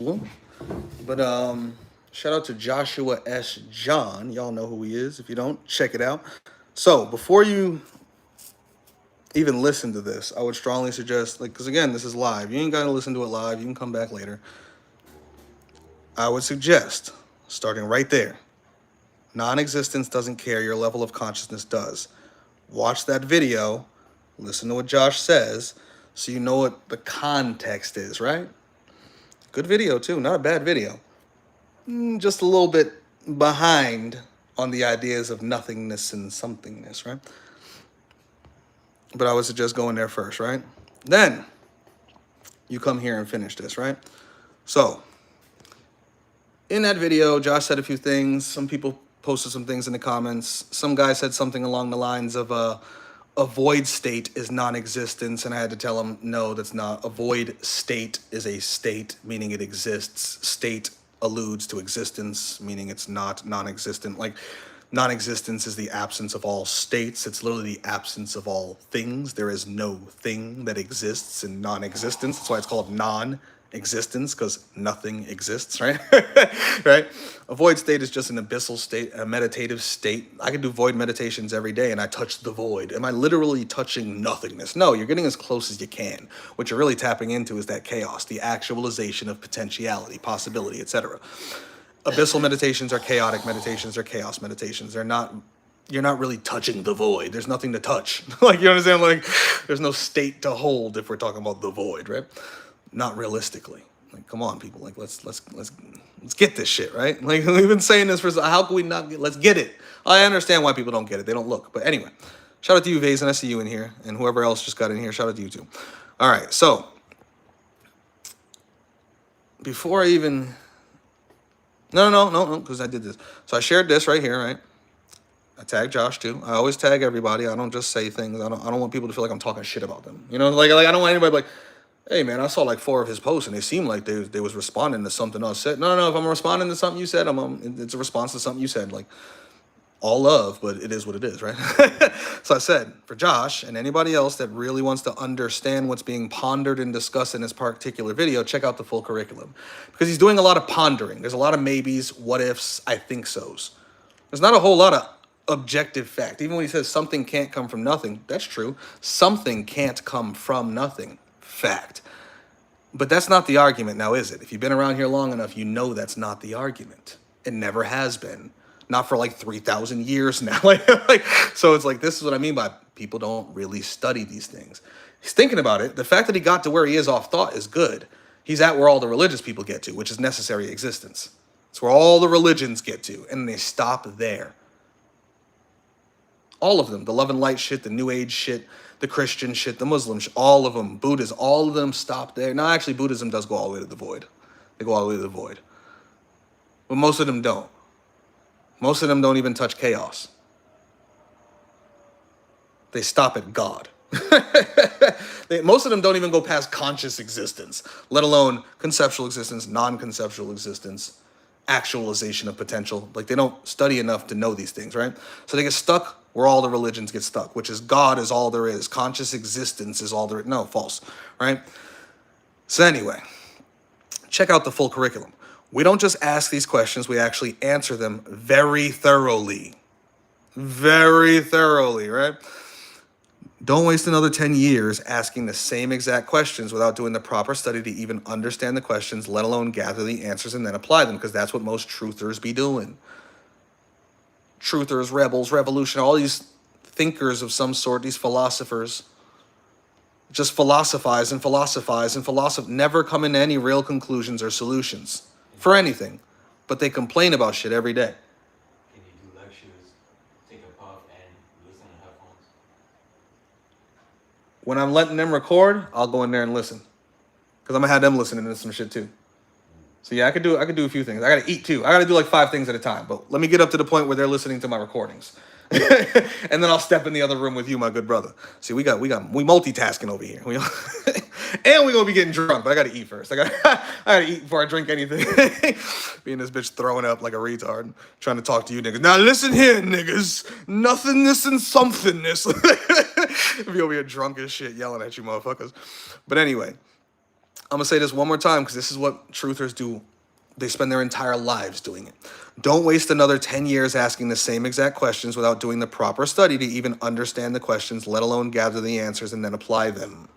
But shout out to Joshua S. John. Y'all know who he is. If you don't, check it out. So before you even listen to this, I would strongly suggest, like, because again, this is live. You ain't got to listen to it live. You can come back later. I would suggest starting right there. Non-existence doesn't care. Your level of consciousness does. Watch that video. Listen to what Josh says, so you know what the context is. Right? Good video too. Not a bad video. Just a little bit behind on the ideas of nothingness and somethingness, right? But I would suggest going there first, right? Then you come here and finish this, right? So in that video, Josh said a few things. Some people posted some things in the comments. Some guy said something along the lines of a void state is non-existence, and I had to tell him, no, that's not. A void state is a state, meaning it exists. State alludes to existence, meaning it's not non-existent. Like, non-existence is the absence of all states. It's literally the absence of all things. There is no thing that exists in non-existence. That's why it's called non-existence, because nothing exists, right? Right? A void state is just an abyssal state, a meditative state. I can do void meditations every day and I touch the void. Am I literally touching nothingness? No, you're getting as close as you can. What you're really tapping into is that chaos, the actualization of potentiality, possibility, etc. Abyssal meditations are chaotic meditations, are chaos meditations. They're not, you're not really touching the void. There's nothing to touch. Like, you understand? Like, there's no state to hold if we're talking about the void, right? Not realistically. Like, come on, people. Like, let's get this shit, right? Like, we've been saying this for, how can we not get, let's get it. I understand why people don't get it. They don't look. But anyway, shout out to you, Vase, and I see you in here, and whoever else just got in here, shout out to you too. All right, so before I even, no, because I did this. So I shared this right here, right? I tag Josh too. I always tag everybody. I don't just say things. I don't want people to feel like I'm talking shit about them. You know, like I don't want anybody like, hey man, I saw like 4 of his posts and they seemed like they was responding to something else said. No. If I'm responding to something you said, it's a response to something you said. Like, all love, but it is what it is, right? So I said, for Josh and anybody else that really wants to understand what's being pondered and discussed in this particular video, check out the full curriculum. Because he's doing a lot of pondering. There's a lot of maybes, what ifs, I think so's. There's not a whole lot of objective fact. Even when he says something can't come from nothing, that's true. Something can't come from nothing, fact. But that's not the argument now, is it? If you've been around here long enough, you know that's not the argument. It never has been. Not for like 3,000 years now. So it's like, this is what I mean by people don't really study these things. He's thinking about it. The fact that he got to where he is off thought is good. He's at where all the religious people get to, which is necessary existence. It's where all the religions get to, and they stop there. All of them, the love and light shit, the new age shit, the Christian shit, the Muslim shit, all of them, Buddhism, all of them stop there. No, actually, Buddhism does go all the way to the void. They go all the way to the void. But most of them don't. Most of them don't even touch chaos. They stop at God. Most of them don't even go past conscious existence, let alone conceptual existence, non-conceptual existence, actualization of potential. Like, they don't study enough to know these things, right? So they get stuck where all the religions get stuck, which is God is all there is. Conscious existence is all there is. No, false, right? So anyway, check out the full curriculum. We don't just ask these questions, we actually answer them very thoroughly. Very thoroughly, right? Don't waste another 10 years asking the same exact questions without doing the proper study to even understand the questions, let alone gather the answers and then apply them, because that's what most truthers be doing. Truthers, rebels, revolution, all these thinkers of some sort, these philosophers, just philosophize and philosophize and philosophize, never come into any real conclusions or solutions for anything, but they complain about shit every day. Can you do lectures, take a puff, and listen to headphones? When I'm letting them record, I'll go in there and listen, because I'm gonna have them listening to some shit too. So yeah, I could do a few things. I gotta eat too. I gotta do like 5 things at a time. But let me get up to the point where they're listening to my recordings. And then I'll step in the other room with you, my good brother. See, we multitasking over here. And we're gonna be getting drunk, but I gotta eat first. I gotta eat before I drink anything. Being this bitch throwing up like a retard, trying to talk to you niggas. Now listen here, niggas. Nothingness and somethingness. Be over here drunk as shit, yelling at you motherfuckers. But anyway, I'm going to say this one more time because this is what truthers do. They spend their entire lives doing it. Don't waste another 10 years asking the same exact questions without doing the proper study to even understand the questions, let alone gather the answers and then apply them.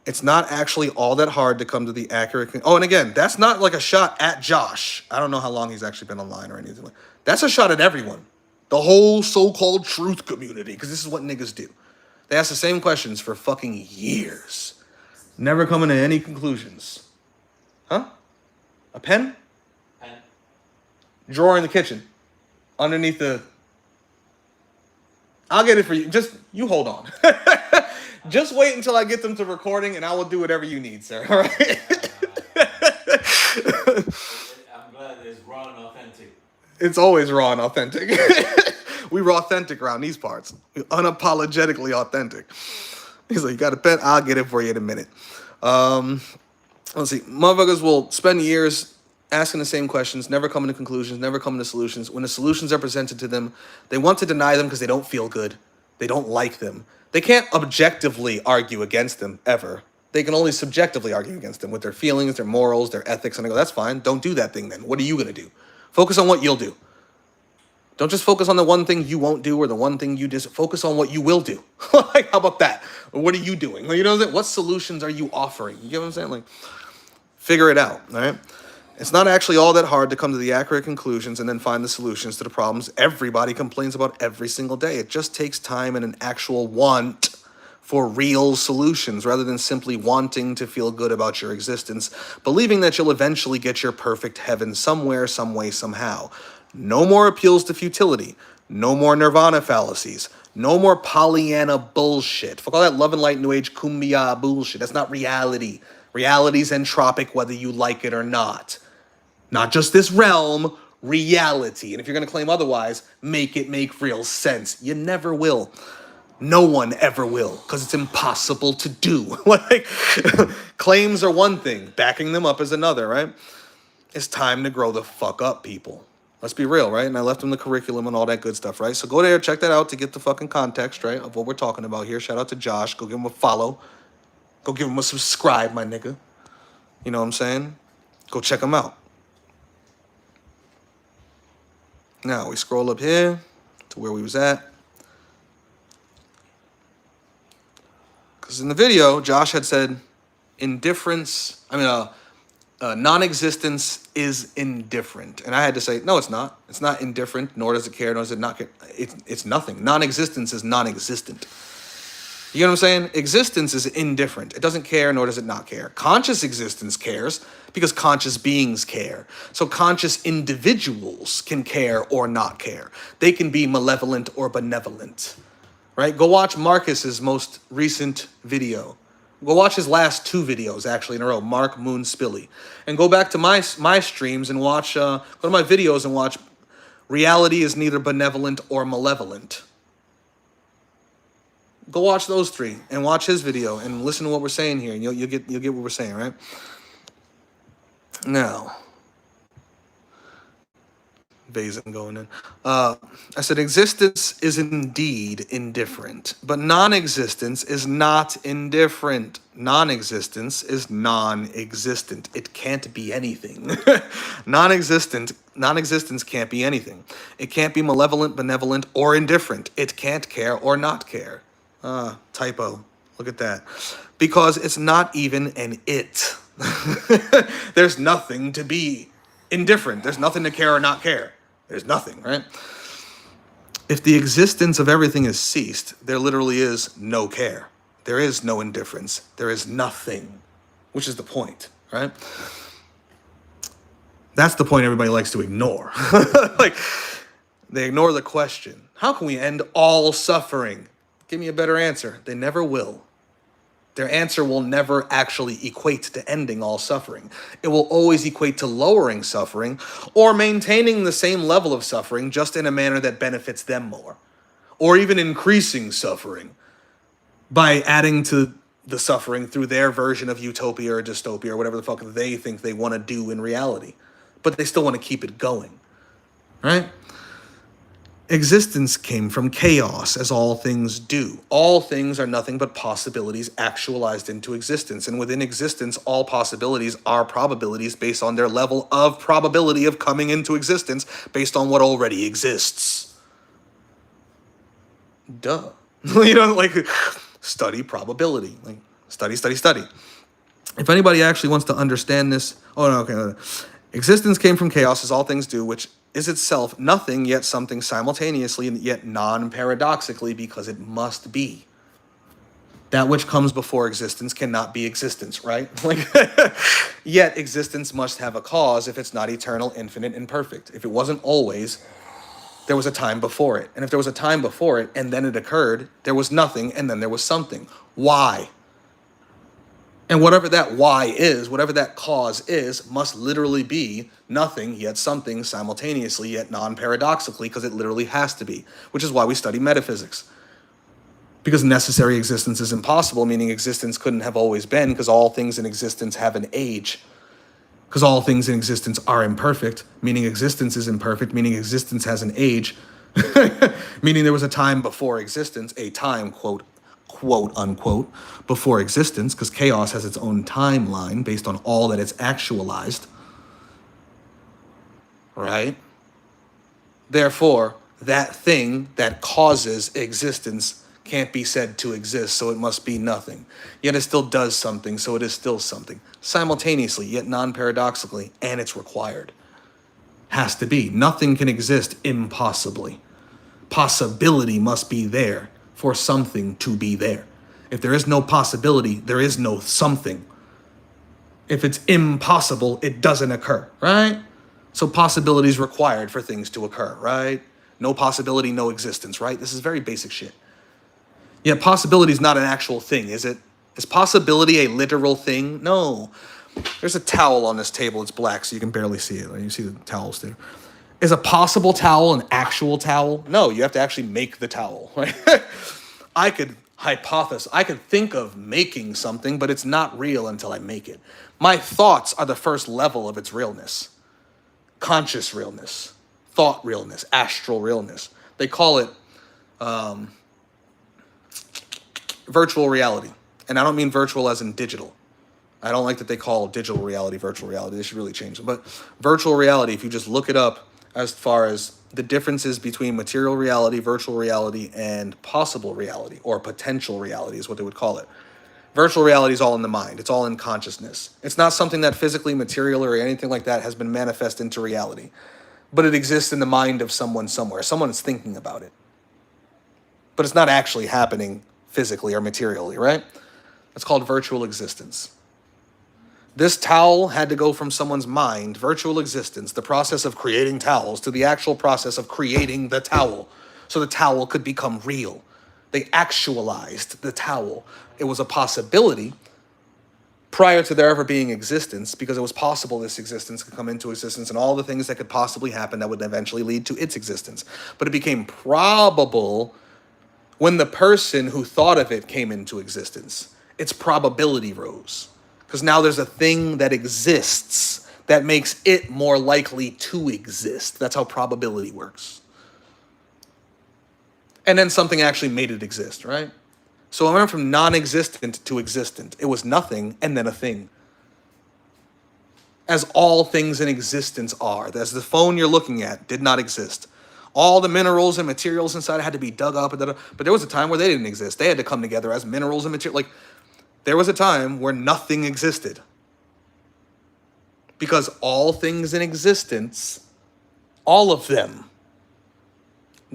It's not actually all that hard to come to the accurate. Oh, and again, that's not like a shot at Josh. I don't know how long he's actually been online or anything. That's a shot at everyone. The whole so-called truth community, because this is what niggas do. They ask the same questions for fucking years. Never coming to any conclusions. Huh? A pen? Pen. Drawer in the kitchen. Underneath the... I'll get it for you. Just, you hold on. Just wait until I get them to recording and I will do whatever you need, sir. All right? I'm glad it's raw and authentic. It's always raw and authentic. We raw authentic around these parts. We unapologetically authentic. He's like, you got a pen? I'll get it for you in a minute. Let's see. Motherfuckers will spend years asking the same questions, never coming to conclusions, never coming to solutions. When the solutions are presented to them, they want to deny them because they don't feel good. They don't like them. They can't objectively argue against them, ever. They can only subjectively argue against them with their feelings, their morals, their ethics, and I go, that's fine. Don't do that thing then. What are you going to do? Focus on what you'll do. Don't just focus on the one thing you won't do or the one thing you just focus on what you will do. Like, how about that? What are you doing? Like, you know what I'm saying? What solutions are you offering? You get what I'm saying? Like, figure it out, all right? It's not actually all that hard to come to the accurate conclusions and then find the solutions to the problems everybody complains about every single day. It just takes time and an actual want for real solutions rather than simply wanting to feel good about your existence, believing that you'll eventually get your perfect heaven somewhere, some way, somehow. No more appeals to futility. No more nirvana fallacies. No more Pollyanna bullshit. Fuck all that love and light, new age kumbaya bullshit. That's not reality. Reality's entropic whether you like it or not. Not just this realm, reality. And if you're going to claim otherwise, make it make real sense. You never will. No one ever will, because it's impossible to do. Like, claims are one thing, backing them up is another, right? It's time to grow the fuck up, people. Let's be real, right? And I left them the curriculum and all that good stuff, right? So go there, check that out to get the fucking context, right, of what we're talking about here. Shout out to Josh. Go give him a follow. Go give him a subscribe, my nigga. You know what I'm saying? Go check him out. Now, we scroll up here to where we was at. Because in the video, Josh had said non-existence is indifferent. And I had to say, no, it's not. It's not indifferent, nor does it care, nor does it not care. It's nothing. Non-existence is non-existent. You know what I'm saying? Existence is indifferent. It doesn't care, nor does it not care. Conscious existence cares because conscious beings care. So conscious individuals can care or not care. They can be malevolent or benevolent. Right? Go watch Marcus's most recent video. Go watch his last two videos, actually, in a row. Mark, Moon, Spilly. And go back to my streams and watch, go to my videos and watch Reality is Neither Benevolent or Malevolent. Go watch those three and watch his video and listen to what we're saying here. And you'll get what we're saying, right? Now, Vazen going in. I said existence is indeed indifferent, but non-existence is not indifferent. Non-existence is non-existent. It can't be anything. Non-existence can't be anything. It can't be malevolent, benevolent, or indifferent. It can't care or not care. Typo. Look at that. Because it's not even an it. There's nothing to be indifferent. There's nothing to care or not care. There's nothing, right? If the existence of everything is ceased, there literally is no care. There is no indifference. There is nothing, which is the point, right? That's the point everybody likes to ignore. Like, they ignore the question. How can we end all suffering? Give me a better answer. They never will. Their answer will never actually equate to ending all suffering. It will always equate to lowering suffering or maintaining the same level of suffering just in a manner that benefits them more. Or even increasing suffering by adding to the suffering through their version of utopia or dystopia or whatever the fuck they think they want to do in reality. But they still want to keep it going. Right? Existence came from chaos, as all things do. All things are nothing but possibilities actualized into existence. And within existence, all possibilities are probabilities based on their level of probability of coming into existence based on what already exists. Duh. Like study probability. Like study. If anybody actually wants to understand this, oh no, okay. Existence came from chaos, as all things do, which is itself nothing yet something simultaneously and yet non-paradoxically because it must be. That which comes before existence cannot be existence, right? Like, yet existence must have a cause if it's not eternal, infinite, and perfect. If it wasn't always, there was a time before it. And if there was a time before it and then it occurred, there was nothing and then there was something. Why? And whatever that why is, whatever that cause is, must literally be nothing yet something simultaneously yet non-paradoxically, because it literally has to be, which is why we study metaphysics. Because necessary existence is impossible, meaning existence couldn't have always been, because all things in existence have an age. Because all things in existence are imperfect, meaning existence is imperfect, meaning existence has an age, meaning there was a time before existence, a time, quote unquote, before existence, because chaos has its own timeline based on all that it's actualized, right? Therefore, that thing that causes existence can't be said to exist, so it must be nothing. Yet it still does something, so it is still something. Simultaneously, yet non-paradoxically, and it's required. Has to be. Nothing can exist impossibly. Possibility must be there for something to be there. If there is no possibility, there is no something. If it's impossible, it doesn't occur, right? So possibility is required for things to occur, right? No possibility, no existence, right? This is very basic shit. Yet possibility is not an actual thing, is it? Is possibility a literal thing? No. There's a towel on this table. It's black, so you can barely see it. You see the towels there. Is a possible towel an actual towel? No, you have to actually make the towel, right? I could hypothesize, I could think of making something, but it's not real until I make it. My thoughts are the first level of its realness. Conscious realness, thought realness, astral realness. They call it virtual reality. And I don't mean virtual as in digital. I don't like that they call digital reality virtual reality. They should really change them. But virtual reality, if you just look it up as far as the differences between material reality, virtual reality, and possible reality, or potential reality is what they would call it. Virtual reality is all in the mind. It's all in consciousness. It's not something that physically, material, or anything like that has been manifest into reality. But it exists in the mind of someone somewhere. Someone is thinking about it. But it's not actually happening physically or materially, right? That's called virtual existence. This towel had to go from someone's mind, virtual existence, the process of creating towels, to the actual process of creating the towel, so the towel could become real. They actualized the towel. It was a possibility prior to there ever being existence, because it was possible this existence could come into existence and all the things that could possibly happen that would eventually lead to its existence. But it became probable when the person who thought of it came into existence. Its probability rose. Because now there's a thing that exists that makes it more likely to exist. That's how probability works. And then something actually made it exist, right? So I went from non-existent to existent. It was nothing and then a thing. As all things in existence are. As the phone you're looking at did not exist. All the minerals and materials inside had to be dug up. But there was a time where they didn't exist. They had to come together as minerals and material. Like, there was a time where nothing existed. Because all things in existence, all of them,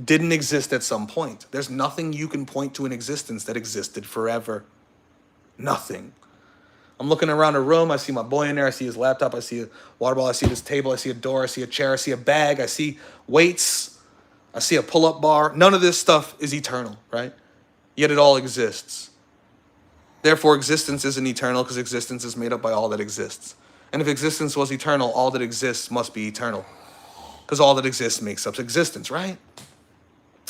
didn't exist at some point. There's nothing you can point to in existence that existed forever. Nothing. I'm looking around a room, I see my boy in there, I see his laptop, I see a water bottle, I see this table, I see a door, I see a chair, I see a bag, I see weights, I see a pull-up bar. None of this stuff is eternal, right? Yet it all exists. Therefore, existence isn't eternal, because existence is made up by all that exists. And if existence was eternal, all that exists must be eternal. Because all that exists makes up existence, right?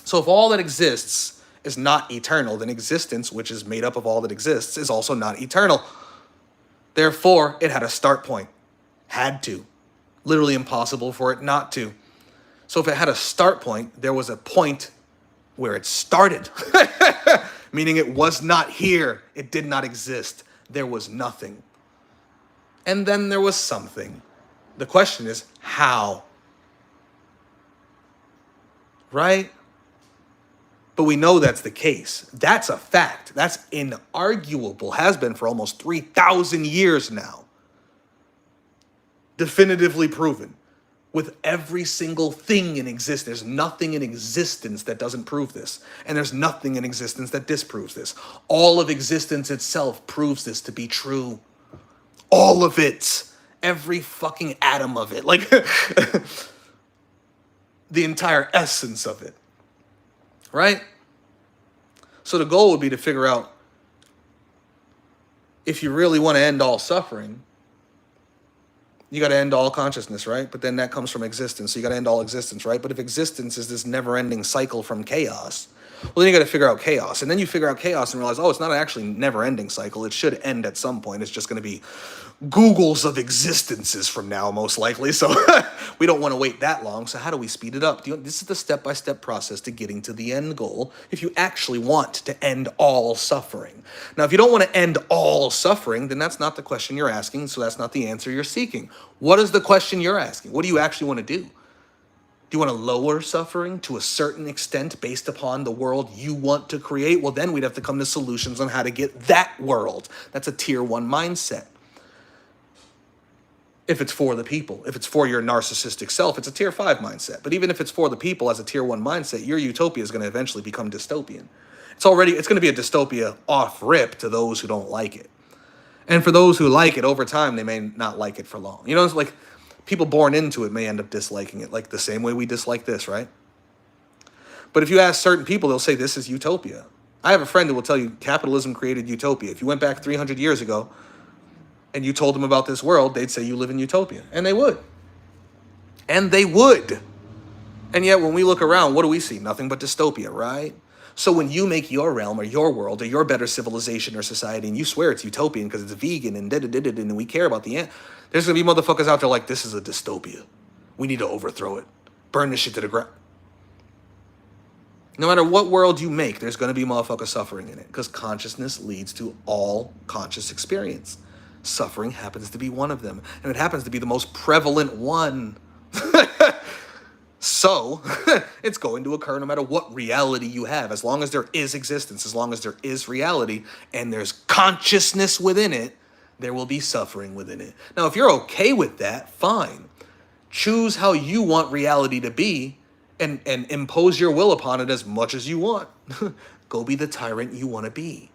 So if all that exists is not eternal, then existence, which is made up of all that exists, is also not eternal. Therefore, it had a start point. Had to. Literally impossible for it not to. So if it had a start point, there was a point where it started, meaning it was not here. It did not exist. There was nothing. And then there was something. The question is, how? Right? But we know that's the case. That's a fact. That's inarguable. Has been for almost 3,000 years now. Definitively proven. With every single thing in existence. There's nothing in existence that doesn't prove this. And there's nothing in existence that disproves this. All of existence itself proves this to be true. All of it. Every fucking atom of it. Like, the entire essence of it. Right? So the goal would be to figure out, if you really want to end all suffering, you got to end all consciousness, right? But then that comes from existence. So you got to end all existence, right? But if existence is this never-ending cycle from chaos, well, then you got to figure out chaos. And then you figure out chaos and realize, oh, it's not actually a never-ending cycle. It should end at some point. It's just going to be Googles of existences from now, most likely. So we don't want to wait that long. So how do we speed it up? This is the step-by-step process to getting to the end goal if you actually want to end all suffering. Now, if you don't want to end all suffering, then that's not the question you're asking, so that's not the answer you're seeking. What is the question you're asking? What do you actually want to do? Do you want to lower suffering to a certain extent based upon the world you want to create? Well, then we'd have to come to solutions on how to get that world. That's a tier 1 mindset. If it's for the people, if it's for your narcissistic self, it's a tier 5 mindset. But even if it's for the people as a tier 1 mindset, your utopia is going to eventually become dystopian. It's going to be a dystopia off rip to those who don't like it. And for those who like it, over time, they may not like it for long. You know, it's like people born into it may end up disliking it, like the same way we dislike this, right? But if you ask certain people, they'll say this is utopia. I have a friend who will tell you capitalism created utopia. If you went back 300 years ago and you told them about this world, they'd say you live in utopia. And they would. And they would. And yet when we look around, what do we see? Nothing but dystopia, right? So when you make your realm or your world or your better civilization or society and you swear it's utopian because it's vegan and and we care about the end, there's going to be motherfuckers out there like, this is a dystopia. We need to overthrow it. Burn this shit to the ground. No matter what world you make, there's going to be motherfuckers suffering in it because consciousness leads to all conscious experience. Suffering happens to be one of them. And it happens to be the most prevalent one. So, it's going to occur no matter what reality you have. As long as there is existence, as long as there is reality, and there's consciousness within it, there will be suffering within it. Now, if you're okay with that, fine. Choose how you want reality to be and impose your will upon it as much as you want. Go be the tyrant you want to be.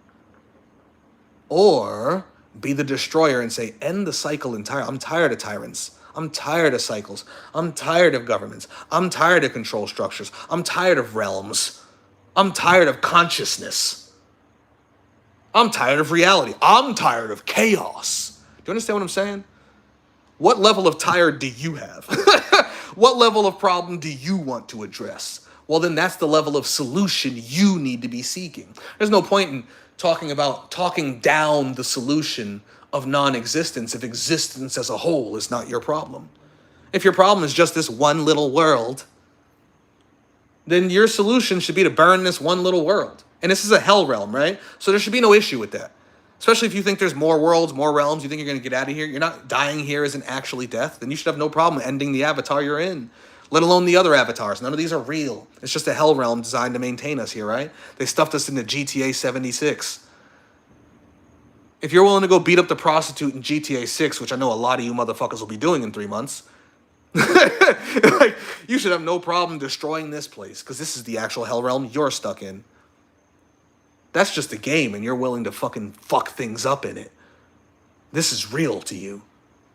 Or be the destroyer and say, end the cycle entirely. I'm tired of tyrants. I'm tired of cycles. I'm tired of governments. I'm tired of control structures. I'm tired of realms. I'm tired of consciousness. I'm tired of reality. I'm tired of chaos. Do you understand what I'm saying? What level of tired do you have? What level of problem do you want to address? Well, then that's the level of solution you need to be seeking. There's no point in talking down the solution of non-existence if existence as a whole is not your problem. If your problem is just this one little world, then your solution should be to burn this one little world. And this is a hell realm, right? So there should be no issue with that. Especially if you think there's more worlds, more realms, you think you're going to get out of here. You're not dying here isn't actually death. Then you should have no problem ending the avatar you're in, let alone the other avatars. None of these are real. It's just a hell realm designed to maintain us here, right? They stuffed us into GTA 76. If you're willing to go beat up the prostitute in GTA 6, which I know a lot of you motherfuckers will be doing in 3 months, like, you should have no problem destroying this place because this is the actual hell realm you're stuck in. That's just a game and you're willing to fucking fuck things up in it. This is real to you.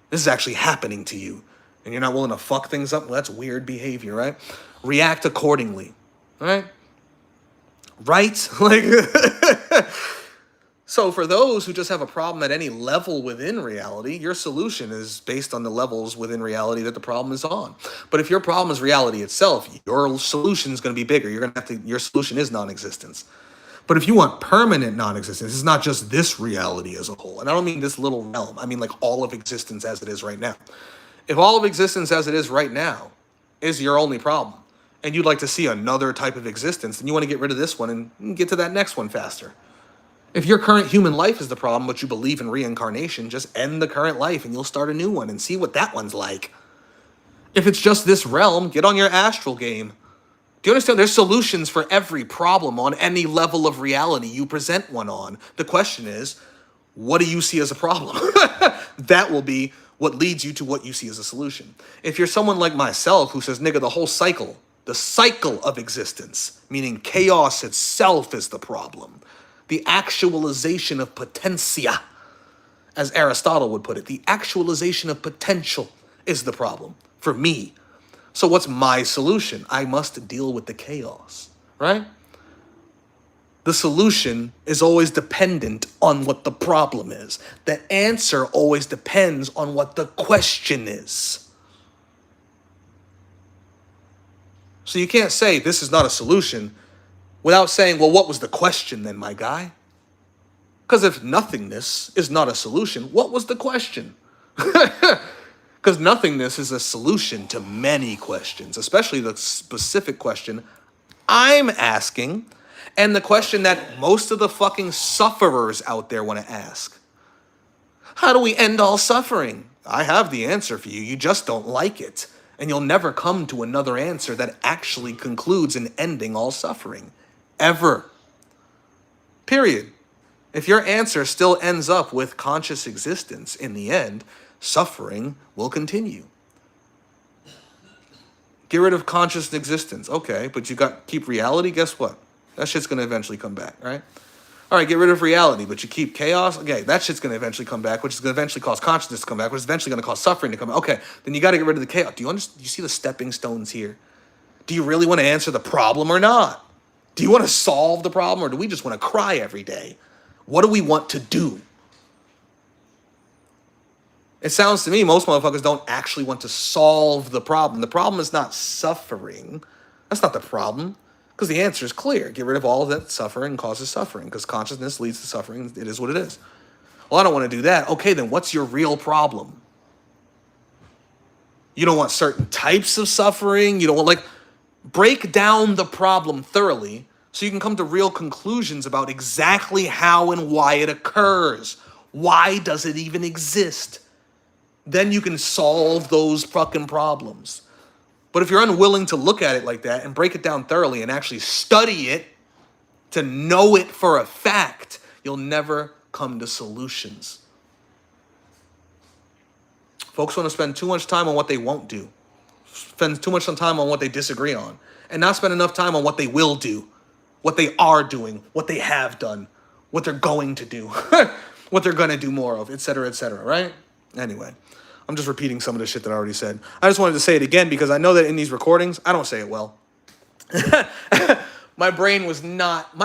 This is actually happening to you. And you're not willing to fuck things up? Well, that's weird behavior, right? React accordingly, right? Right? Like... So for those who just have a problem at any level within reality, your solution is based on the levels within reality that the problem is on. But if your problem is reality itself, your solution is going to be bigger. Your solution is non-existence. But if you want permanent non-existence, it's not just this reality as a whole. And I don't mean this little realm. I mean like all of existence as it is right now. If all of existence as it is right now is your only problem, and you'd like to see another type of existence, then you want to get rid of this one and get to that next one faster. If your current human life is the problem, but you believe in reincarnation, just end the current life and you'll start a new one and see what that one's like. If it's just this realm, get on your astral game. Do you understand? There's solutions for every problem on any level of reality you present one on. The question is, what do you see as a problem? That will be what leads you to what you see as a solution. If you're someone like myself who says, nigga, the cycle of existence, meaning chaos itself is the problem, the actualization of potentia, as Aristotle would put it, the actualization of potential is the problem for me. So what's my solution? I must deal with the chaos, right? The solution is always dependent on what the problem is. The answer always depends on what the question is. So you can't say this is not a solution without saying, well, what was the question then, my guy? Because if nothingness is not a solution, what was the question? Because nothingness is a solution to many questions, especially the specific question I'm asking, and the question that most of the fucking sufferers out there want to ask. How do we end all suffering? I have the answer for you. You just don't like it. And you'll never come to another answer that actually concludes in ending all suffering. Ever. Period. If your answer still ends up with conscious existence in the end, suffering will continue. Get rid of conscious existence. Okay, but you keep reality. Guess what? That shit's going to eventually come back, right? All right, get rid of reality, but you keep chaos. Okay, that shit's going to eventually come back, which is going to eventually cause consciousness to come back, which is eventually going to cause suffering to come back. Okay, then you got to get rid of the chaos. Do you see the stepping stones here? Do you really want to answer the problem or not? Do you want to solve the problem, or do we just want to cry every day? What do we want to do? It sounds to me most motherfuckers don't actually want to solve the problem. The problem is not suffering. That's not the problem. Because the answer is clear. Get rid of all of that suffering causes suffering. Because consciousness leads to suffering. It is what it is. Well, I don't want to do that. Okay, then what's your real problem? You don't want certain types of suffering. You don't want, break down the problem thoroughly so you can come to real conclusions about exactly how and why it occurs. Why does it even exist? Then you can solve those fucking problems. But if you're unwilling to look at it like that and break it down thoroughly and actually study it to know it for a fact, you'll never come to solutions. Folks want to spend too much time on what they won't do, spend too much time on what they disagree on, and not spend enough time on what they will do, what they are doing, what they have done, what they're going to do, what they're going to do more of, etc., right? Anyway, I'm just repeating some of the shit that I already said. I just wanted to say it again because I know that in these recordings, I don't say it well. My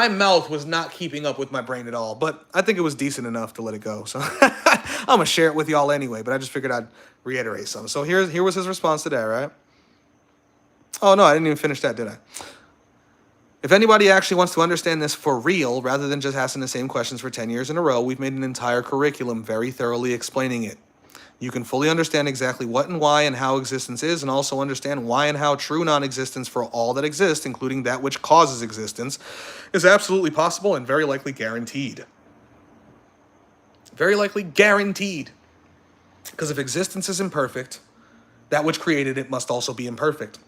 mouth was not keeping up with my brain at all, but I think it was decent enough to let it go. So I'm going to share it with y'all anyway, but I just figured I'd reiterate some. So here was his response to that, right? Oh, no, I didn't even finish that, did I? If anybody actually wants to understand this for real, rather than just asking the same questions for 10 years in a row, we've made an entire curriculum very thoroughly explaining it. You can fully understand exactly what and why and how existence is, and also understand why and how true non-existence for all that exists, including that which causes existence, is absolutely possible and very likely guaranteed. Very likely guaranteed. Because if existence is imperfect, that which created it must also be imperfect.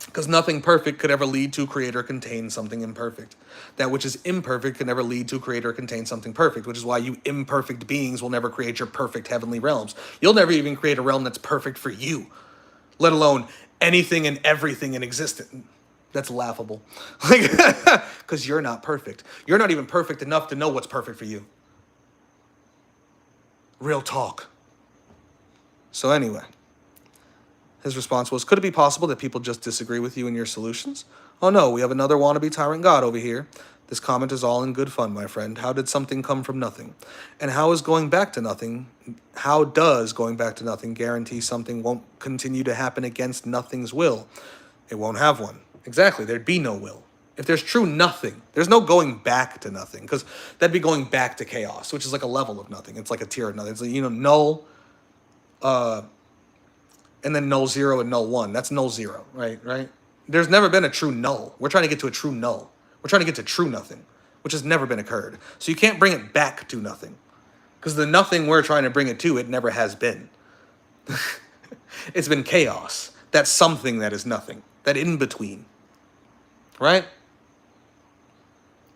Because nothing perfect could ever lead to a creator contain something imperfect. That which is imperfect can never lead to a creator contain something perfect, which is why you imperfect beings will never create your perfect heavenly realms. You'll never even create a realm that's perfect for you, let alone anything and everything in existence. That's laughable. Because you're not perfect. You're not even perfect enough to know what's perfect for you. Real talk. So anyway. His response was, could it be possible that people just disagree with you and your solutions? Oh no, we have another wannabe tyrant god over here. This comment is all in good fun, my friend. How did something come from nothing? And how does going back to nothing guarantee something won't continue to happen against nothing's will? It won't have one. Exactly, there'd be no will. If there's true nothing, there's no going back to nothing, because that'd be going back to chaos, which is like a level of nothing. It's like a tier of nothing. It's like, null, and then null 0 and null 1. That's null 0, right? There's never been a true null. We're trying to get to a true null. We're trying to get to true nothing, which has never been occurred. So you can't bring it back to nothing, because the nothing we're trying to bring it to, it never has been. It's been chaos. That's something that is nothing. That in between, right?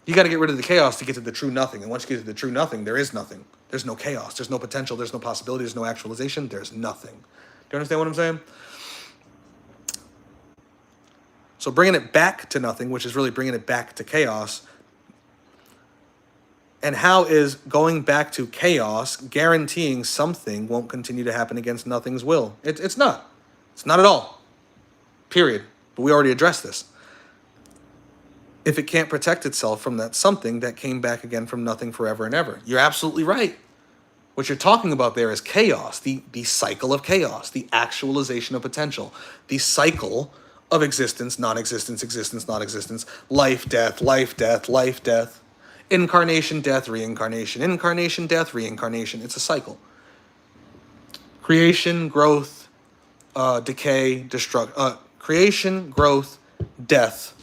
You got to get rid of the chaos to get to the true nothing. And once you get to the true nothing, there is nothing. There's no chaos. There's no potential. There's no possibility. There's no actualization. There's nothing. Do you understand what I'm saying? So bringing it back to nothing, which is really bringing it back to chaos. And how is going back to chaos guaranteeing something won't continue to happen against nothing's will? It's not. It's not at all. Period. But we already addressed this. If it can't protect itself from that something that came back again from nothing forever and ever. You're absolutely right. What you're talking about there is chaos, the cycle of chaos, the actualization of potential, the cycle of existence, non-existence, existence, non-existence, life, death, life, death, life, death, incarnation, death, reincarnation, incarnation, death, reincarnation. It's a cycle. Creation, growth, decay, creation, growth, death,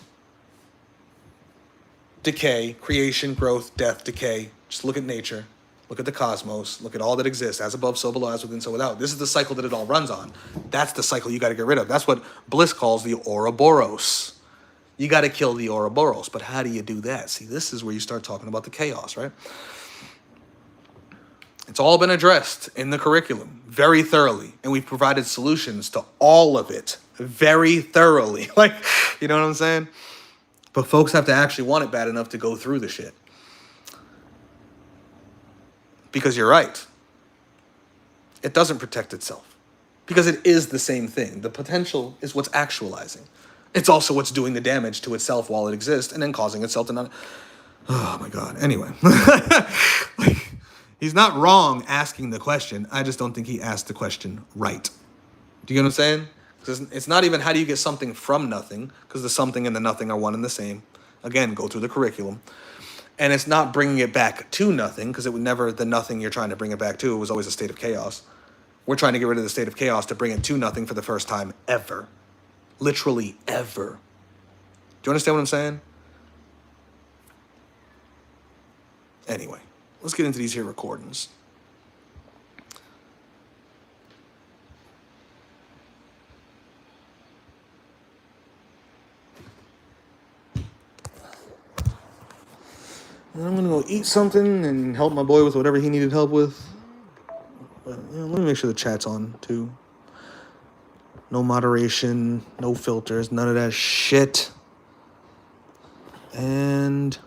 decay, creation, growth, death, decay. Just look at nature. Look at the cosmos. Look at all that exists, as above, so below, as within, so without. This is the cycle that it all runs on. That's the cycle you got to get rid of. That's what Bliss calls the Ouroboros. You got to kill the Ouroboros. But how do you do that? See, this is where you start talking about the chaos, right? It's all been addressed in the curriculum very thoroughly. And we've provided solutions to all of it very thoroughly. Like, you know what I'm saying? But folks have to actually want it bad enough to go through the shit. Because you're right. It doesn't protect itself. Because it is the same thing. The potential is what's actualizing. It's also what's doing the damage to itself while it exists and then causing itself to not... Oh my God. Anyway. Like, he's not wrong asking the question. I just don't think he asked the question right. Do you get what I'm saying? Because it's not even how do you get something from nothing, because the something and the nothing are one and the same. Again, go through the curriculum. And it's not bringing it back to nothing, because it would never, the nothing you're trying to bring it back to, it was always a state of chaos. We're trying to get rid of the state of chaos to bring it to nothing for the first time ever. Literally ever. Do you understand what I'm saying? Anyway, let's get into these here recordings. I'm going to go eat something and help my boy with whatever he needed help with. But, let me make sure the chat's on, too. No moderation, no filters, none of that shit. And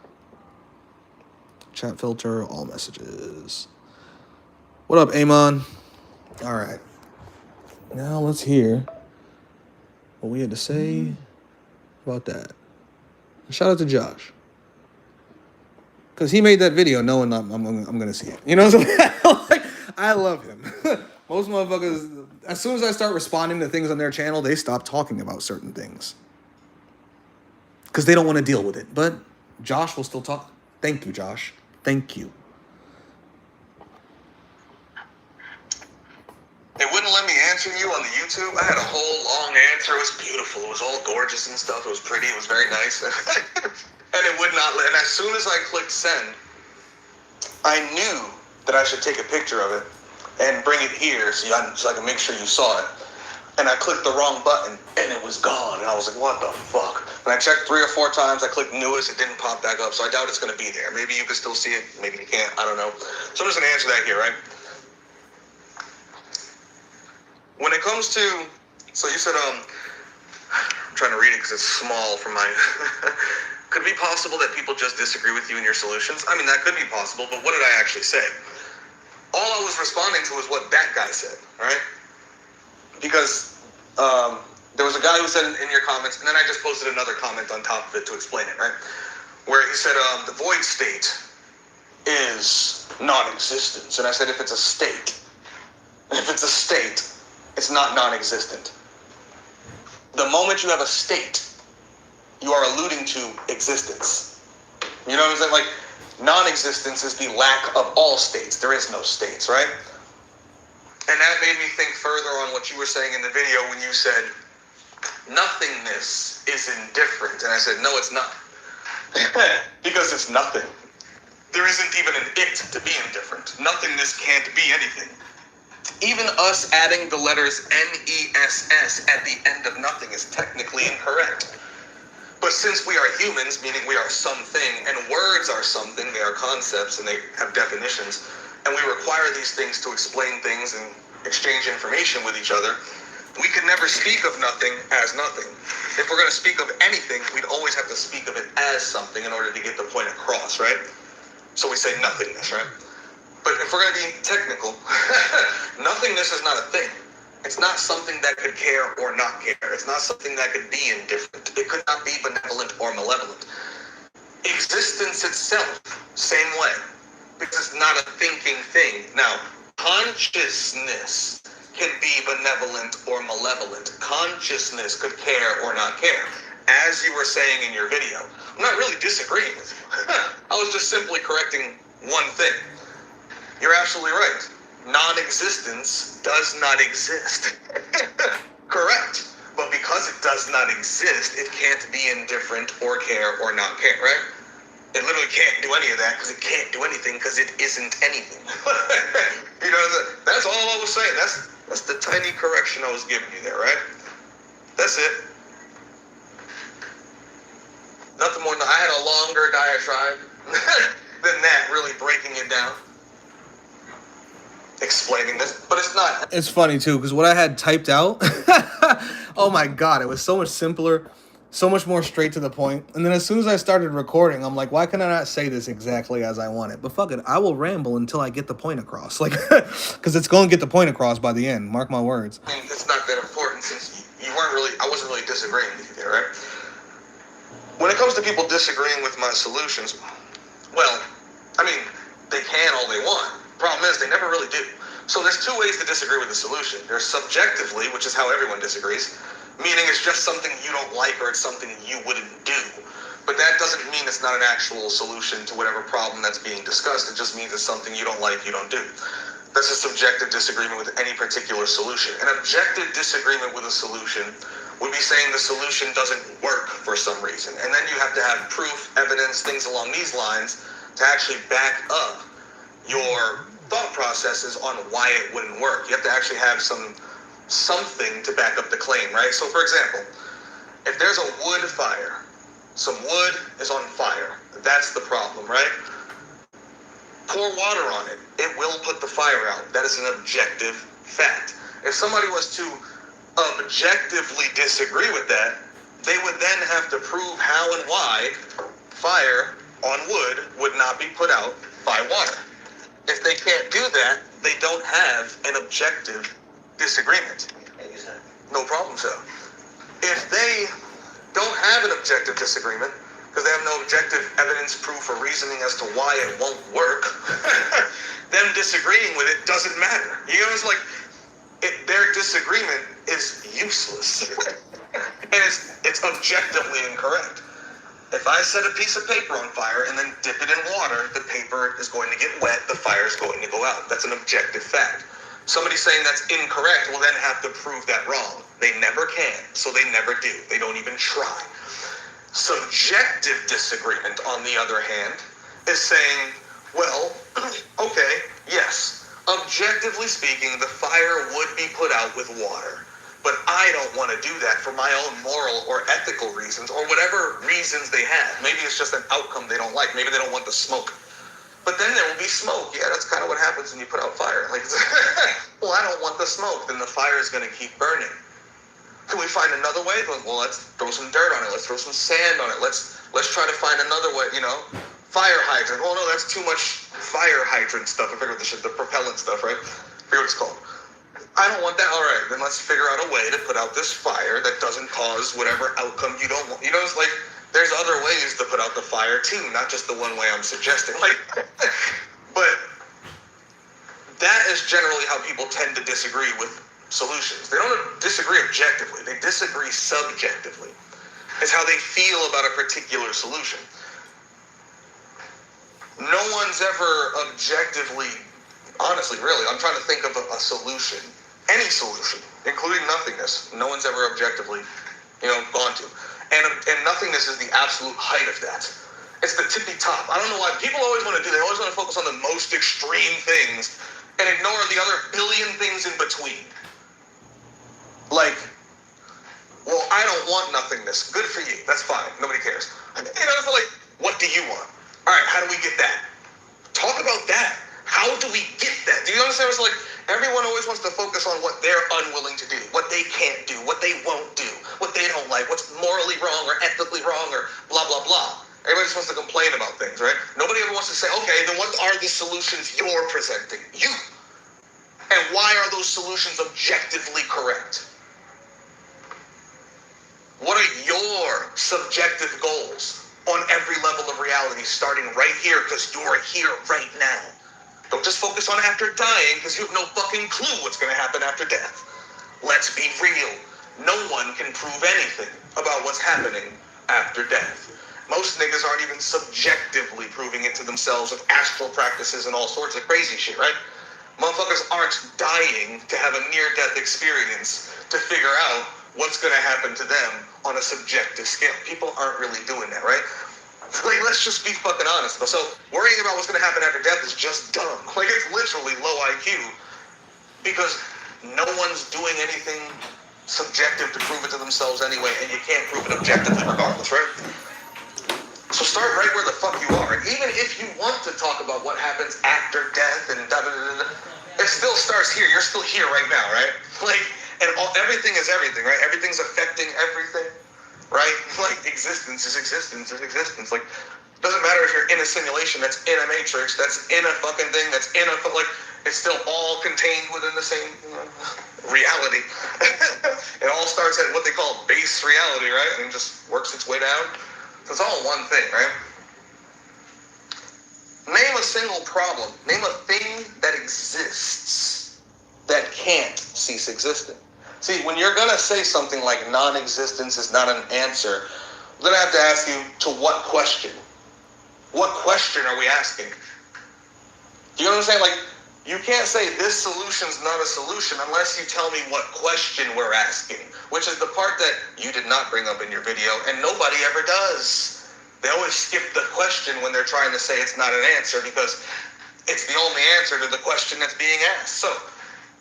chat filter, all messages. What up, Amon? All right. Now let's hear what we had to say about that. Shout out to Josh. Because he made that video knowing I'm going to see it. You know what I'm saying? Like, I love him. Most motherfuckers, as soon as I start responding to things on their channel, they stop talking about certain things. Because they don't want to deal with it. But Josh will still talk. Thank you, Josh. Thank you. They wouldn't let me answer you on the YouTube. I had a whole long answer. It was beautiful. It was all gorgeous and stuff. It was pretty. It was very nice. And it would not let. And as soon as I clicked send, I knew that I should take a picture of it and bring it here so I can make sure you saw it. And I clicked the wrong button and it was gone. And I was like, what the fuck? And I checked 3 or 4 times. I clicked newest. It didn't pop back up. So I doubt it's going to be there. Maybe you can still see it. Maybe you can't. I don't know. So I'm just going to answer that here, right? When it comes to, so you said, I'm trying to read it because it's small from my, could it be possible that people just disagree with you and your solutions? I mean, that could be possible, but what did I actually say? All I was responding to was what that guy said, right? Because there was a guy who said in your comments, and then I just posted another comment on top of it to explain it, right? Where he said, the void state is non-existence. And I said, if it's a state, it's not non-existent. The moment you have a state, you are alluding to existence. You know what I'm saying? Like, non-existence is the lack of all states. There is no states, right? And that made me think further on what you were saying in the video when you said nothingness is indifferent. And I said, no, it's not. Because it's nothing. There isn't even an it to be indifferent. Nothingness can't be anything. Even us adding the letters N-E-S-S at the end of nothing is technically incorrect. But since we are humans, meaning we are something, and words are something, they are concepts and they have definitions, and we require these things to explain things and exchange information with each other, we could never speak of nothing as nothing. If we're going to speak of anything, we'd always have to speak of it as something in order to get the point across, right? So we say nothingness, right? But if we're going to be technical, nothingness is not a thing. It's not something that could care or not care. It's not something that could be indifferent. It could not be benevolent or malevolent. Existence itself, same way, because it's not a thinking thing. Now, consciousness can be benevolent or malevolent. Consciousness could care or not care. As you were saying in your video, I'm not really disagreeing with you. I was just simply correcting one thing. You're absolutely right. Non-existence does not exist. Correct. But because it does not exist, it can't be indifferent or care or not care, right? It literally can't do any of that because it can't do anything because it isn't anything. You know, that's all I was saying. That's the tiny correction I was giving you there, right? That's it. Nothing more. I had a longer diatribe than that, really breaking it down, explaining this, but it's not. It's funny too, because what I had typed out, oh my god, it was so much simpler, so much more straight to the point. And then as soon as I started recording, I'm like, why can I not say this exactly as I want it? But fuck it, I will ramble until I get the point across. Like, because it's going to get the point across by the end. Mark my words. I mean, it's not that important since you weren't really, I wasn't really disagreeing with you there, right? When it comes to people disagreeing with my solutions, well, I mean, they can all they want. Problem is, they never really do. So there's two ways to disagree with the solution. There's subjectively, which is how everyone disagrees, meaning it's just something you don't like or it's something you wouldn't do. But that doesn't mean it's not an actual solution to whatever problem that's being discussed. It just means it's something you don't like, you don't do. That's a subjective disagreement with any particular solution. An objective disagreement with a solution would be saying the solution doesn't work for some reason. And then you have to have proof, evidence, things along these lines to actually back up your thought processes on why it wouldn't work. You have to actually have something to back up the claim, right? So for example, if there's a wood fire, some wood is on fire, that's the problem, right? Pour water on it, it will put the fire out. That is an objective fact. If somebody was to objectively disagree with that, they would then have to prove how and why fire on wood would not be put out by water. If they can't do that, they don't have an objective disagreement. No problem, sir. If they don't have an objective disagreement, because they have no objective evidence, proof, or reasoning as to why it won't work, them disagreeing with it doesn't matter. You know, it's like their disagreement is useless. And it's objectively incorrect. If I set a piece of paper on fire and then dip it in water, the paper is going to get wet, the fire is going to go out. That's an objective fact. Somebody saying that's incorrect will then have to prove that wrong. They never can, so they never do. They don't even try. Subjective disagreement, on the other hand, is saying, well, okay, yes, objectively speaking, the fire would be put out with water. But I don't want to do that for my own moral or ethical reasons, or whatever reasons they have. Maybe it's just an outcome they don't like. Maybe they don't want the smoke. But then there will be smoke. Yeah, that's kind of what happens when you put out fire. Like, well, I don't want the smoke. Then the fire is going to keep burning. Can we find another way? Well, let's throw some dirt on it. Let's throw some sand on it. Let's try to find another way, you know? Fire hydrant. Oh, no, that's too much fire hydrant stuff. I forget what the propellant stuff, right? I forget what it's called. I don't want that. All right, then let's figure out a way to put out this fire that doesn't cause whatever outcome you don't want. You know, it's like there's other ways to put out the fire too, not just the one way I'm suggesting. Like, but that is generally how people tend to disagree with solutions. They don't disagree objectively. They disagree subjectively. It's how they feel about a particular solution. No one's ever objectively, honestly, really, I'm trying to think of a solution any solution, including nothingness, no one's ever objectively, gone to. And nothingness is the absolute height of that. It's the tippy top. I don't know why people always want to do. They always want to focus on the most extreme things and ignore the other billion things in between. Like, well, I don't want nothingness. Good for you. That's fine. Nobody cares. So like, what do you want? All right, how do we get that? Talk about that. How do we get that? Do you understand? So like, everyone always wants to focus on what they're unwilling to do, what they can't do, what they won't do, what they don't like, what's morally wrong or ethically wrong or blah, blah, blah. Everybody just wants to complain about things, right? Nobody ever wants to say, okay, then what are the solutions you're presenting? You. And why are those solutions objectively correct? What are your subjective goals on every level of reality, starting right here, because you're here right now? Don't just focus on after dying, because you have no fucking clue what's going to happen after death. Let's be real. No one can prove anything about what's happening after death. Most niggas aren't even subjectively proving it to themselves with astral practices and all sorts of crazy shit, right? Motherfuckers aren't dying to have a near-death experience to figure out what's going to happen to them on a subjective scale. People aren't really doing that, right? Like, let's just be fucking honest. So, worrying about what's going to happen after death is just dumb. Like, it's literally low IQ because no one's doing anything subjective to prove it to themselves anyway, and you can't prove it objectively regardless, right? So start right where the fuck you are. And even if you want to talk about what happens after death and da-da-da-da, it still starts here. You're still here right now, right? Like, and everything is everything, right? Everything's affecting everything, right? Like, existence is existence is existence. Like, doesn't matter if you're in a simulation that's in a matrix, that's in a fucking thing, that's in a, like, it's still all contained within the same reality. It all starts at what they call base reality, right? And just works its way down. It's all one thing, right? Name a single problem. Name a thing that exists that can't cease existing. See, when you're going to say something like non-existence is not an answer, then I have to ask you, to what question? What question are we asking? Do you know what I'm saying? Like, you can't say this solution's not a solution unless you tell me what question we're asking, which is the part that you did not bring up in your video, and nobody ever does. They always skip the question when they're trying to say it's not an answer because it's the only answer to the question that's being asked. So,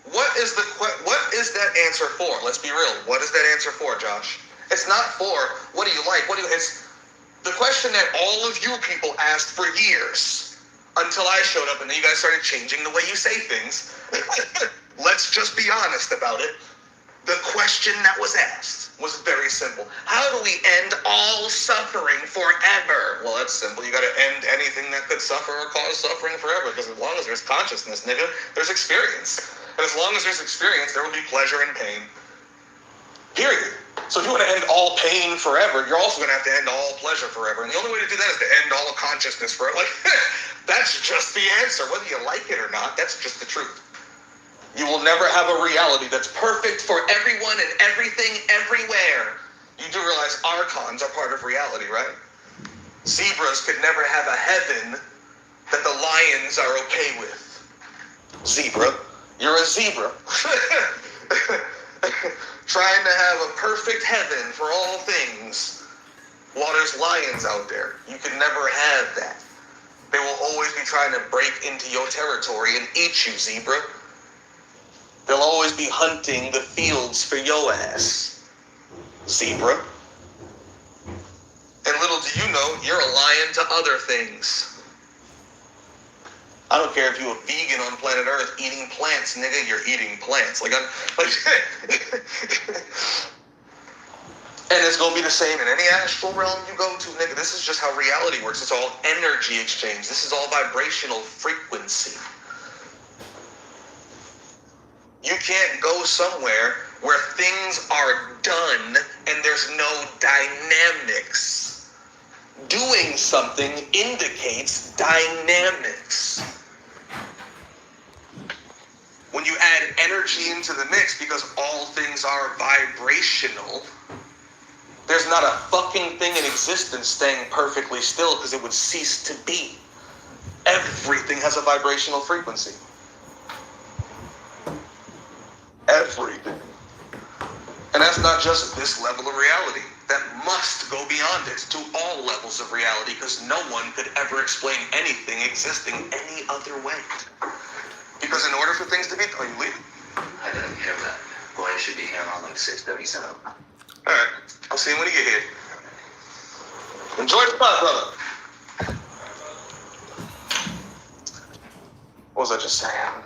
what is that answer for? Let's be real. What is that answer for, Josh? It's not for, what do you like? It's the question that all of you people asked for years. Until I showed up and then you guys started changing the way you say things. Let's just be honest about it. The question that was asked was very simple. How do we end all suffering forever? Well, that's simple. You got to end anything that could suffer or cause suffering forever, because as long as there's consciousness, nigga, there's experience. And as long as there's experience, there will be pleasure and pain. Period. So if you want to end all pain forever, you're also going to have to end all pleasure forever. And the only way to do that is to end all consciousness forever. Like, that's just the answer. Whether you like it or not, that's just the truth. You will never have a reality that's perfect for everyone and everything everywhere. You do realize archons are part of reality, right? Zebras could never have a heaven that the lions are okay with. Zebra, you're a zebra. Trying to have a perfect heaven for all things while there's lions out there. You can never have that. They will always be trying to break into your territory and eat you, zebra. They'll always be hunting the fields for your ass, zebra. And little do you know, you're a lion to other things. I don't care if you're a vegan on planet Earth eating plants, nigga, you're eating plants. And it's going to be the same in any astral realm you go to, nigga. This is just how reality works. It's all energy exchange. This is all vibrational frequency. You can't go somewhere where things are done and there's no dynamics. Doing something indicates dynamics. When you add energy into the mix, because all things are vibrational, there's not a fucking thing in existence staying perfectly still because it would cease to be. Everything has a vibrational frequency. everything. And that's not just this level of reality. That must go beyond it to all levels of reality, because no one could ever explain anything existing any other way. Because in order for things to be... Are you leaving? I didn't hear that. Boy, should be here around like 6:37. Alright. I'll see you when you get here. Enjoy the spot, brother. What was I just saying?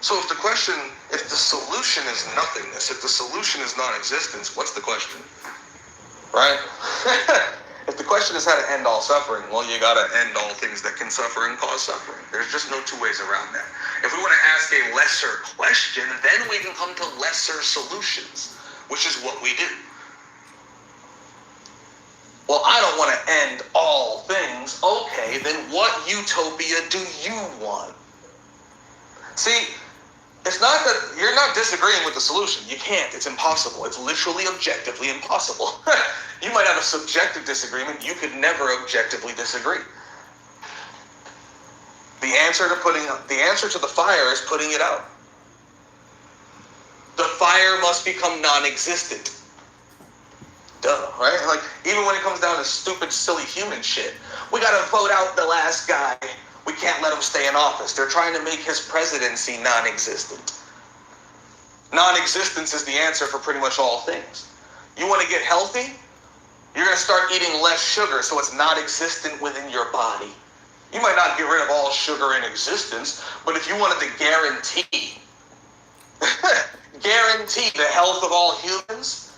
So if the solution is nothingness, if the solution is non-existence, what's the question? Right? If the question is how to end all suffering, well, you gotta end all things that can suffer and cause suffering. There's just no two ways around that. If we want to ask a lesser question, then we can come to lesser solutions, which is what we do. Well, I don't want to end all things. Okay, then what utopia do you want? See, it's not that you're not disagreeing with the solution. You can't. It's impossible. It's literally objectively impossible. You might have a subjective disagreement. You could never objectively disagree. The answer to the fire is putting it out. The fire must become non-existent. Duh, right? Like, even when it comes down to stupid, silly human shit, we gotta vote out the last guy. We can't let him stay in office. They're trying to make his presidency non-existent. Non-existence is the answer for pretty much all things. You want to get healthy? You're going to start eating less sugar so it's not existent within your body. You might not get rid of all sugar in existence, but if you wanted to guarantee the health of all humans,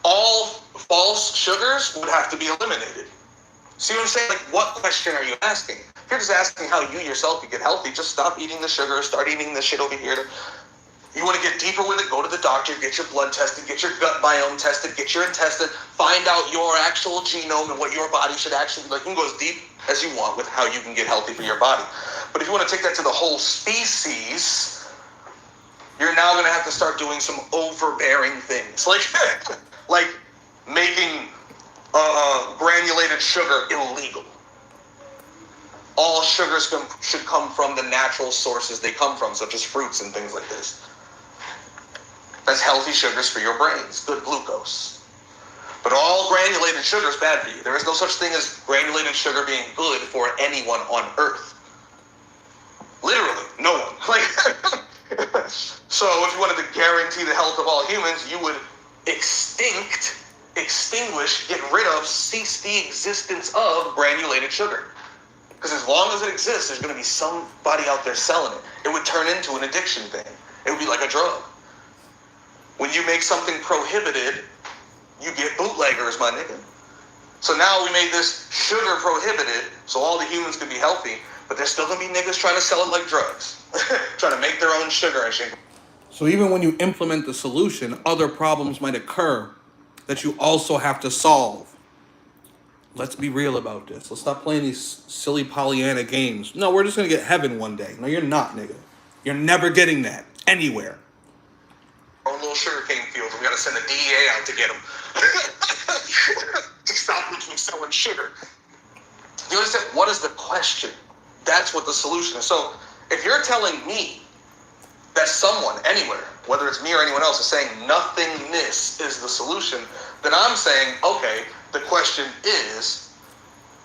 all false sugars would have to be eliminated. See what I'm saying? Like, what question are you asking? If you're just asking how you yourself could get healthy, just stop eating the sugar, start eating the shit over here. You want to get deeper with it, go to the doctor, get your blood tested, get your gut biome tested, get your intestine, find out your actual genome and what your body should actually be like. You can go as deep as you want with how you can get healthy for your body. But if you want to take that to the whole species, you're now going to have to start doing some overbearing things. Like making granulated sugar illegal. All sugars should come from the natural sources they come from, such as fruits and things like this. That's healthy sugars for your brains, good glucose. But all granulated sugar is bad for you. There is no such thing as granulated sugar being good for anyone on Earth. Literally, no one. So if you wanted to guarantee the health of all humans, you would extinguish, get rid of, cease the existence of granulated sugar. Because as long as it exists, there's going to be somebody out there selling it. It would turn into an addiction thing. It would be like a drug. When you make something prohibited, you get bootleggers, my nigga. So now we made this sugar prohibited, so all the humans can be healthy, but there's still going to be niggas trying to sell it like drugs. Trying to make their own sugar and shit. So even when you implement the solution, other problems might occur that you also have to solve. Let's be real about this. Let's stop playing these silly Pollyanna games. No, we're just going to get heaven one day. No, you're not, nigga. You're never getting that. Anywhere. Our little sugarcane fields, we got to send a DEA out to get them. To stop them from selling sugar. You understand? What is the question? That's what the solution is. So, if you're telling me that someone, anywhere, whether it's me or anyone else, is saying nothingness is the solution, then I'm saying, okay, the question is,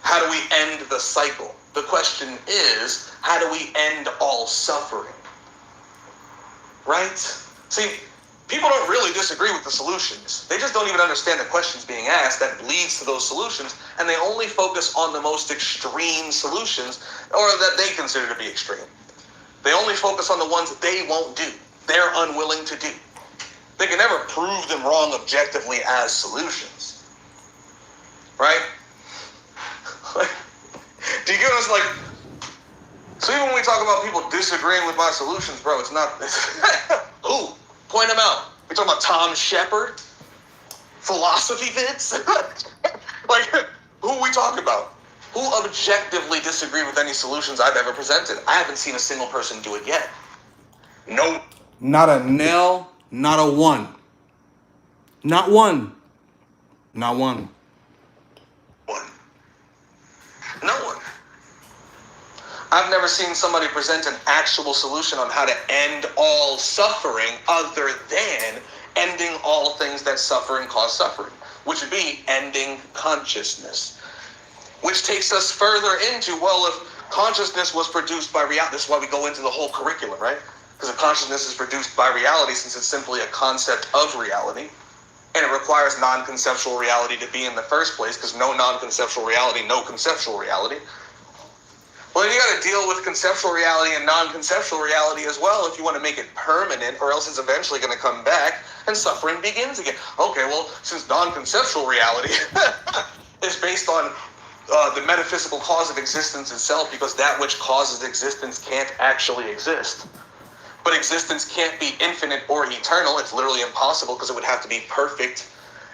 how do we end the cycle? The question is, how do we end all suffering? Right? See, people don't really disagree with the solutions. They just don't even understand the questions being asked that leads to those solutions, and they only focus on the most extreme solutions, or that they consider to be extreme. They only focus on the ones that they won't do. They're unwilling to do. They can never prove them wrong objectively as solutions. Right? Do you get what I'm like? So even when we talk about people disagreeing with my solutions, bro, it's not... Who? Point them out. We talking about Tom Shepard? Philosophy vids? Like, who are we talking about? Who objectively disagree with any solutions I've ever presented? I haven't seen a single person do it yet. No. Not a nail, not a one. Not one. Not one. One. No one. I've never seen somebody present an actual solution on how to end all suffering other than ending all things that suffer and cause suffering, which would be ending consciousness. Which takes us further into, well, if consciousness was produced by reality, this is why we go into the whole curriculum, right? Because if consciousness is produced by reality, since it's simply a concept of reality, and it requires non-conceptual reality to be in the first place, because no non-conceptual reality, no conceptual reality. Well, then you got to deal with conceptual reality and non-conceptual reality as well if you want to make it permanent, or else it's eventually going to come back and suffering begins again. Okay, well, since non-conceptual reality is based on the metaphysical cause of existence itself, because that which causes existence can't actually exist. But existence can't be infinite or eternal. It's literally impossible because it would have to be perfect.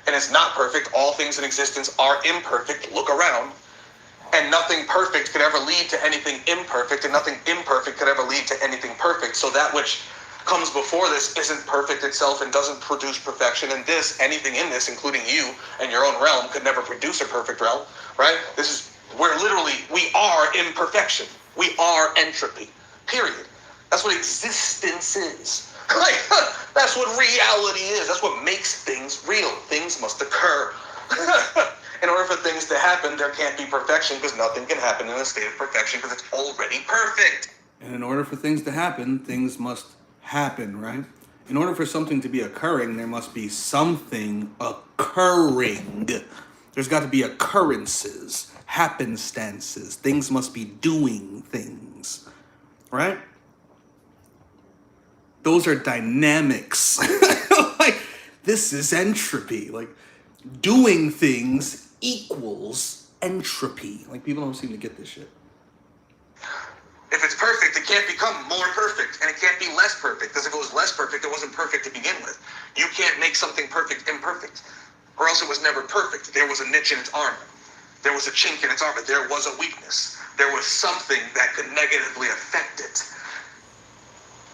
And it's not perfect. All things in existence are imperfect. Look around. And nothing perfect could ever lead to anything imperfect. And nothing imperfect could ever lead to anything perfect. So that which comes before this isn't perfect itself and doesn't produce perfection. And this, anything in this, including you and your own realm, could never produce a perfect realm. Right? This is where literally we are imperfection. We are entropy. Period. That's what existence is. Like, that's what reality is. That's what makes things real. Things must occur. In order for things to happen, there can't be perfection, because nothing can happen in a state of perfection because it's already perfect. And in order for things to happen, things must happen, right? In order for something to be occurring, there must be something occurring. There's got to be occurrences, happenstances. Things must be doing things, right? Those are dynamics. Like, this is entropy. Like, doing things equals entropy. Like, people don't seem to get this shit. If it's perfect, it can't become more perfect, and it can't be less perfect, because if it was less perfect, it wasn't perfect to begin with. You can't make something perfect imperfect, or else it was never perfect. There was a niche in its armor. There was a chink in its armor. There was a weakness. There was something that could negatively affect it.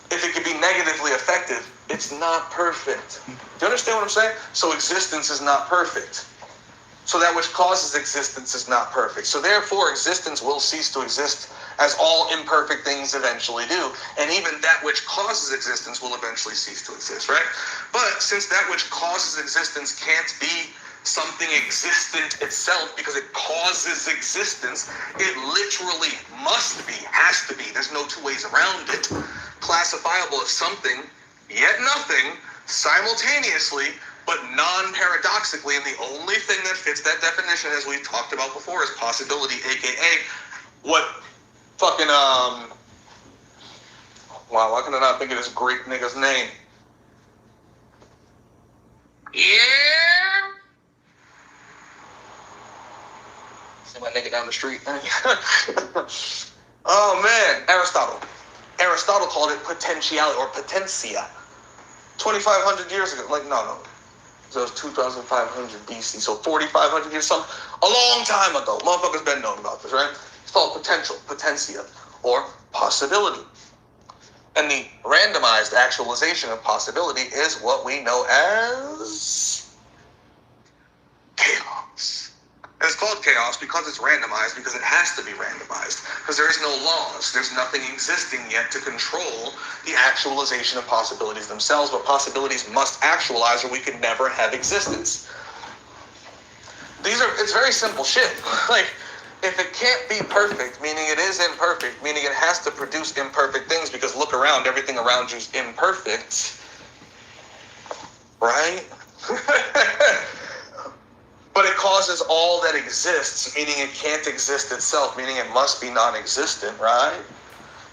If it could be negatively affected, it's not perfect. Do you understand what I'm saying? So existence is not perfect. So that which causes existence is not perfect. So therefore, existence will cease to exist, as all imperfect things eventually do. And even that which causes existence will eventually cease to exist, right? But since that which causes existence can't be something existent itself because it causes existence, it literally must be, has to be, there's no two ways around it, classifiable as something, yet nothing, simultaneously, but non-paradoxically. And the only thing that fits that definition, as we've talked about before, is possibility, aka what fucking, wow, why can I not think of this Greek nigga's name? Yeah. See my nigga down the street. Oh man, Aristotle. Aristotle called it potentiality or potentia. 2,500 years ago. Like, no. So it was 2,500 BC. So 4,500 years, a long time ago. Motherfuckers been knowing about this, right? It's called potential, potentia, or possibility. And the randomized actualization of possibility is what we know as chaos. And it's called chaos because it's randomized, because it has to be randomized. Because there is no laws. There's nothing existing yet to control the actualization of possibilities themselves. But possibilities must actualize or we could never have existence. It's very simple shit. Like, if it can't be perfect, meaning it is imperfect, meaning it has to produce imperfect things, because look around, everything around you is imperfect. Right? But it causes all that exists, meaning it can't exist itself, meaning it must be non-existent, right?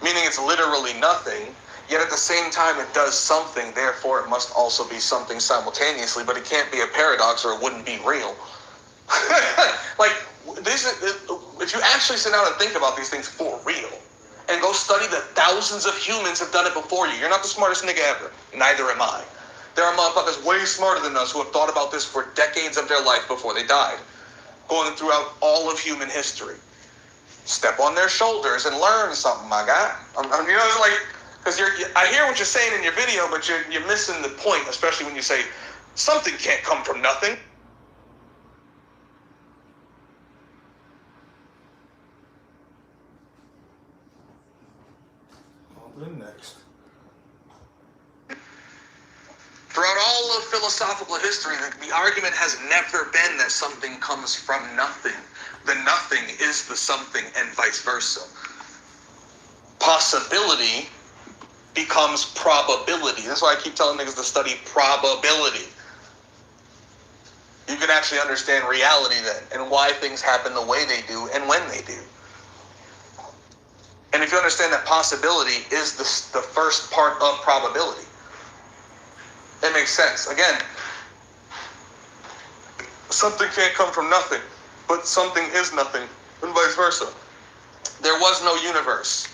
Meaning it's literally nothing, yet at the same time it does something, therefore it must also be something simultaneously, but it can't be a paradox or it wouldn't be real. Like, if you actually sit down and think about these things for real, and go study that thousands of humans have done it before you, you're not the smartest nigga ever, neither am I. There are motherfuckers way smarter than us who have thought about this for decades of their life before they died, going throughout all of human history. Step on their shoulders and learn something, my guy. You know, it's like, because I hear what you're saying in your video, but you're missing the point, especially when you say something can't come from nothing. Throughout all of philosophical history, the argument has never been that something comes from nothing. The nothing is the something and vice versa. Possibility becomes probability. That's why I keep telling niggas to study probability. You can actually understand reality then, and why things happen the way they do and when they do. And if you understand that possibility is the first part of probability, it makes sense. Again, something can't come from nothing, but something is nothing, and vice versa. There was no universe.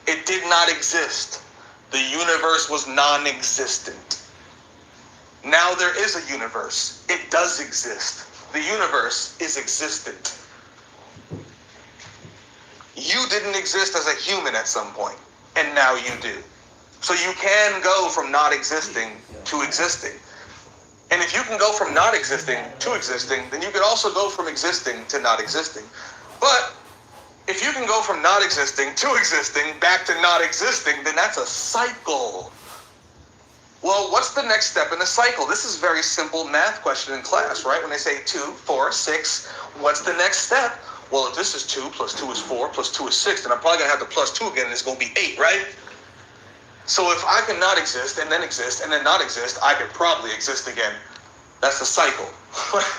It did not exist. The universe was non-existent. Now there is a universe. It does exist. The universe is existent. You didn't exist as a human at some point, and now you do. So you can go from not existing to existing. And if you can go from not existing to existing, then you can also go from existing to not existing. But if you can go from not existing to existing back to not existing, then that's a cycle. Well, what's the next step in the cycle? This is a very simple math question in class, right? When they say 2, 4, 6, what's the next step? Well, if this is 2 plus 2 is 4 plus 2 is 6, then I'm probably going to have to plus 2 again, and it's going to be 8, right? So if I can not exist and then not exist, I could probably exist again. That's the cycle,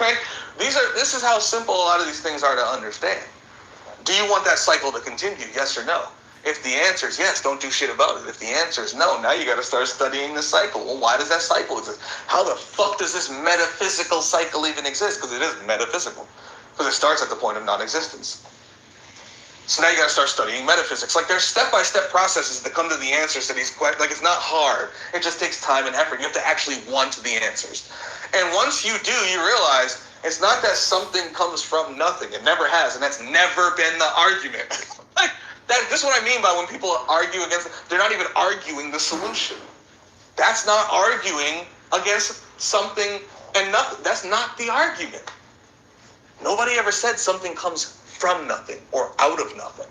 right? This is how simple a lot of these things are to understand. Do you want that cycle to continue? Yes or no? If the answer is yes, don't do shit about it. If the answer is no, now you got to start studying the cycle. Well, why does that cycle exist? How the fuck does this metaphysical cycle even exist? Because it is metaphysical. Because it starts at the point of non-existence. So now you got to start studying metaphysics. Like, there's step-by-step processes that come to the answers to these questions. Like, it's not hard. It just takes time and effort. You have to actually want the answers. And once you do, you realize it's not that something comes from nothing. It never has, and that's never been the argument. This is what I mean by when people argue against it. They're not even arguing the solution. That's not arguing against something and nothing. That's not the argument. Nobody ever said something comes from nothing or out of nothing.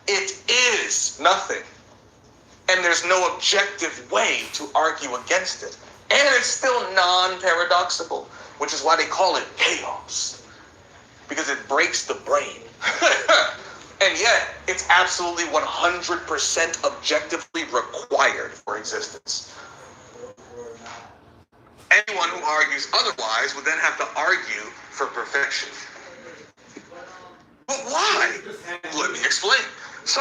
It is nothing. And there's no objective way to argue against it. And it's still non-paradoxical, which is why they call it chaos. Because it breaks the brain. And yet, it's absolutely 100% objectively required for existence. Anyone who argues otherwise would then have to argue for perfection. But why? Let me explain. So,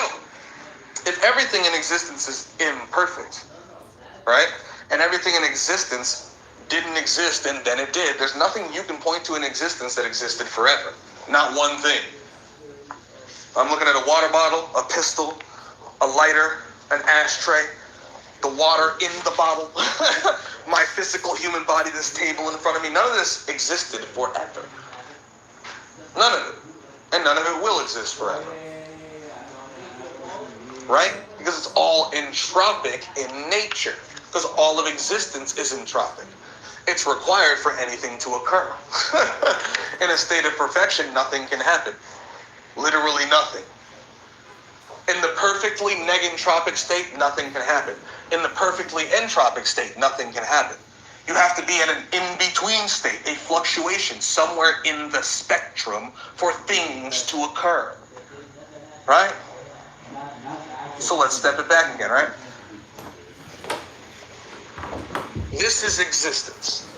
if everything in existence is imperfect, right? And everything in existence didn't exist and then it did, there's nothing you can point to in existence that existed forever. Not one thing. I'm looking at a water bottle, a pistol, a lighter, an ashtray, the water in the bottle, my physical human body, this table in front of me. None of this existed forever. None of it. And none of it will exist forever. Right? Because it's all entropic in nature. Because all of existence is entropic. It's required for anything to occur. In a state of perfection, nothing can happen. Literally nothing. In the perfectly negentropic state, nothing can happen. In the perfectly entropic state, nothing can happen. You have to be in an in-between state, a fluctuation, somewhere in the spectrum for things to occur. Right? So let's step it back again, right? This is existence.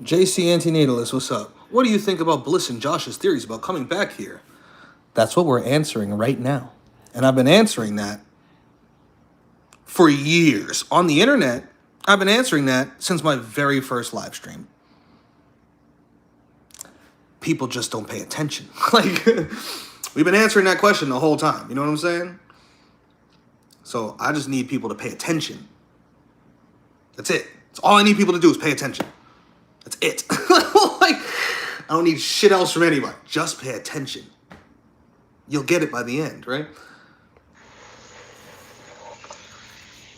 JC Antinatalist, what's up? What do you think about Bliss and Josh's theories about coming back here? That's what we're answering right now. And I've been answering that for years. On the internet, I've been answering that since my very first live stream. People just don't pay attention. Like, we've been answering that question the whole time. You know what I'm saying? So I just need people to pay attention. That's it. That's all I need people to do is pay attention. That's it. Like, I don't need shit else from anybody. Just pay attention. You'll get it by the end, right?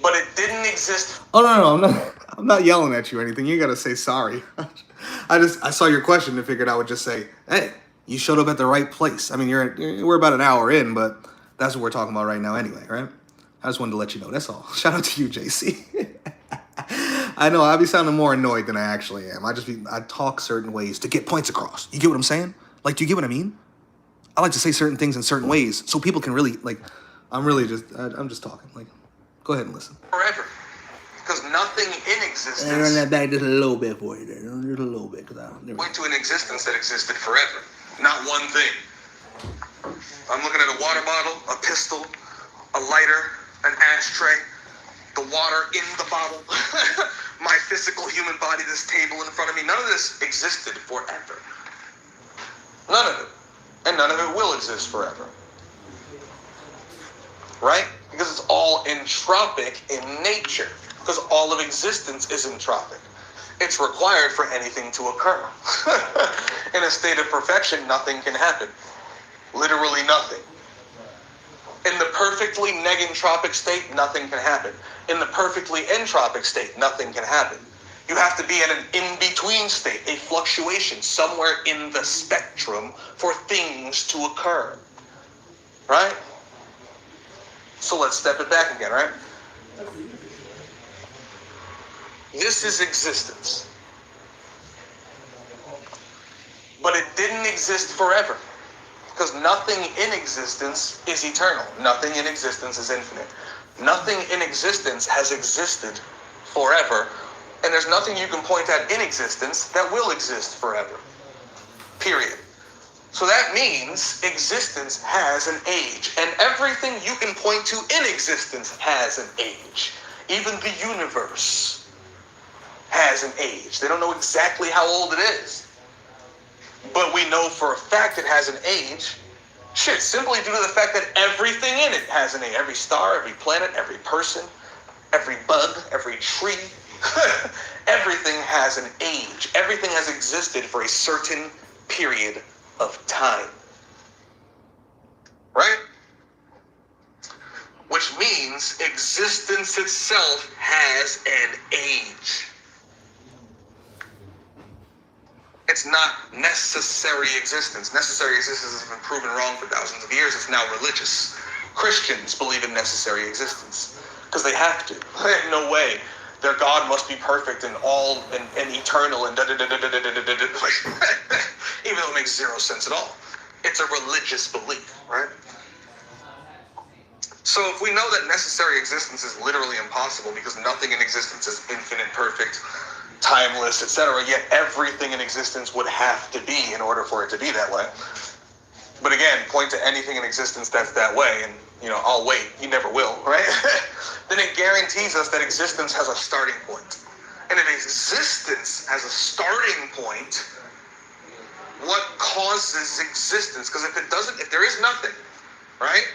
But it didn't exist. Oh, no, I'm not yelling at you or anything. You gotta say sorry. I saw your question and figured I would just say, hey, you showed up at the right place. I mean, we're about an hour in, but that's what we're talking about right now anyway, right? I just wanted to let you know. That's all. Shout out to you, JC. I know I be sounding more annoyed than I actually am. I talk certain ways to get points across. You get what I'm saying? Like, do you get what I mean? I like to say certain things in certain ways so people can really like. I'm just talking. Like, go ahead and listen. Forever. Because nothing in existence. Run that back just a little bit for you there. Just a little bit, because I don't. Point to an existence that existed forever. Not one thing. I'm looking at a water bottle, a pistol, a lighter, an ashtray, the water in the bottle, my physical human body, this table in front of me. None of this existed forever. None of it. And none of it will exist forever. Right? Because it's all entropic in nature. Because all of existence is entropic. It's required for anything to occur. In a state of perfection, nothing can happen. Literally nothing. In the perfectly negentropic state, nothing can happen. In the perfectly entropic state, nothing can happen. You have to be in an in-between state, a fluctuation, somewhere in the spectrum for things to occur. Right? So let's step it back again, right? This is existence. But it didn't exist forever. Because nothing in existence is eternal. Nothing in existence is infinite. Nothing in existence has existed forever. And there's nothing you can point at in existence that will exist forever. Period. So that means existence has an age. And everything you can point to in existence has an age. Even the universe has an age. They don't know exactly how old it is. But we know for a fact it has an age. Shit, simply due to the fact that everything in it has an age. Every star, every planet, every person, every bug, every tree. Everything has an age. Everything has existed for a certain period of time. Right? Which means existence itself has an age. It's not necessary existence. Necessary existence has been proven wrong for thousands of years. It's now religious. Christians believe in necessary existence because they have to. They have no way. Their God must be perfect and all and eternal and even though it makes zero sense at all. It's a religious belief, right? So if we know that necessary existence is literally impossible because nothing in existence is infinite, perfect, timeless, etc., yet everything in existence would have to be in order for it to be that way. But again, point to anything in existence that's that way, and I'll wait. You never will, right? Then it guarantees us that existence has a starting point. And if existence has a starting point, what causes existence? Because if there is nothing, right?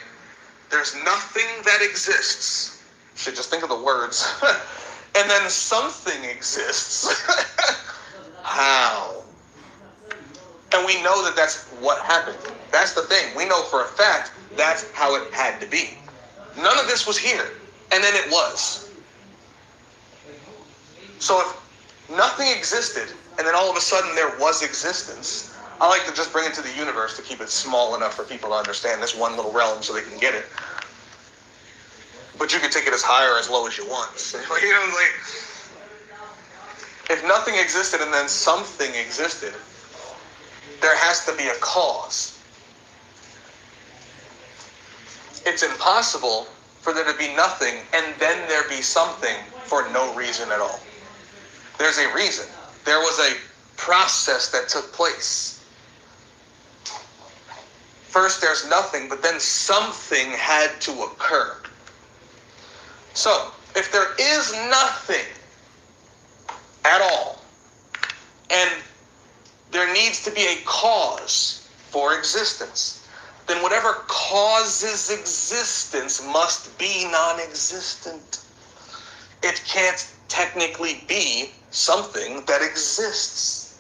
There's nothing that exists. You should just think of the words. And then something exists. How? And we know that that's what happened. That's the thing. We know for a fact that's how it had to be. None of this was here. And then it was. So if nothing existed, and then all of a sudden there was existence, I like to just bring it to the universe to keep it small enough for people to understand this one little realm so they can get it. But you can take it as high or as low as you want. If nothing existed and then something existed, there has to be a cause. It's impossible for there to be nothing and then there be something for no reason at all. There's a reason. There was a process that took place. First there's nothing, but then something had to occur. So, if there is nothing at all, and there needs to be a cause for existence, then whatever causes existence must be non-existent. It can't technically be something that exists.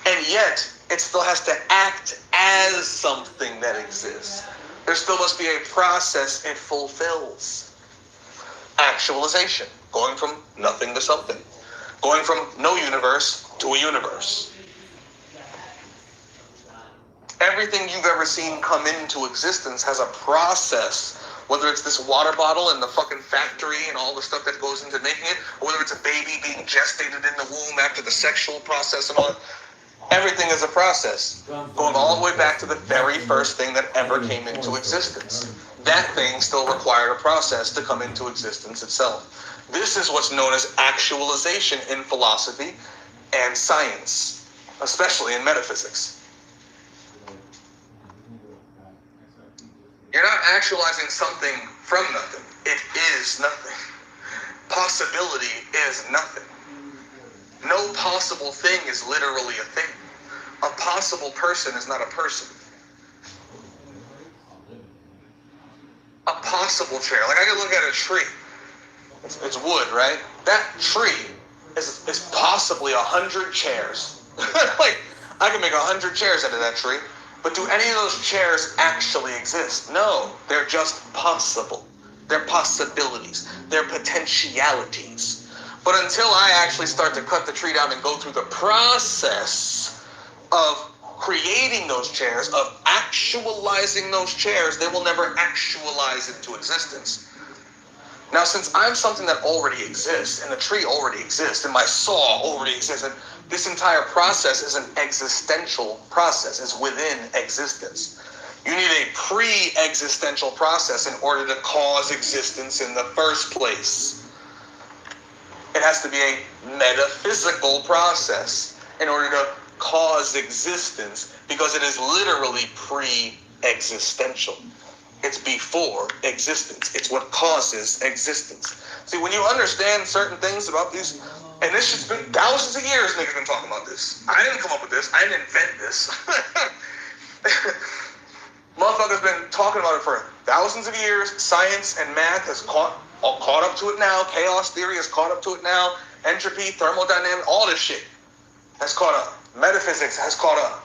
And yet, it still has to act as something that exists. There still must be a process it fulfills. Actualization, going from nothing to something, going from no universe to a universe. Everything you've ever seen come into existence has a process Whether it's this water bottle and the fucking factory and all the stuff that goes into making it, or whether it's a baby being gestated in the womb after the sexual process and all that. Everything is a process, going all the way back to the very first thing that ever came into existence. That thing still required a process to come into existence itself. This is what's known as actualization in philosophy and science, especially in metaphysics. You're not actualizing something from nothing. It is nothing. Possibility is nothing. No possible thing is literally a thing. A possible person is not a person. A possible chair. Like I can look at a tree. It's wood, right? That tree is possibly 100 chairs. Like I can make 100 chairs out of that tree. But do any of those chairs actually exist? No, they're just possible. They're possibilities. They're potentialities. But until I actually start to cut the tree down and go through the process of creating those chairs, of actualizing those chairs, they will never actualize into existence. Now, since I'm something that already exists, and the tree already exists, and my saw already exists, and this entire process is an existential process, it's within existence. You need a pre-existential process in order to cause existence in the first place. It has to be a metaphysical process in order to cause existence, because it is literally pre-existential. It's before existence. It's what causes existence. See, when you understand certain things about these, and this has been thousands of years niggas been talking about this. I didn't come up with this. I didn't invent this. Motherfuckers been talking about it for thousands of years. Science and math has caught up to it now. Chaos theory has caught up to it now. Entropy, thermodynamics, all this shit has caught up. Metaphysics has caught up.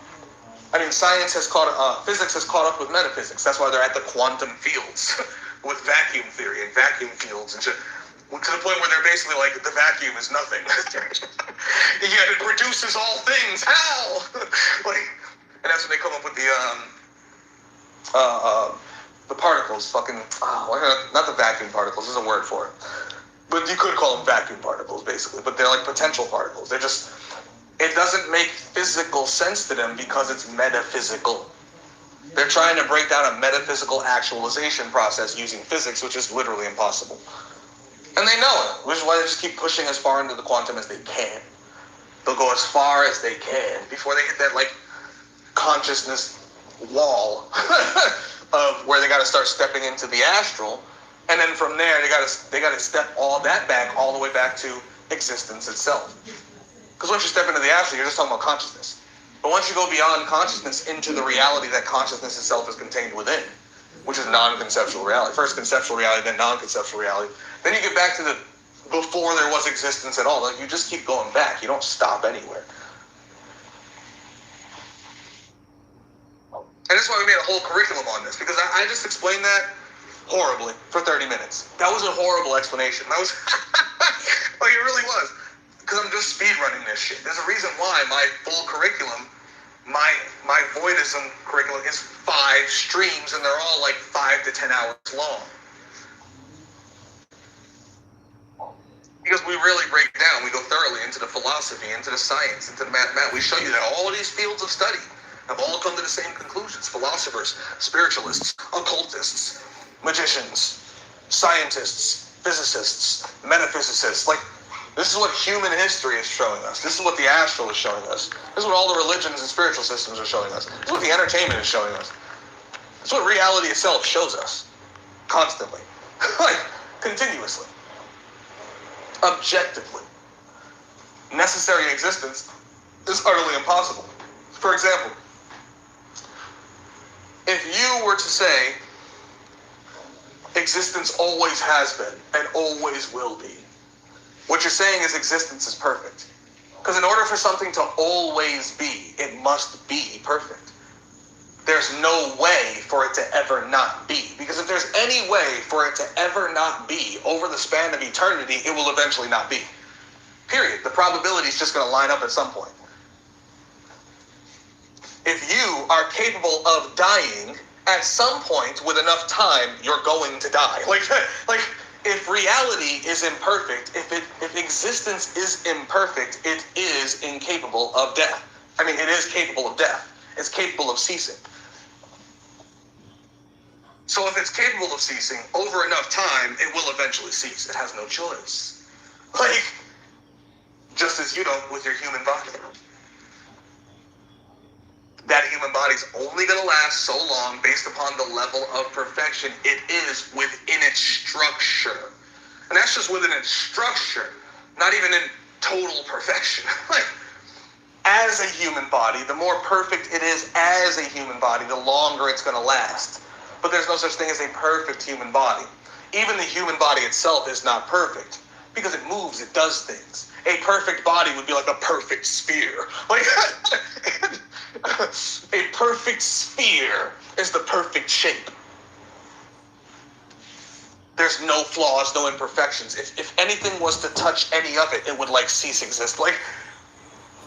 Science has caught up. Physics has caught up with metaphysics. That's why they're at the quantum fields with vacuum theory and vacuum fields and shit. To the point where they're basically like, the vacuum is nothing. Yet it produces all things. How? And that's when they come up with the particles. Not the vacuum particles. There's a word for it. But you could call them vacuum particles, basically. But they're like potential particles. It doesn't make physical sense to them because it's metaphysical. They're trying to break down a metaphysical actualization process using physics, which is literally impossible. And they know it, which is why they just keep pushing as far into the quantum as they can. They'll go as far as they can before they hit that consciousness wall of where they got to start stepping into the astral, and then from there they got to step all that back, all the way back to existence itself. Because once you step into the astral, you're just talking about consciousness. But once you go beyond consciousness into the reality that consciousness itself is contained within, which is non-conceptual reality. First conceptual reality, then non-conceptual reality. Then you get back to the before there was existence at all. You just keep going back. You don't stop anywhere. And that's why we made a whole curriculum on this, because I just explained that horribly for 30 minutes. That was a horrible explanation. That was, it really was. Because I'm just speed running this shit. There's a reason why my full curriculum, my voidism curriculum is 5 streams, and they're all 5 to 10 hours long. Because we really break down, we go thoroughly into the philosophy, into the science, into the mathematics. We show you that all of these fields of study have all come to the same conclusions. Philosophers, spiritualists, occultists, magicians, scientists, physicists, metaphysicists. This is what human history is showing us. This is what the astral is showing us. This is what all the religions and spiritual systems are showing us. This is what the entertainment is showing us. This is what reality itself shows us. Constantly. Continuously. Objectively. Necessary existence is utterly impossible. For example, if you were to say existence always has been and always will be, what you're saying is existence is perfect. Because in order for something to always be, it must be perfect. There's no way for it to ever not be. Because if there's any way for it to ever not be over the span of eternity, it will eventually not be. Period. The probability is just going to line up at some point. If you are capable of dying at some point, with enough time, you're going to die. Like if reality is imperfect, if existence is imperfect, it is incapable of death. I mean, it is capable of death. It's capable of ceasing. So if it's capable of ceasing, over enough time, it will eventually cease. It has no choice. Like, just as you don't with your human body. That human body's only going to last so long based upon the level of perfection it is within its structure. And that's just within its structure, not even in total perfection. Like, as a human body, the more perfect it is as a human body, the longer it's going to last. But there's no such thing as a perfect human body. Even the human body itself is not perfect because it moves, it does things. A perfect body would be like a perfect sphere. Like, a perfect sphere is the perfect shape. There's no flaws, no imperfections. If anything was to touch any of it, it would like cease exist. Like,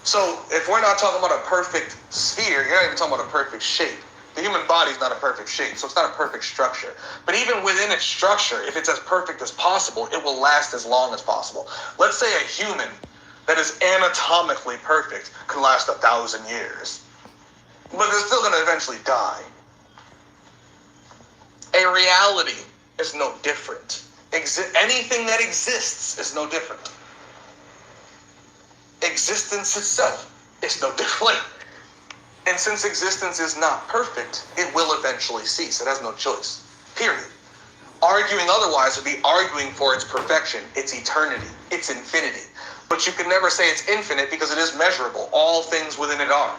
so if we're not talking about a perfect sphere, you're not even talking about a perfect shape. The human body is not a perfect shape, so it's not a perfect structure. But even within its structure, if it's as perfect as possible, it will last as long as possible. Let's say a human that is anatomically perfect can last 1,000 years. But they're still going to eventually die. A reality is no different. Anything that exists is no different. Existence itself is no different. And since existence is not perfect, it will eventually cease. It has no choice. Period. Arguing otherwise would be arguing for its perfection, its eternity, its infinity. But you can never say it's infinite because it is measurable. All things within it are.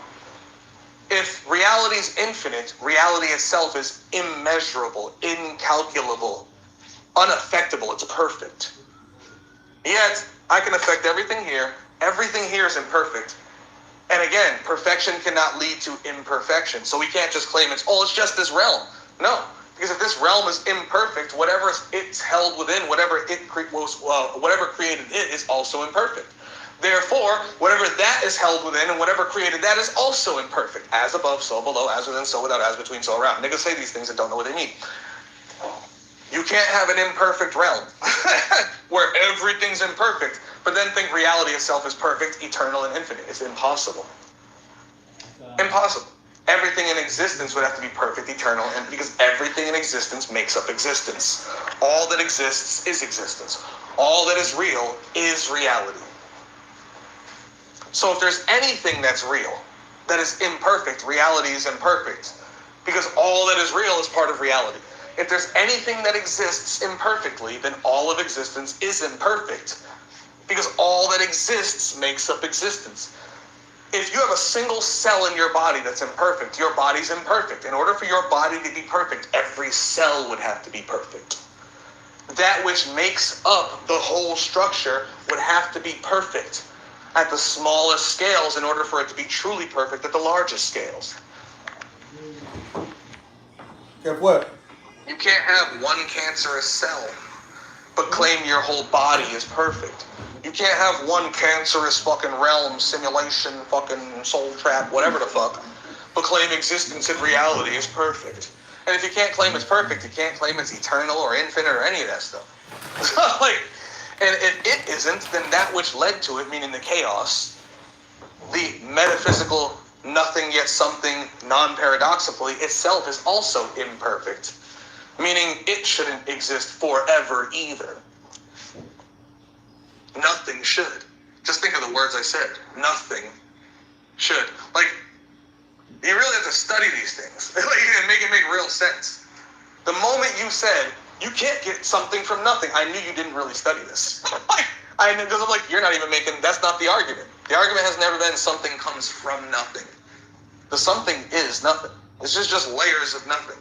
If reality is infinite, reality itself is immeasurable, incalculable, unaffectable. It's perfect. Yet, I can affect everything here. Everything here is imperfect. And again, perfection cannot lead to imperfection. So we can't just claim it's just this realm. No, because if this realm is imperfect, whatever it's held within, whatever created it is also imperfect. Therefore, whatever that is held within and whatever created that is also imperfect. As above, so below, as within, so without, as between, so around. Niggas say these things and don't know what they mean. You can't have an imperfect realm where everything's imperfect, but then think reality itself is perfect, eternal, and infinite. It's impossible. Impossible. Everything in existence would have to be perfect, eternal, and because everything in existence makes up existence. All that exists is existence. All that is real is reality. So if there's anything that's real, that is imperfect, reality is imperfect. Because all that is real is part of reality. If there's anything that exists imperfectly, then all of existence is imperfect. Because all that exists makes up existence. If you have a single cell in your body that's imperfect, your body's imperfect. In order for your body to be perfect, every cell would have to be perfect. That which makes up the whole structure would have to be perfect at the smallest scales in order for it to be truly perfect at the largest scales. Guess what? You can't have one cancerous cell but claim your whole body is perfect. You can't have one cancerous fucking realm, simulation, fucking soul trap, whatever the fuck, but claim existence and reality is perfect. And if you can't claim it's perfect, you can't claim it's eternal or infinite or any of that stuff. And if it isn't, then that which led to it, meaning the chaos, the metaphysical nothing yet something non-paradoxically itself is also imperfect. Meaning it shouldn't exist forever either. Nothing should. Just think of the words I said. Nothing should. Like, you really have to study these things. And make it make real sense. The moment you said, you can't get something from nothing, I knew you didn't really study this. Because I'm like, you're not even making, that's not the argument. The argument has never been something comes from nothing. The something is nothing. It's just layers of nothing.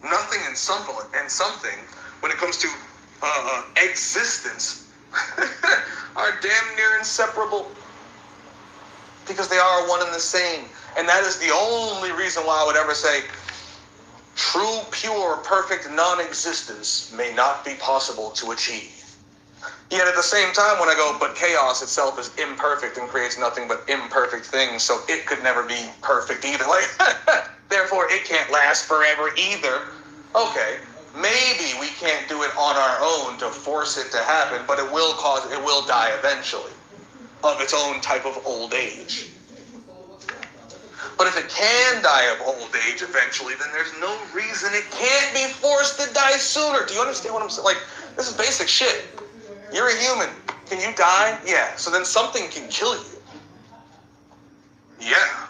Nothing and something, when it comes to existence, are damn near inseparable. Because they are one and the same. And that is the only reason why I would ever say true, pure, perfect non-existence may not be possible to achieve. Yet at the same time, when I go, but chaos itself is imperfect and creates nothing but imperfect things, so it could never be perfect either. Like, Therefore, it can't last forever either. Okay, maybe we can't do it on our own to force it to happen, but it will die eventually of its own type of old age. But if it can die of old age eventually, then there's no reason it can't be forced to die sooner. Do you understand what I'm saying? Like, this is basic shit. You're a human. Can you die? Yeah. So then something can kill you. Yeah.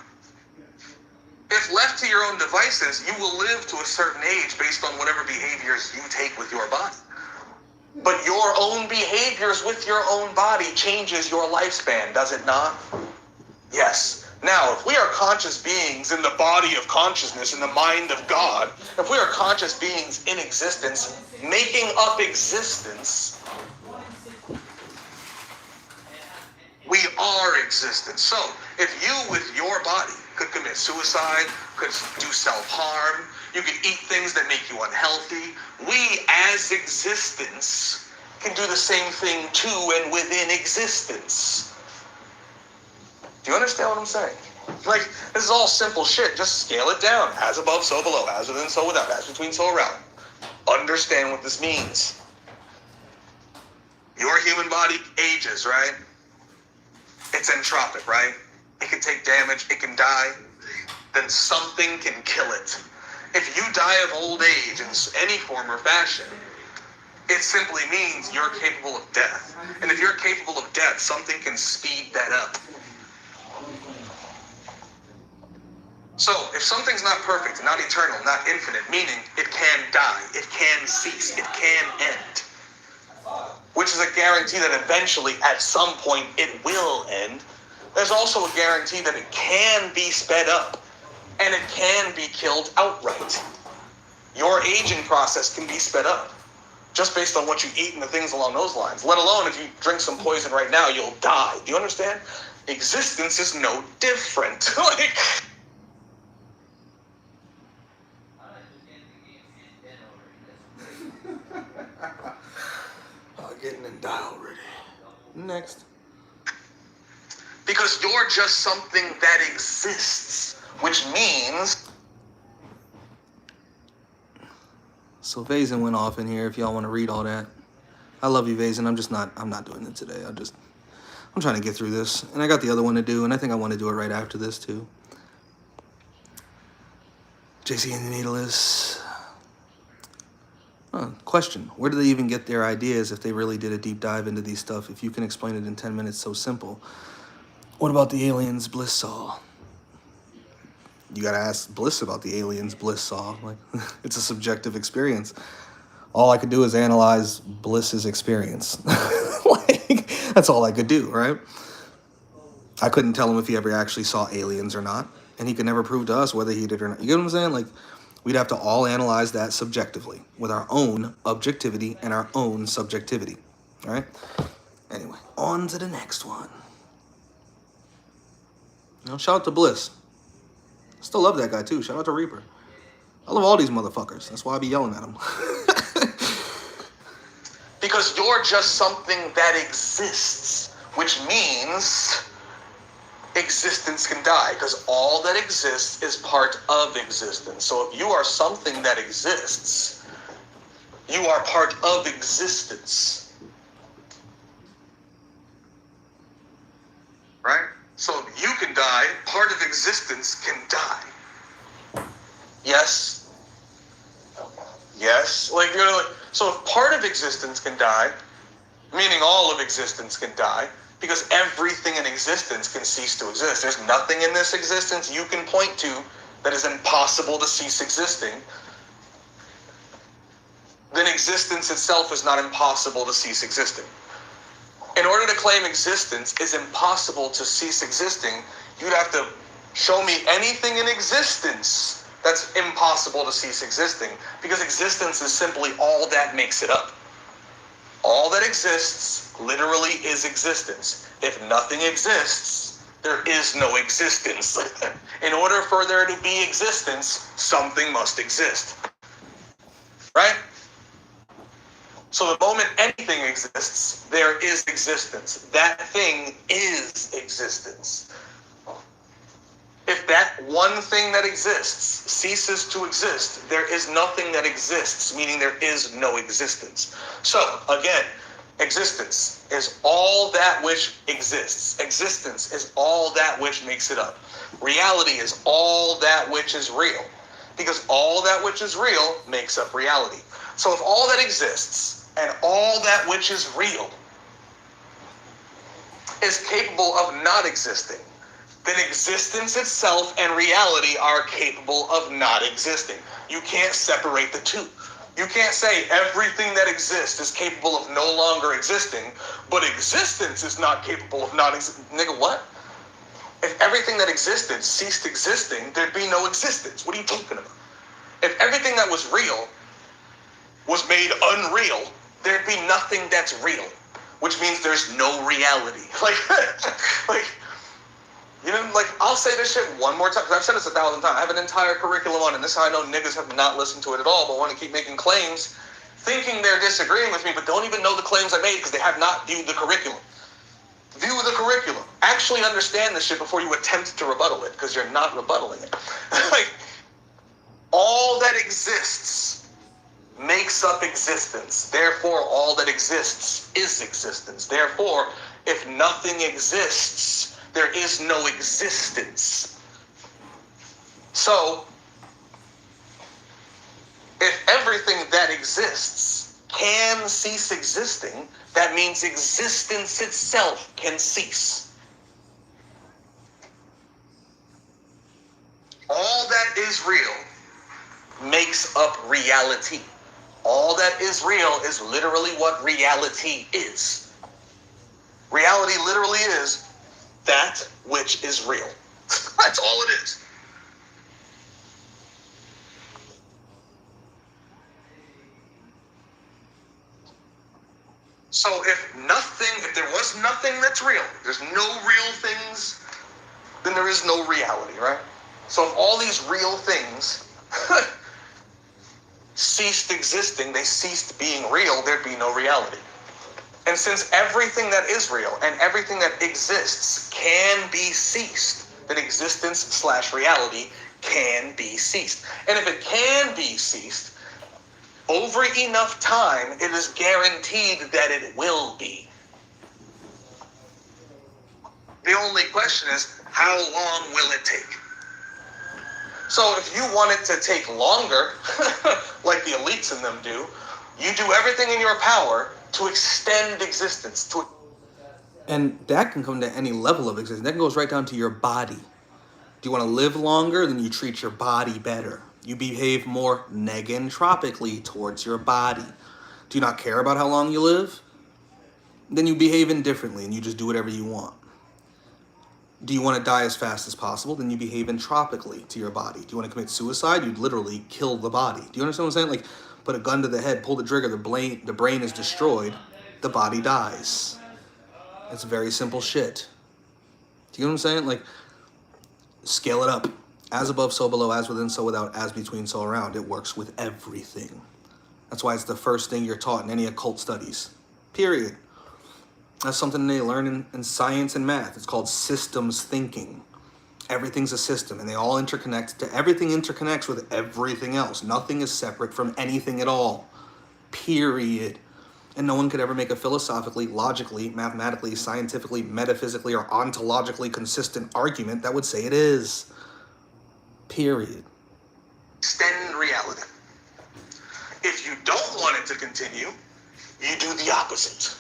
If left to your own devices, you will live to a certain age based on whatever behaviors you take with your body. But your own behaviors with your own body changes your lifespan, does it not? Yes. Now, if we are conscious beings in the body of consciousness, in the mind of God, if we are conscious beings in existence, making up existence, we are existence. So, if you with your body could commit suicide, could do self-harm, you could eat things that make you unhealthy, we as existence can do the same thing to and within existence. Do you understand what I'm saying? Like, this is all simple shit. Just scale it down. As above, so below. As within, so without. As between, so around. Understand what this means. Your human body ages, right? It's entropic, right? It can take damage. It can die. Then something can kill it. If you die of old age in any form or fashion, it simply means you're capable of death. And if you're capable of death, something can speed that up. So, if something's not perfect, not eternal, not infinite, meaning it can die, it can cease, it can end, which is a guarantee that eventually, at some point, it will end, there's also a guarantee that it can be sped up, and it can be killed outright. Your aging process can be sped up, just based on what you eat and the things along those lines, let alone if you drink some poison right now, you'll die. Do you understand? Existence is no different. Getting and die already. Next. Because you're just something that exists, which means... So Vazen went off in here if y'all want to read all that. I love you, Vazen. I'm not doing it today. I'm trying to get through this. And I got the other one to do, and I think I want to do it right after this too. JC and the Needless. Question, where do they even get their ideas if they really did a deep dive into these stuff? If you can explain it in 10 minutes so simple. What about the aliens Bliss saw? You gotta ask Bliss about the aliens Bliss saw. Like, it's a subjective experience. All I could do is analyze Bliss's experience. Like, that's all I could do, right? I couldn't tell him if he ever actually saw aliens or not. And he could never prove to us whether he did or not. You get what I'm saying? Like, we'd have to all analyze that subjectively with our own objectivity and our own subjectivity. All right? Anyway, on to the next one. Shout out to Bliss. Still love that guy, too. Shout out to Reaper. I love all these motherfuckers. That's why I be yelling at them. Because you're just something that exists, which means existence can die, because all that exists is part of existence. So if you are something that exists, you are part of existence. Right? So if you can die, part of existence can die. Yes? Yes? So if part of existence can die, meaning all of existence can die, because everything in existence can cease to exist. There's nothing in this existence you can point to that is impossible to cease existing. Then existence itself is not impossible to cease existing. In order to claim existence is impossible to cease existing, you'd have to show me anything in existence that's impossible to cease existing, because existence is simply all that makes it up. All that exists literally is existence. If nothing exists, there is no existence. In order for there to be existence, something must exist. Right? So the moment anything exists, there is existence. That thing is existence. If that one thing that exists ceases to exist, there is nothing that exists, meaning there is no existence. So, again, existence is all that which exists. Existence is all that which makes it up. Reality is all that which is real, because all that which is real makes up reality. So if all that exists and all that which is real is capable of not existing, then existence itself and reality are capable of not existing. You can't separate the two. You can't say everything that exists is capable of no longer existing, but existence is not capable of not existing. Nigga, what? If everything that existed ceased existing, there'd be no existence. What are you talking about? If everything that was real was made unreal, there'd be nothing that's real, which means there's no reality. Like, you know, like, I'll say this shit one more time, because I've said this 1,000 times. I have an entire curriculum on it, and this is how I know niggas have not listened to it at all, but want to keep making claims, thinking they're disagreeing with me, but don't even know the claims I made because they have not viewed the curriculum. View the curriculum. Actually understand this shit before you attempt to rebuttal it, because you're not rebuttaling it. Like, all that exists makes up existence. Therefore, all that exists is existence. Therefore, if nothing exists, there is no existence. So, if everything that exists can cease existing, that means existence itself can cease. All that is real makes up reality. All that is real is literally what reality is. Reality literally is that which is real. That's all it is. So if there was nothing that's real, there's no real things, then there is no reality, right? So if all these real things ceased existing, they ceased being real, there'd be no reality. And since everything that is real and everything that exists can be ceased, then existence/reality can be ceased. And if it can be ceased, over enough time, it is guaranteed that it will be. The only question is, how long will it take? So if you want it to take longer, like the elites in them do, you do everything in your power to extend existence. And that can come to any level of existence. That goes right down to your body. Do you want to live longer? Then you treat your body better. You behave more negentropically towards your body. Do you not care about how long you live? Then you behave indifferently and you just do whatever you want. Do you want to die as fast as possible? Then you behave entropically to your body. Do you want to commit suicide? You'd literally kill the body. Do you understand what I'm saying? Like, put a gun to the head, pull the trigger, the brain is destroyed, the body dies. It's very simple shit. Do you know what I'm saying? Like, scale it up. As above, so below, as within, so without, as between, so around. It works with everything. That's why it's the first thing you're taught in any occult studies. Period. That's something they learn in science and math. It's called systems thinking. Everything's a system, and they all interconnect. Everything interconnects with everything else. Nothing is separate from anything at all. Period. And no one could ever make a philosophically, logically, mathematically, scientifically, metaphysically, or ontologically consistent argument that would say it is. Period. Extend reality. If you don't want it to continue, you do the opposite.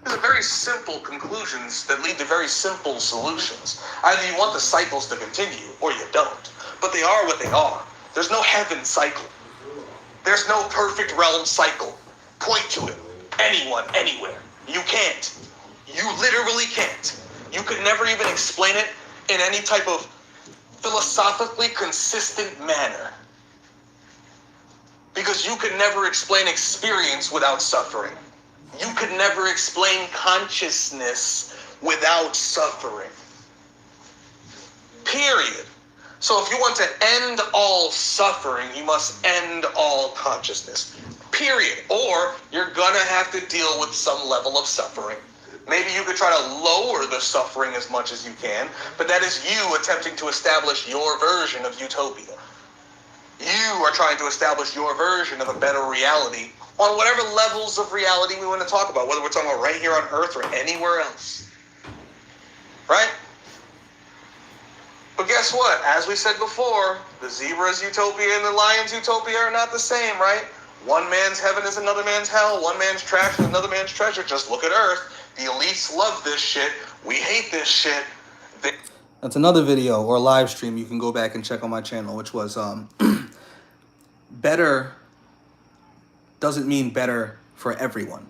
These are very simple conclusions that lead to very simple solutions. Either you want the cycles to continue, or you don't. But they are what they are. There's no heaven cycle. There's no perfect realm cycle. Point to it. Anyone, anywhere. You can't. You literally can't. You could never even explain it in any type of philosophically consistent manner. Because you could never explain experience without suffering. You could never explain consciousness without suffering. Period. So if you want to end all suffering, you must end all consciousness. Period. Or you're gonna have to deal with some level of suffering. Maybe you could try to lower the suffering as much as you can, but that is you attempting to establish your version of utopia. You are trying to establish your version of a better reality on whatever levels of reality we want to talk about, whether we're talking about right here on Earth or anywhere else. Right? But guess what? As we said before, the zebra's utopia and the lion's utopia are not the same, right? One man's heaven is another man's hell. One man's trash is another man's treasure. Just look at Earth. The elites love this shit. We hate this shit. That's another video or live stream you can go back and check on my channel, which was better doesn't mean better for everyone.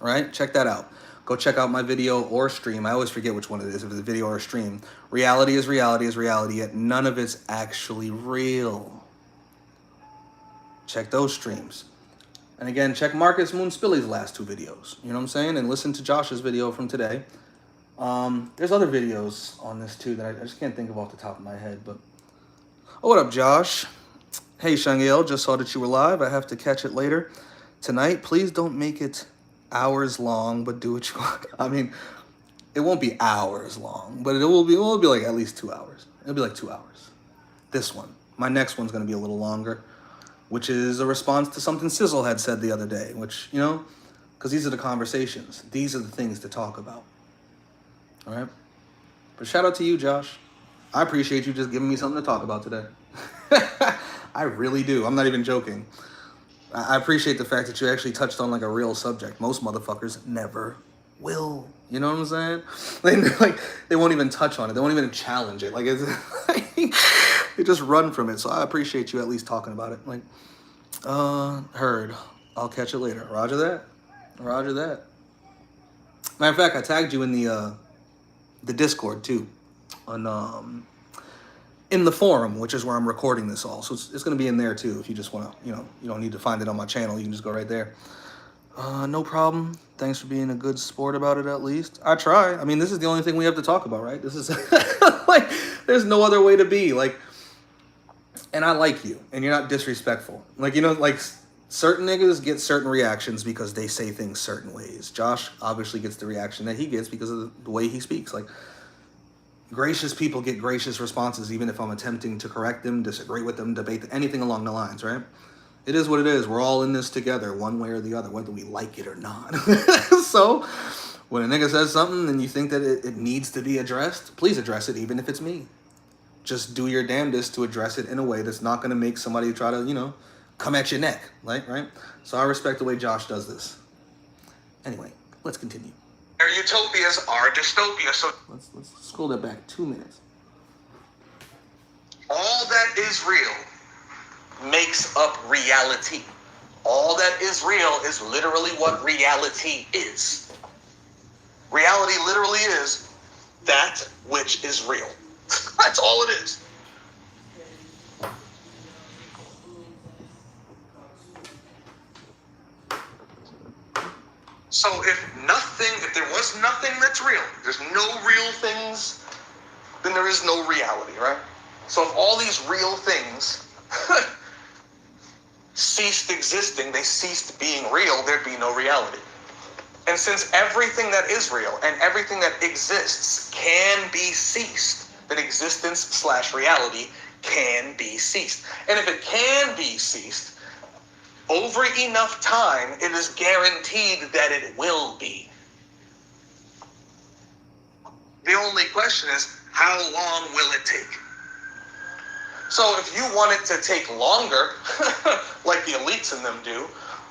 All right? Check that out. Go check out my video or stream. I always forget which one it is, if it's a video or a stream. Reality is reality is reality, yet none of it's actually real. Check those streams. And again, check Marcus Moonspilly's last 2 videos. You know what I'm saying? And listen to Josh's video from today. There's other videos on this too that I just can't think of off the top of my head. But oh, what up, Josh? Hey, Shangiel, just saw that you were live. I have to catch it later tonight. Please don't make it hours long, but do what you want. I mean, it won't be hours long, but it will be like at least 2 hours. It'll be like 2 hours. This one. My next one's going to be a little longer, which is a response to something Sizzle had said the other day, which, you know, because these are the conversations. These are the things to talk about. All right? But shout out to you, Josh. I appreciate you just giving me something to talk about today. I really do. I'm not even joking. I appreciate the fact that you actually touched on like a real subject. Most motherfuckers never will. You know what I'm saying? They won't even touch on it. They won't even challenge it. Like, it's they just run from it. So I appreciate you at least talking about it. Like, heard. I'll catch it later. Roger that. Roger that. Matter of fact, I tagged you in the Discord too, on in the forum, which is where I'm recording this all. So it's going to be in there too. If you just want to, you know, you don't need to find it on my channel. You can just go right there. No problem. Thanks for being a good sport about it, at least. I try. I mean, this is the only thing we have to talk about, right? This is like, there's no other way to be. Like, and I like you, and you're not disrespectful. Like, you know, like certain niggas get certain reactions because they say things certain ways. Josh obviously gets the reaction that he gets because of the way he speaks. Like, gracious people get gracious responses, even if I'm attempting to correct them, disagree with them, debate anything along the lines, right? It is what it is. We're all in this together, one way or the other, whether we like it or not. So, when a nigga says something and you think that it needs to be addressed, please address it, even if it's me. Just do your damnedest to address it in a way that's not going to make somebody try to, you know, come at your neck, like, right? So I respect the way Josh does this. Anyway, let's continue. Their utopias are dystopias. So Let's scroll that back 2 minutes. all that is real makes up reality. All that is real is literally what reality is. Reality literally is that which is real. That's all it is. So if there was nothing that's real, there's no real things, then there is no reality, right? So if all these real things ceased existing, they ceased being real, there'd be no reality. And since everything that is real and everything that exists can be ceased, then existence/reality can be ceased. And if it can be ceased, over enough time, it is guaranteed that it will be. The only question is, how long will it take? So if you want it to take longer, like the elites in them do,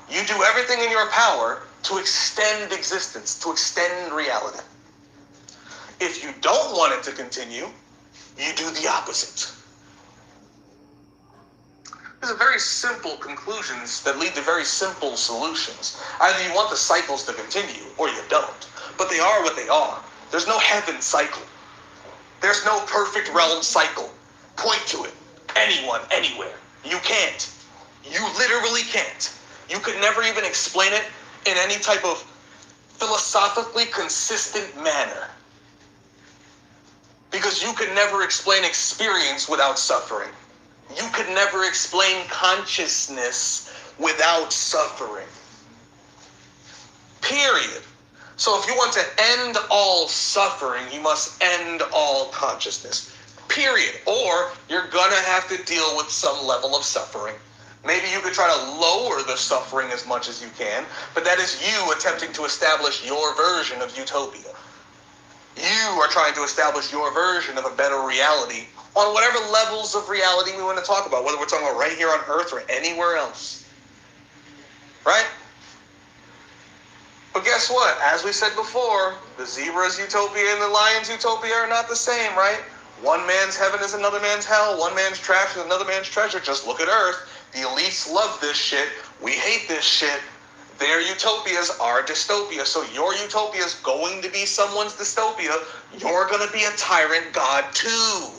you do everything in your power to extend existence, to extend reality. If you don't want it to continue, you do the opposite. These are very simple conclusions that lead to very simple solutions. Either you want the cycles to continue, or you don't. But they are what they are. There's no heaven cycle. There's no perfect realm cycle. Point to it. Anyone, anywhere. You can't. You literally can't. You could never even explain it in any type of philosophically consistent manner. Because you could never explain experience without suffering. You could never explain consciousness without suffering. Period. So if you want to end all suffering, you must end all consciousness. Period. Or you're gonna have to deal with some level of suffering. Maybe you could try to lower the suffering as much as you can, but that is you attempting to establish your version of utopia. You are trying to establish your version of a better reality on whatever levels of reality we want to talk about, whether we're talking about right here on Earth or anywhere else. Right? But guess what? As we said before, the zebra's utopia and the lion's utopia are not the same, right? One man's heaven is another man's hell. One man's trash is another man's treasure. Just look at Earth. The elites love this shit. We hate this shit. Their utopias are dystopia. So your utopia is going to be someone's dystopia. You're going to be a tyrant god too.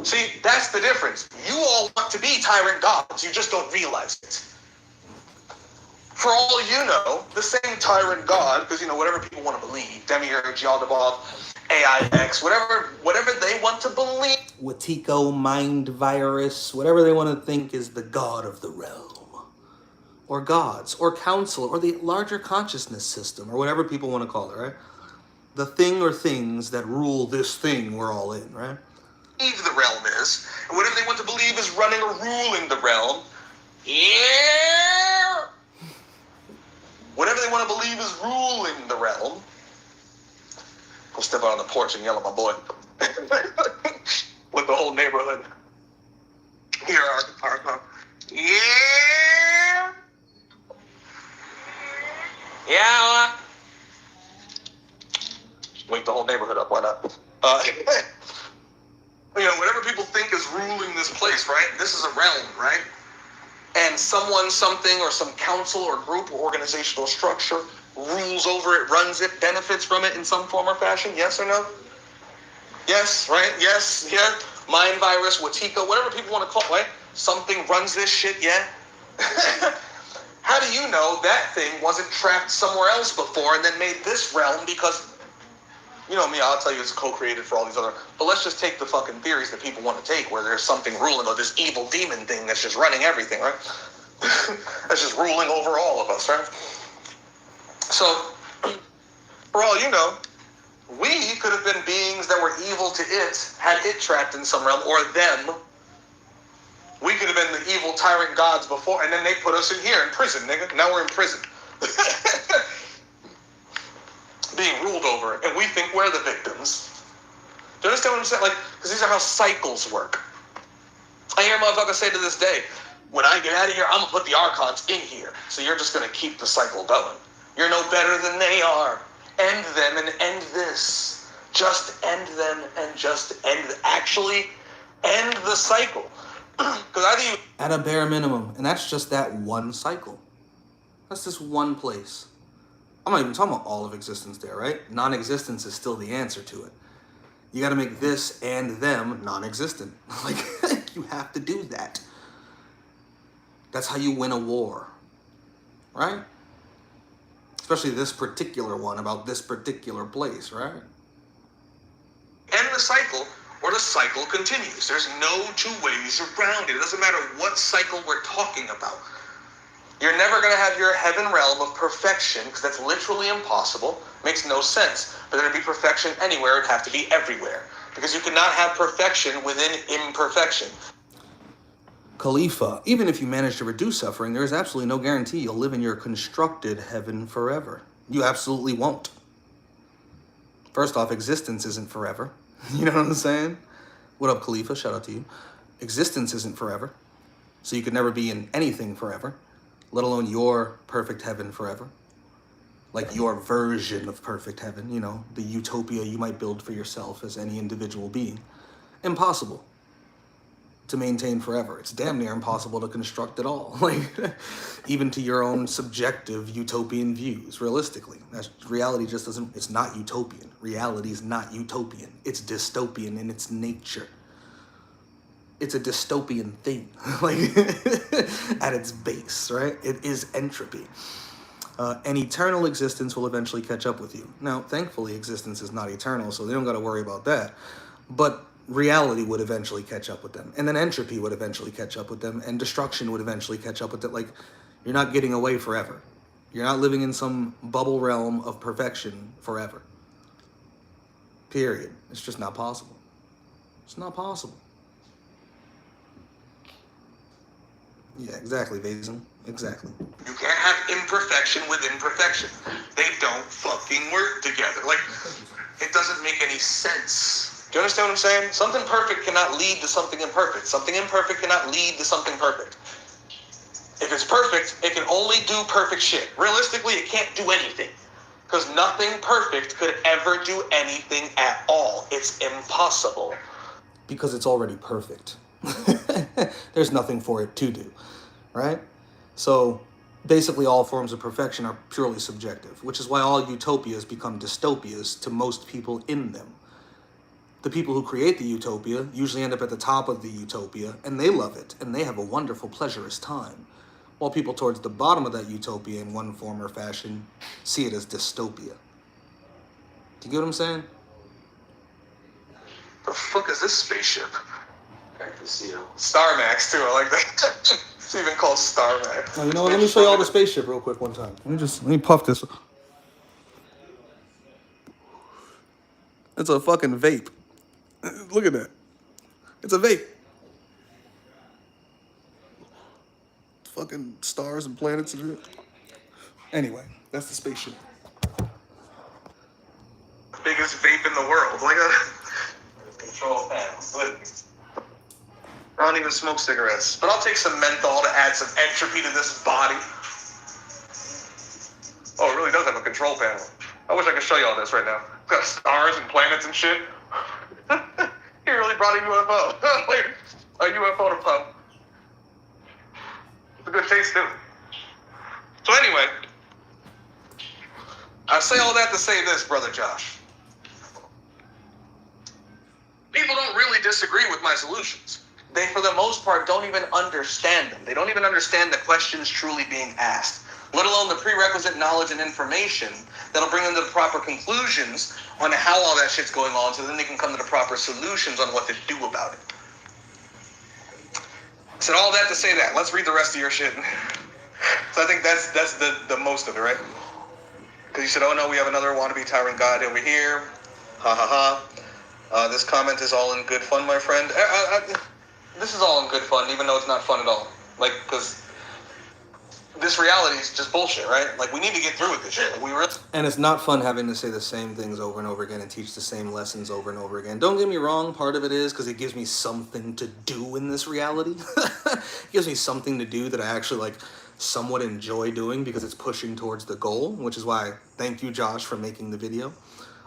See, that's the difference. You all want to be tyrant gods. You just don't realize it. For all you know, the same tyrant god, because, whatever people want to believe, Demiurge, Yaldabaoth, AIX, whatever they want to believe. Watiko, mind virus, whatever they want to think is the god of the realm. Or gods, or council, or the larger consciousness system, or whatever people want to call it, right? The thing or things that rule this thing we're all in, right? The realm is, and whatever they want to believe is running or ruling the realm. Yeah. Whatever they want to believe is ruling the realm. Go step out on the porch and yell at my boy. With the whole neighborhood. Here our yeah. Yeah. Wake the whole neighborhood up, why not? Whatever people think is ruling this place, right? This is a realm, right? And someone, something, or some council or group or organizational structure rules over it, runs it, benefits from it in some form or fashion. Yes or no? Yes, right? Yes, yeah. Mind virus, Watiko, whatever people want to call it, right? Something runs this shit, yeah? How do you know that thing wasn't trapped somewhere else before and then made this realm because... You know me, I'll tell you it's co-created for all these other... But let's just take the fucking theories that people want to take where there's something ruling, or this evil demon thing that's just running everything, right? That's just ruling over all of us, right? So, for all you know, we could have been beings that were evil to it, had it trapped in some realm, or them. We could have been the evil tyrant gods before, and then they put us in here, in prison, nigga. Now we're in prison. Being ruled over, and we think we're the victims. Do you understand what I'm saying? Because these are how cycles work. I hear motherfuckers say to this day, when I get out of here, I'm going to put the Archons in here. So you're just going to keep the cycle going. You're no better than they are. End them and end this. Just end them and just actually end the cycle. Because either you... At a bare minimum. And that's just that one cycle. That's just one place. I'm not even talking about all of existence there, right? Non-existence is still the answer to it. You got to make this and them non-existent. You have to do that. That's how you win a war, right? Especially this particular one about this particular place, right? End the cycle, or the cycle continues. There's no two ways around it. It doesn't matter what cycle we're talking about. You're never going to have your heaven realm of perfection, because that's literally impossible. Makes no sense. For there to be perfection anywhere, it'd have to be everywhere. Because you cannot have perfection within imperfection. Khalifa, even if you manage to reduce suffering, there is absolutely no guarantee you'll live in your constructed heaven forever. You absolutely won't. First off, existence isn't forever. You know what I'm saying? What up, Khalifa? Shout out to you. Existence isn't forever. So you could never be in anything forever, let alone your perfect heaven forever. Like your version of perfect heaven, the utopia you might build for yourself as any individual being. Impossible to maintain forever. It's damn near impossible to construct at all. Even to your own subjective utopian views, realistically. Reality just doesn't, it's not utopian. Reality is not utopian. It's dystopian in its nature. It's a dystopian thing, at its base, right? It is entropy. And eternal existence will eventually catch up with you. Now, thankfully, existence is not eternal, so they don't got to worry about that. But reality would eventually catch up with them. And then entropy would eventually catch up with them. And destruction would eventually catch up with it. You're not getting away forever. You're not living in some bubble realm of perfection forever. Period. It's just not possible. It's not possible. Yeah, exactly, Vazen. Exactly. You can't have imperfection with imperfection. They don't fucking work together. Like, it doesn't make any sense. Do you understand what I'm saying? Something perfect cannot lead to something imperfect. Something imperfect cannot lead to something perfect. If it's perfect, it can only do perfect shit. Realistically, it can't do anything. Because nothing perfect could ever do anything at all. It's impossible. Because it's already perfect. There's nothing for it to do, right? So basically all forms of perfection are purely subjective, which is why all utopias become dystopias to most people in them. The people who create the utopia usually end up at the top of the utopia, and they love it, and they have a wonderful, pleasurous time. While people towards the bottom of that utopia in one form or fashion see it as dystopia. Do you get what I'm saying? The fuck is this spaceship? Back to seal. Star Max, too. I like that. It's even called Star Max. Oh, you know what? Let me show you all the spaceship real quick one time. Let me puff this. It's a fucking vape. Look at that. It's a vape. Fucking stars and planets and shit. Anyway, that's the spaceship. Biggest vape in the world. Like a Control panel. I don't even smoke cigarettes. But I'll take some menthol to add some entropy to this body. Oh, it really does have a control panel. I wish I could show you all this right now. It's got stars and planets and shit. He really brought a UFO. Like, a UFO to pump. It's a good taste, too. So anyway, I say all that to say this, Brother Josh. People don't really disagree with my solutions. They, for the most part, don't even understand them. They don't even understand the questions truly being asked, let alone the prerequisite knowledge and information that'll bring them to the proper conclusions on how all that shit's going on, so then they can come to the proper solutions on what to do about it. Said all that to say that. Let's read the rest of your shit. So I think that's the most of it, right? Because you said, oh no, we have another wannabe tyrant god over here. Ha ha ha. This comment is all in good fun, my friend. This is all in good fun, even though it's not fun at all. Like, because this reality is just bullshit, right? Like, we need to get through with this shit. Like, we really... And it's not fun having to say the same things over and over again and teach the same lessons over and over again. Don't get me wrong, part of it is because it gives me something to do in this reality. It gives me something to do that I actually, like, somewhat enjoy doing because it's pushing towards the goal, which is why thank you, Josh, for making the video.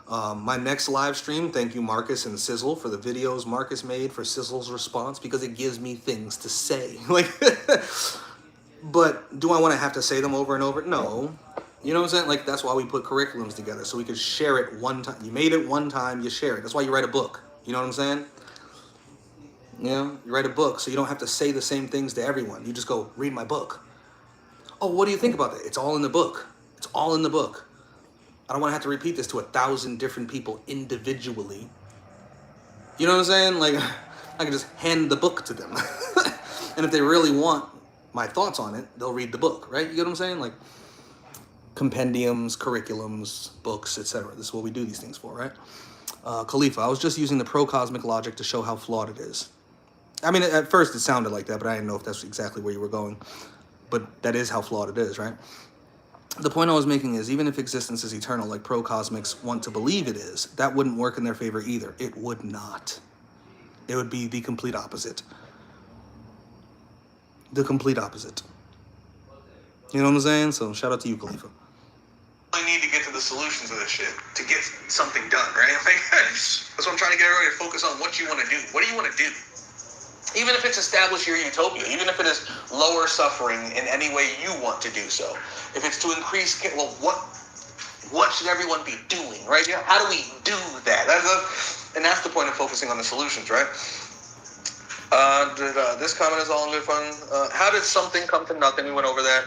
My next live stream, thank you, Marcus and Sizzle, for the videos Marcus made for Sizzle's response, because it gives me things to say. Like, but do I want to have to say them over and over? No. You know what I'm saying? Like, that's why we put curriculums together, so we could share it one time. You made it one time, you share it. That's why you write a book. You know what I'm saying? You know, you write a book, so you don't have to say the same things to everyone. You just go, read my book. Oh, what do you think about that? It's all in the book. It's all in the book. I don't want to have to repeat this to 1,000 different people individually. You know what I'm saying? Like, I can just hand the book to them. And if they really want my thoughts on it, they'll read the book, right? You get what I'm saying? Like, compendiums, curriculums, books, etc. This is what we do these things for, right? Khalifa, I was just using the pro-cosmic logic to show how flawed it is. I mean, at first it sounded like that, but I didn't know if that's exactly where you were going. But that is how flawed it is, right? The point I was making is, even if existence is eternal, like pro-cosmics want to believe it is, that wouldn't work in their favor either. It would not. It would be the complete opposite. The complete opposite. You know what I'm saying? So shout out to you, Khalifa. We need to get to the solutions of this shit to get something done, right? Like, that's what I'm trying to get everybody to focus on. What you want to do. What do you want to do? Even if it's establish your utopia, even if it is lower suffering in any way you want to do so. If it's to increase, well, what should everyone be doing, right? How do we do that? And that's the point of focusing on the solutions, right? This comment is all in good fun. How did something come to nothing? We went over that.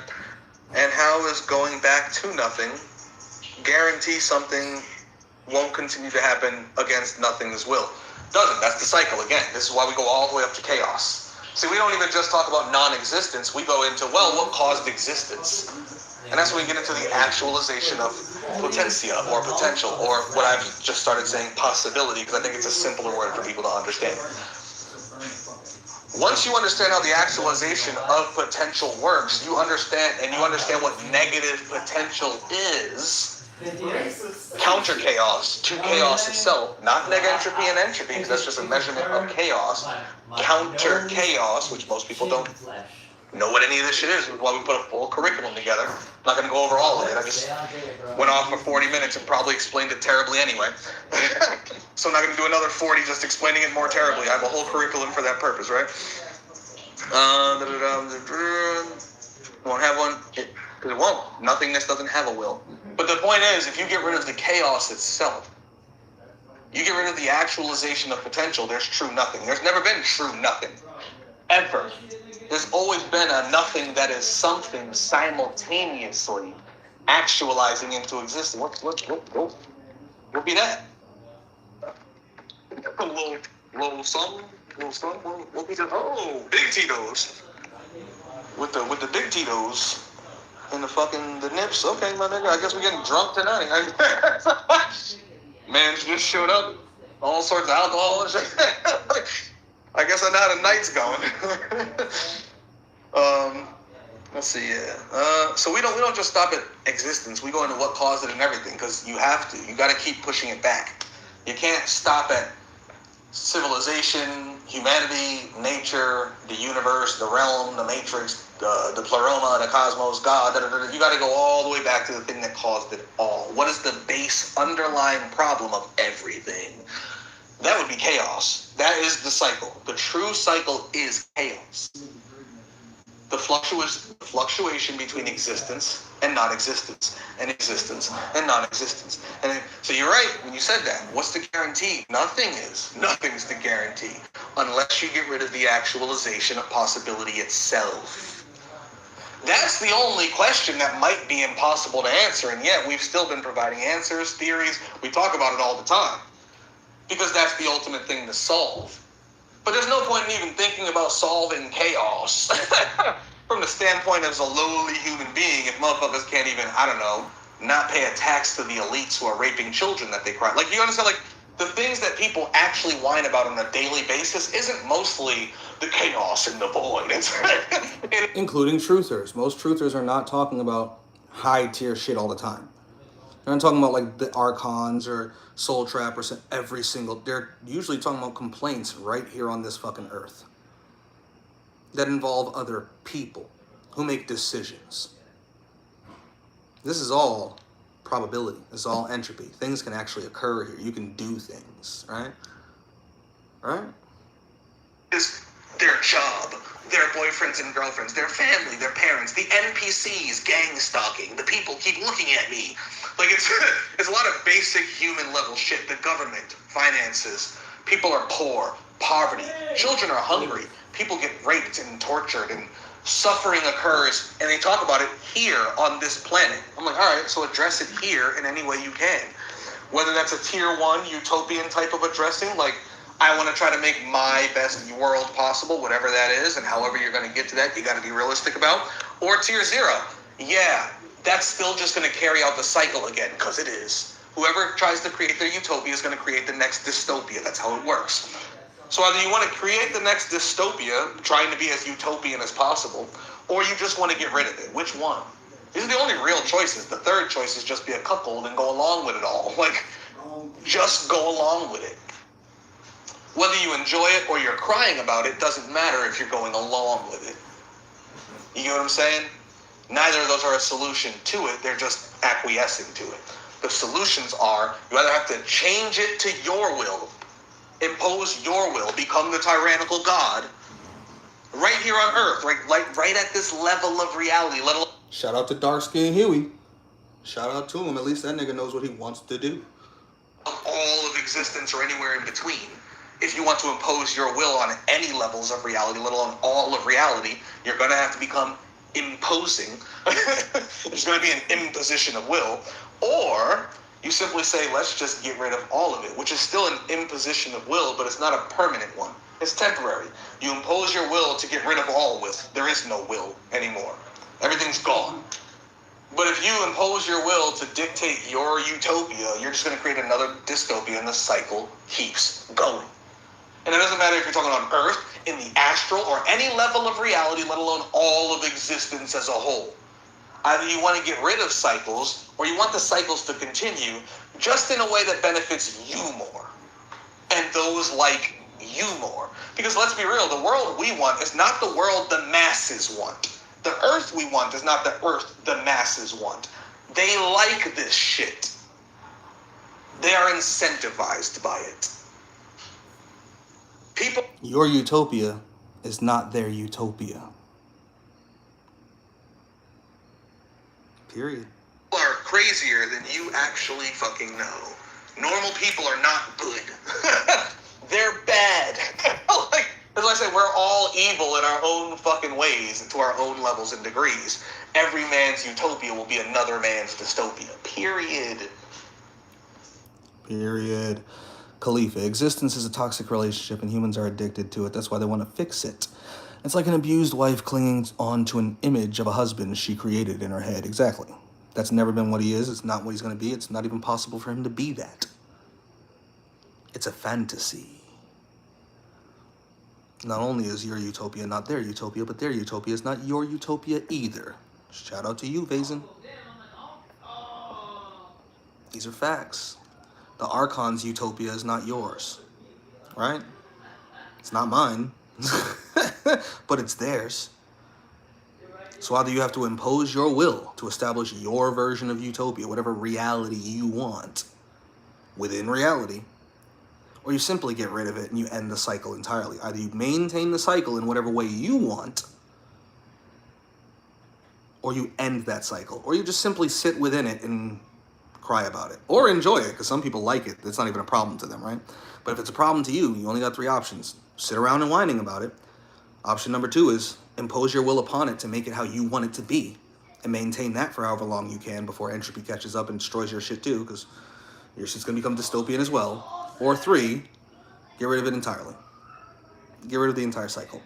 And how is going back to nothing guarantee something won't continue to happen against nothing's will? Doesn't. That's the cycle again. This is why we go all the way up to chaos. See, we don't even just talk about non-existence. We go into, well, what caused existence? And that's when we get into the actualization of potentia, or potential, or what I've just started saying, possibility, because I think it's a simpler word for people to understand. Once you understand how the actualization of potential works, you understand what negative potential is. Counter chaos to chaos itself, not negentropy and entropy, because that's just a measurement of chaos. Counter chaos, which most people don't know what any of this shit is, which is why we put a full curriculum together. I'm not going to go over all of it. I just went off for 40 minutes and probably explained it terribly anyway. So I'm not going to do another 40 just explaining it more terribly. I have a whole curriculum for that purpose, right? Won't have one, because it won't. Nothingness doesn't have a will. But the point is, if you get rid of the chaos itself, you get rid of the actualization of potential, there's true nothing. There's never been true nothing. Ever. There's always been a nothing that is something simultaneously actualizing into existence. What be that? A little something. What be that? Oh, big Tito's. With the big Tito's and the nips. Okay, my nigga, I guess we're getting drunk tonight. Man just showed up. All sorts of alcohol and shit. I guess I know how the night's going. Let's see, yeah. So we don't just stop at existence. We go into what caused it and everything, because you have to. You got to keep pushing it back. You can't stop at civilization, humanity, nature, the universe, the realm, the matrix, the pleroma, the cosmos, God. You got to go all the way back to the thing that caused it all. What is the base underlying problem of everything? That would be chaos. That is the cycle. The true cycle is chaos. The fluctuation between existence and non-existence, and existence and non-existence. And so you're right when you said that. What's the guarantee? Nothing's the guarantee, unless you get rid of the actualization of possibility itself. That's the only question that might be impossible to answer, and yet we've still been providing answers, theories. We talk about it all the time, because that's the ultimate thing to solve. But there's no point in even thinking about solving chaos from the standpoint as a lowly human being if motherfuckers can't even, I don't know, not pay a tax to the elites who are raping children that they cry. Like, you understand, like, the things that people actually whine about on a daily basis isn't mostly the chaos and the void. Including truthers. Most truthers are not talking about high-tier shit all the time. They're not talking about, like, the archons or Soul Trap or every single... They're usually talking about complaints right here on this fucking earth that involve other people who make decisions. This is all probability. This is all entropy. Things can actually occur here. You can do things, right? Right? Is their job, their boyfriends and girlfriends, their family, their parents, the NPCs, gang stalking, the people keep looking at me. Like, it's a lot of basic human level shit. The government, finances, people are poor, poverty, children are hungry, people get raped and tortured, and suffering occurs, and they talk about it here on this planet. I'm like, all right, so address it here in any way you can. Whether that's a tier 1 utopian type of addressing, like, I want to try to make my best world possible, whatever that is, and however you're going to get to that, you got to be realistic about. Or tier 0, yeah, that's still just going to carry out the cycle again, because it is. Whoever tries to create their utopia is going to create the next dystopia. That's how it works. So either you want to create the next dystopia, trying to be as utopian as possible, or you just want to get rid of it. Which one? These are the only real choices. The third choice is just be a cuckold and go along with it all. Like, just go along with it. Whether you enjoy it or you're crying about it doesn't matter if you're going along with it. You get what I'm saying? Neither of those are a solution to it. They're just acquiescing to it. The solutions are, you either have to change it to your will, impose your will, become the tyrannical God, right here on Earth, right at this level of reality. Shout out to Dark Skin Huey. Shout out to him. At least that nigga knows what he wants to do. All of existence or anywhere in between. If you want to impose your will on any levels of reality, let alone all of reality, you're going to have to become imposing. There's going to be an imposition of will. Or you simply say, let's just get rid of all of it, which is still an imposition of will, but it's not a permanent one. It's temporary. You impose your will to get rid of all will. There is no will anymore. Everything's gone. But if you impose your will to dictate your utopia, you're just going to create another dystopia, and the cycle keeps going. And it doesn't matter if you're talking on Earth, in the astral, or any level of reality, let alone all of existence as a whole. Either you want to get rid of cycles, or you want the cycles to continue, just in a way that benefits you more, and those like you more. Because let's be real, the world we want is not the world the masses want. The Earth we want is not the Earth the masses want. They like this shit. They are incentivized by it. People... Your utopia is not their utopia. Period. People are crazier than you actually fucking know. Normal people are not good. They're bad. Like, as I said, we're all evil in our own fucking ways and to our own levels and degrees. Every man's utopia will be another man's dystopia. Period. Period. Khalifa, existence is a toxic relationship and humans are addicted to it. That's why they want to fix it. It's like an abused wife clinging on to an image of a husband she created in her head. Exactly. That's never been what he is. It's not what he's going to be. It's not even possible for him to be that. It's a fantasy. Not only is your utopia not their utopia, but their utopia is not your utopia either. Shout out to you, Vazen. These are facts. The Archon's utopia is not yours, right? It's not mine, but it's theirs. So either you have to impose your will to establish your version of utopia, whatever reality you want within reality, or you simply get rid of it and you end the cycle entirely. Either you maintain the cycle in whatever way you want, or you end that cycle, or you just simply sit within it and cry about it, or enjoy it, because some people like it. That's not even a problem to them, right? But if it's a problem to you, you only got 3 options. Sit around and whining about it. Option number 2 is impose your will upon it to make it how you want it to be, and maintain that for however long you can before entropy catches up and destroys your shit too, because your shit's gonna become dystopian as well. Or 3, get rid of it entirely. Get rid of the entire cycle.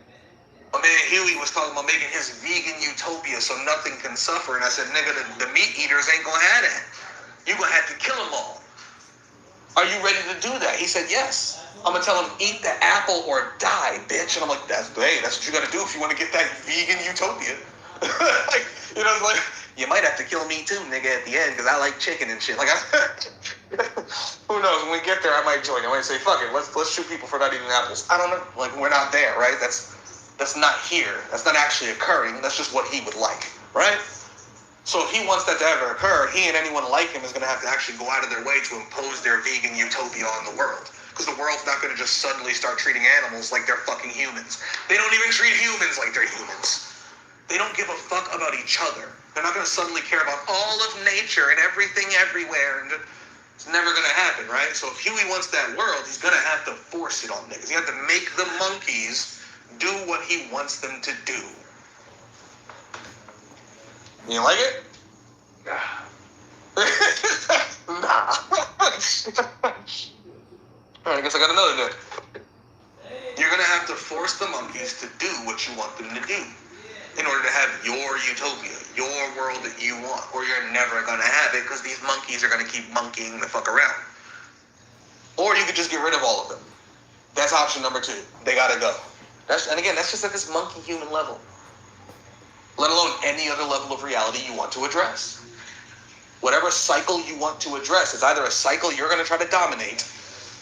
My man Huey was talking about making his vegan utopia so nothing can suffer, and I said, nigga, the meat eaters ain't gonna have that. You're gonna have to kill them all. Are you ready to do that? He said, yes. I'm gonna tell him, eat the apple or die, bitch. And I'm like, that's what you gotta do if you want to get that vegan utopia. Like, you know, it's like, you might have to kill me too, nigga, at the end, because I like chicken and shit. Like, who knows? When we get there, I might join. I might say, fuck it, let's shoot people for not eating apples. I don't know. Like, we're not there, right? That's not here. That's not actually occurring. That's just what he would like, right? So if he wants that to ever occur, he and anyone like him is going to have to actually go out of their way to impose their vegan utopia on the world. Because the world's not going to just suddenly start treating animals like they're fucking humans. They don't even treat humans like they're humans. They don't give a fuck about each other. They're not going to suddenly care about all of nature and everything everywhere. And it's never going to happen, right? So if Huey wants that world, he's going to have to force it on niggas. He has to make the monkeys do what he wants them to do. You like it? Nah. Alright, I guess I got another good. You're going to have to force the monkeys to do what you want them to do in order to have your utopia, your world that you want, or you're never going to have it because these monkeys are going to keep monkeying the fuck around. Or you could just get rid of all of them. That's option number 2. They got to go. And again, that's just at this monkey human level. Let alone any other level of reality you want to address. Whatever cycle you want to address is either a cycle you're going to try to dominate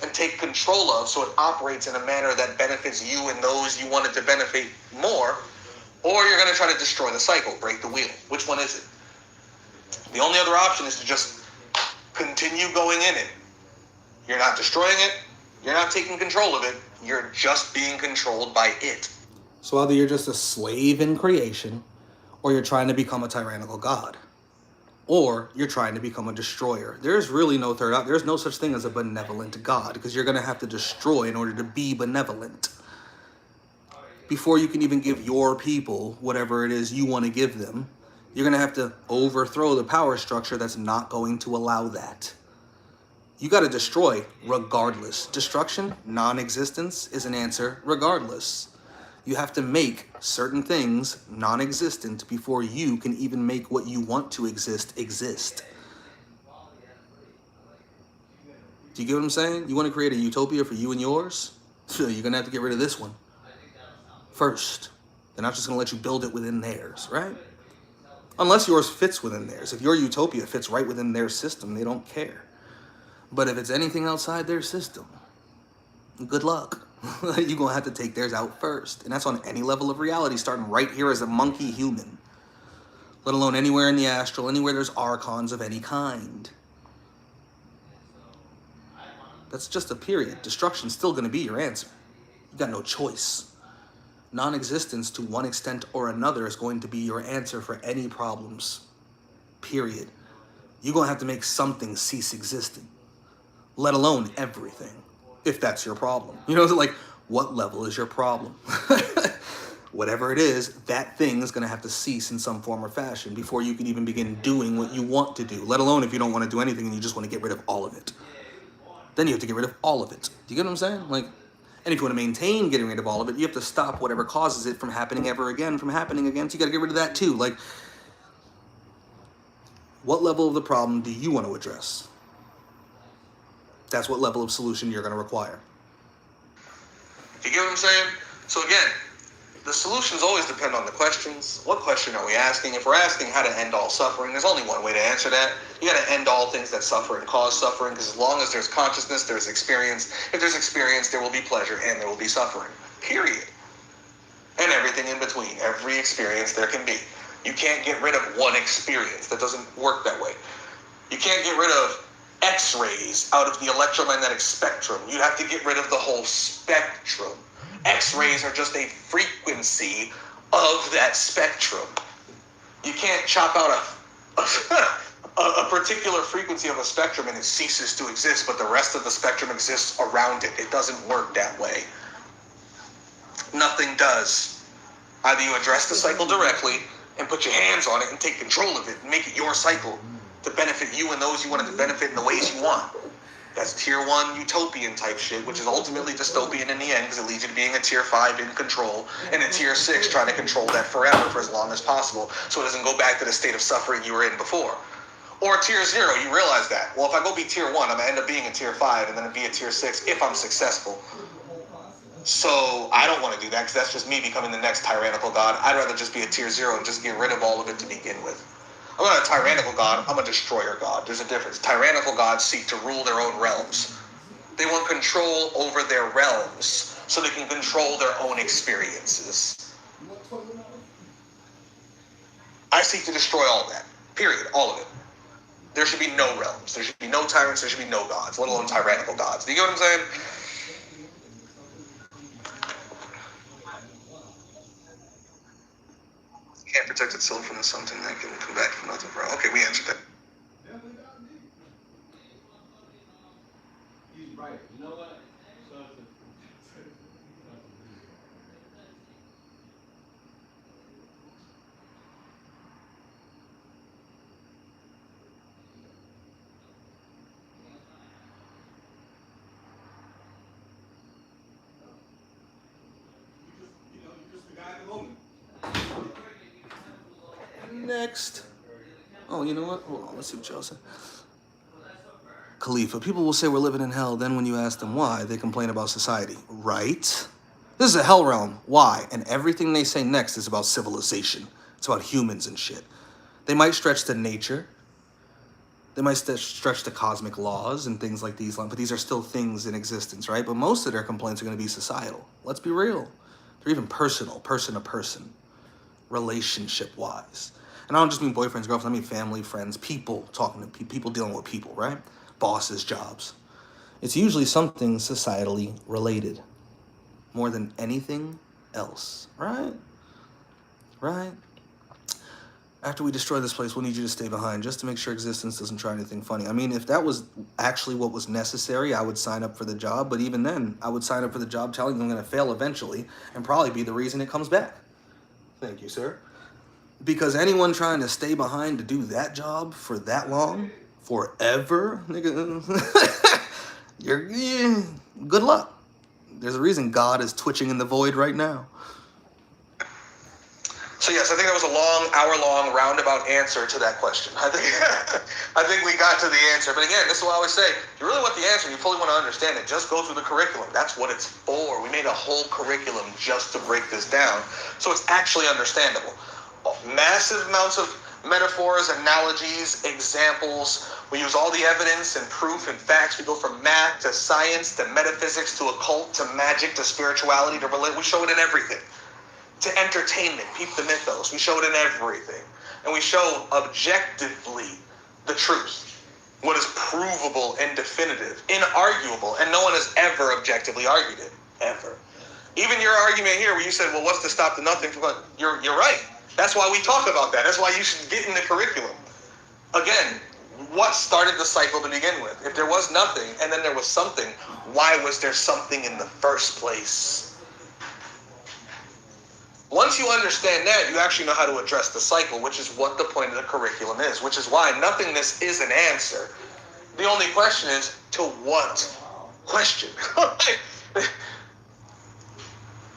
and take control of so it operates in a manner that benefits you and those you want it to benefit more, or you're going to try to destroy the cycle, break the wheel. Which one is it? The only other option is to just continue going in it. You're not destroying it. You're not taking control of it. You're just being controlled by it. So either you're just a slave in creation, or you're trying to become a tyrannical god, or you're trying to become a destroyer. There's really no third out. There's no such thing as a benevolent god, because you're going to have to destroy in order to be benevolent. Before you can even give your people whatever it is you want to give them, you're going to have to overthrow the power structure that's not going to allow that. You got to destroy regardless. Destruction, non-existence, is an answer regardless. You have to make certain things non-existent before you can even make what you want to exist. Do you get what I'm saying? You want to create a utopia for you and yours? So you're going to have to get rid of this one first. They're not just going to let you build it within theirs, right? Unless yours fits within theirs. If your utopia fits right within their system, they don't care. But if it's anything outside their system, good luck. You're going to have to take theirs out first. And that's on any level of reality, starting right here as a monkey human. Let alone anywhere in the astral, anywhere there's archons of any kind. That's just a period. Destruction's still going to be your answer. You got no choice. Non-existence to one extent or another is going to be your answer for any problems. Period. You're going to have to make something cease existing. Let alone everything. If that's your problem. You know, like, what level is your problem? Whatever it is, that thing is going to have to cease in some form or fashion before you can even begin doing what you want to do. Let alone if you don't want to do anything and you just want to get rid of all of it. Then you have to get rid of all of it. Do you get what I'm saying? Like, and if you want to maintain getting rid of all of it, you have to stop whatever causes it from happening ever again, from happening again. So you got to get rid of that too. Like, what level of the problem do you want to address? That's what level of solution you're going to require. You get what I'm saying? So again, the solutions always depend on the questions. What question are we asking? If we're asking how to end all suffering, there's only one way to answer that. You got to end all things that suffer and cause suffering, because as long as there's consciousness, there's experience. If there's experience, there will be pleasure and there will be suffering. Period. And everything in between. Every experience there can be. You can't get rid of one experience. That doesn't work that way. You can't get rid of X-rays out of the electromagnetic spectrum. You have to get rid of the whole spectrum. X-rays are just a frequency of that spectrum. You can't chop out a particular frequency of a spectrum and it ceases to exist, but the rest of the spectrum exists around it. It doesn't work that way. Nothing does. Either you address the cycle directly and put your hands on it and take control of it and make it your cycle to benefit you and those you want it to benefit in the ways you want. That's tier 1 utopian type shit, which is ultimately dystopian in the end because it leads you to being a tier 5 in control, and a tier 6 trying to control that forever for as long as possible so it doesn't go back to the state of suffering you were in before. Or tier 0, you realize that. Well, if I go be tier 1, I'm going to end up being a tier 5 and then be a tier 6 if I'm successful. So I don't want to do that because that's just me becoming the next tyrannical god. I'd rather just be a tier 0 and just get rid of all of it to begin with. I'm not a tyrannical god, I'm a destroyer god. There's a difference. Tyrannical gods seek to rule their own realms. They want control over their realms so they can control their own experiences. I seek to destroy all that. Period. All of it. There should be no realms. There should be no tyrants. There should be no gods, let alone tyrannical gods. Do you get what I'm saying? Can't protect itself from something that can come back from nothing, bro. Okay, we answered that. He's right. You know what? Next. Oh, you know what? Hold on, let's see what y'all say. Khalifa, people will say we're living in hell, then when you ask them why, they complain about society. Right? This is a hell realm. Why? And everything they say next is about civilization. It's about humans and shit. They might stretch to nature. They might stretch to cosmic laws and things like these, but these are still things in existence, right? But most of their complaints are going to be societal. Let's be real. They're even personal, person to person, relationship-wise. And I don't just mean boyfriends, girlfriends, I mean family, friends, people talking to people, dealing with people, right? Bosses, jobs. It's usually something societally related more than anything else, right? Right? After we destroy this place, we'll need you to stay behind just to make sure existence doesn't try anything funny. I mean, if that was actually what was necessary, I would sign up for the job. But even then, I would sign up for the job telling them I'm going to fail eventually and probably be the reason it comes back. Thank you, sir. Because anyone trying to stay behind to do that job for that long, forever, nigga, good luck. There's a reason God is twitching in the void right now. So yes, I think that was a long, hour-long, roundabout answer to that question. I think we got to the answer. But again, this is what I always say. If you really want the answer, you fully want to understand it, just go through the curriculum. That's what it's for. We made a whole curriculum just to break this down, so it's actually understandable. Massive amounts of metaphors, analogies, examples. We use all the evidence and proof and facts. We go from math to science to metaphysics to occult to magic to spirituality to religion. We show it in everything. To entertainment, peep the mythos. We show it in everything. And we show objectively the truth. What is provable and definitive, inarguable. And no one has ever objectively argued it. Ever. Even your argument here where you said, well, what's to stop the nothing from... You're right. That's why we talk about that. That's why you should get in the curriculum. Again, what started the cycle to begin with? If there was nothing and then there was something, why was there something in the first place? Once you understand that, you actually know how to address the cycle, which is what the point of the curriculum is, which is why nothingness is an answer. The only question is, to what question?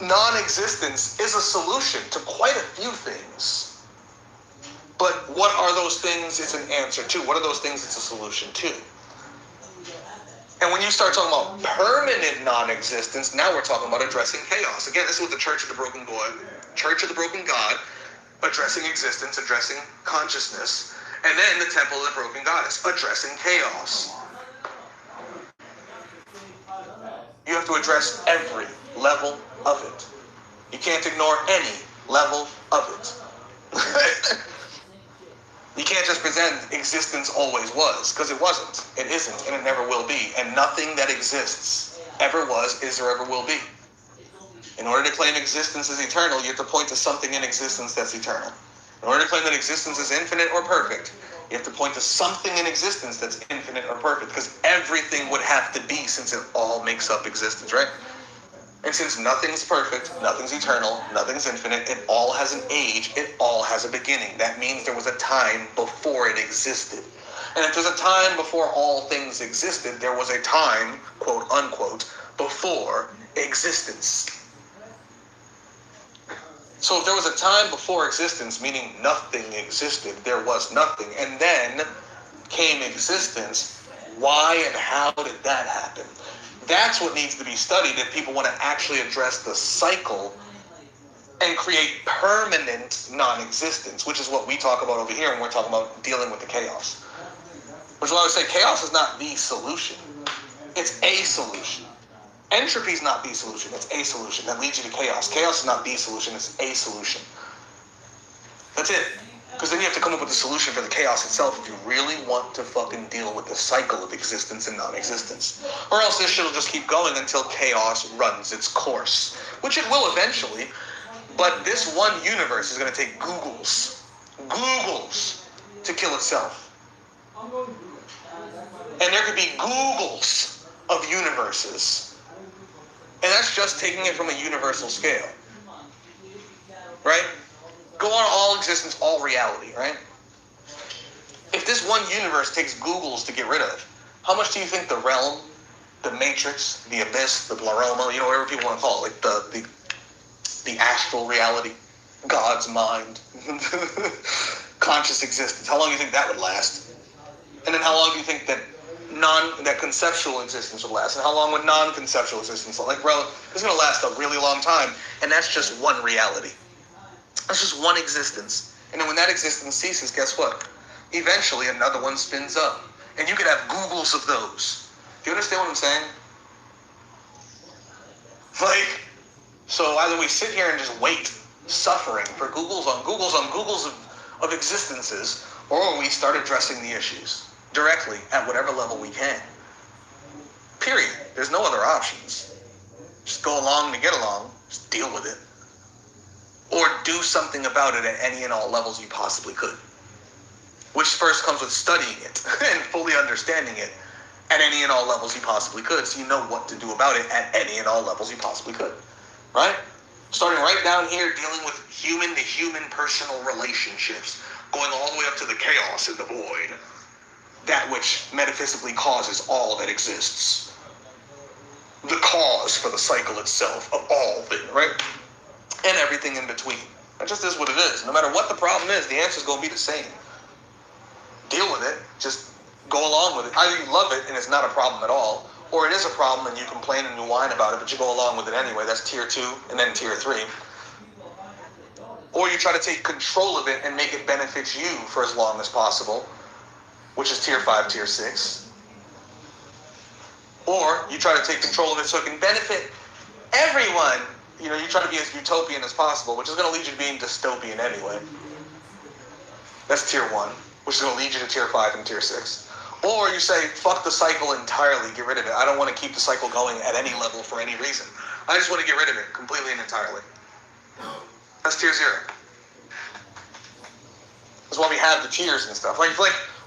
Non-existence is a solution to quite a few things. But what are those things it's an answer to? What are those things it's a solution to? And when you start talking about permanent non-existence, now we're talking about addressing chaos. Again, this is what the Church of the Broken God, addressing existence, addressing consciousness, and then the Temple of the Broken Goddess, addressing chaos. You have to address every level of it. You can't ignore any level of it. You can't just present existence always was, because it wasn't, it isn't, and it never will be. And nothing that exists ever was, is, or ever will be. In order to claim existence is eternal, you have to point to something in existence that's eternal. In order to claim that existence is infinite or perfect, you have to point to something in existence that's infinite or perfect, because everything would have to be, since it all makes up existence, right? And since nothing's perfect, nothing's eternal, nothing's infinite, it all has an age, it all has a beginning. That means there was a time before it existed. And if there's a time before all things existed, there was a time, quote unquote, before existence. So if there was a time before existence, meaning nothing existed, there was nothing, and then came existence, why and how did that happen? That's what needs to be studied if people want to actually address the cycle and create permanent non-existence, which is what we talk about over here when we're talking about dealing with the chaos. Which is why I would say chaos is not the solution. It's a solution. Entropy is not the solution. It's a solution that leads you to chaos. Chaos is not the solution. It's a solution. That's it. Because then you have to come up with a solution for the chaos itself if you really want to fucking deal with the cycle of existence and non-existence. Or else this shit will just keep going until chaos runs its course. Which it will eventually. But this one universe is going to take Googles to kill itself. And there could be Googles of universes. And that's just taking it from a universal scale. Right? Go on all existence, all reality, right? If this one universe takes Googles to get rid of, how much do you think the realm, the matrix, the abyss, the pleroma, whatever people want to call it, like the astral reality, God's mind, conscious existence, how long do you think that would last? And then how long do you think that conceptual existence would last? And how long would non-conceptual existence last? Like, bro, this is going to last a really long time, and that's just one reality. That's just one existence. And then when that existence ceases, guess what? Eventually another one spins up. And you could have Googles of those. Do you understand what I'm saying? Like, so either we sit here and just wait, suffering for Googles on Googles on Googles of existences, or we start addressing the issues directly at whatever level we can. Period. There's no other options. Just go along to get along. Just deal with it. Or do something about it at any and all levels you possibly could. Which first comes with studying it and fully understanding it at any and all levels you possibly could, so you know what to do about it at any and all levels you possibly could. Right? Starting right down here, dealing with human-to-human personal relationships, going all the way up to the chaos and the void. That which metaphysically causes all that exists. The cause for the cycle itself of all things, right? And everything in between. That just is what it is. No matter what the problem is, the answer is going to be the same. Deal with it. Just go along with it. Either you love it and it's not a problem at all, or it is a problem and you complain and you whine about it, but you go along with it anyway. That's tier 2 and then tier 3. Or you try to take control of it and make it benefit you for as long as possible, which is tier 5, tier 6. Or you try to take control of it so it can benefit everyone. You know, you try to be as utopian as possible, which is going to lead you to being dystopian anyway. That's tier 1, which is going to lead you to tier 5 and tier 6. Or you say, fuck the cycle entirely, get rid of it. I don't want to keep the cycle going at any level for any reason. I just want to get rid of it completely and entirely. That's tier 0. That's why we have the tiers and stuff. Like,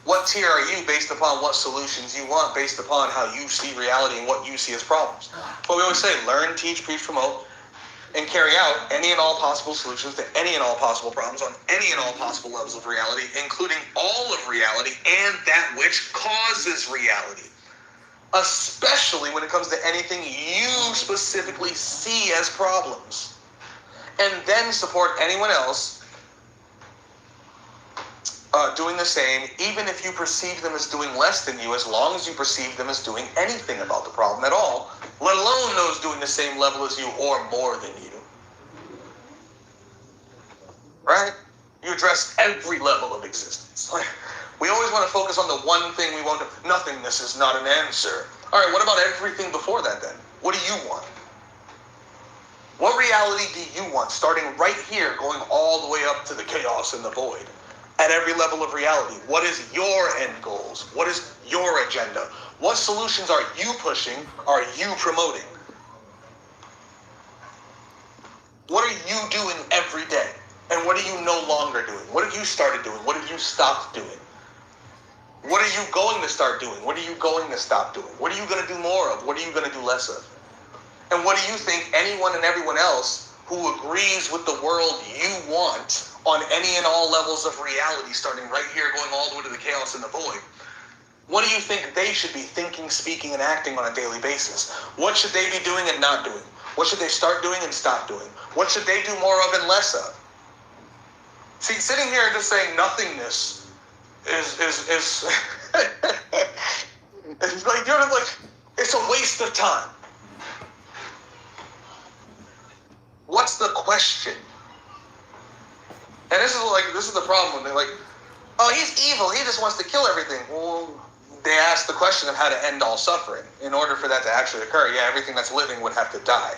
what tier are you based upon what solutions you want, based upon how you see reality and what you see as problems? But we always say, learn, teach, preach, promote, and carry out any and all possible solutions to any and all possible problems on any and all possible levels of reality, including all of reality and that which causes reality. Especially when it comes to anything you specifically see as problems. And then support anyone else doing the same, even if you perceive them as doing less than you, as long as you perceive them as doing anything about the problem at all, let alone those doing the same level as you or more than you. Right? You address every level of existence. Like, we always want to focus on the one thing we want to... Nothingness is not an answer. All right, what about everything before that then? What do you want? What reality do you want, starting right here, going all the way up to the chaos and the void? At every level of reality, what is your end goals? What is your agenda? What solutions are you pushing, are you promoting? What are you doing every day? And what are you no longer doing? What have you started doing? What have you stopped doing? What are you going to start doing? What are you going to stop doing? What are you going to do more of? What are you going to do less of? And what do you think anyone and everyone else who agrees with the world you want on any and all levels of reality, starting right here, going all the way to the chaos and the void, what do you think they should be thinking, speaking, and acting on a daily basis? What should they be doing and not doing? What should they start doing and stop doing? What should they do more of and less of? See, sitting here and just saying nothingness is it's like, you're like, it's a waste of time. What's the question? And this is the problem when they're like, oh, he's evil, he just wants to kill everything. Well, they ask the question of how to end all suffering. In order for that to actually occur, yeah, everything that's living would have to die.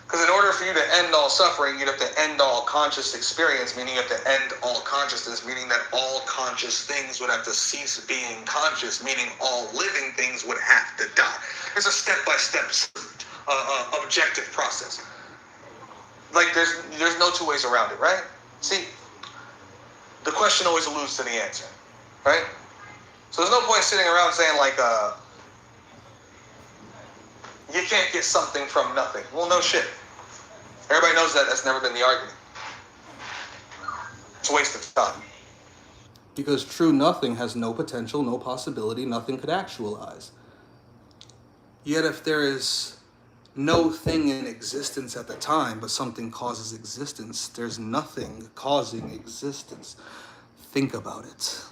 Because in order for you to end all suffering, you'd have to end all conscious experience, meaning you have to end all consciousness, meaning that all conscious things would have to cease being conscious, meaning all living things would have to die. It's a step-by-step objective process. Like, there's no two ways around it, right? See, the question always alludes to the answer, right? So there's no point sitting around saying, like, you can't get something from nothing. Well, no shit. Everybody knows that. That's never been the argument. It's a waste of time. Because true nothing has no potential, no possibility, nothing could actualize. Yet if there is no thing in existence at the time, but something causes existence, there's nothing causing existence. Think about it.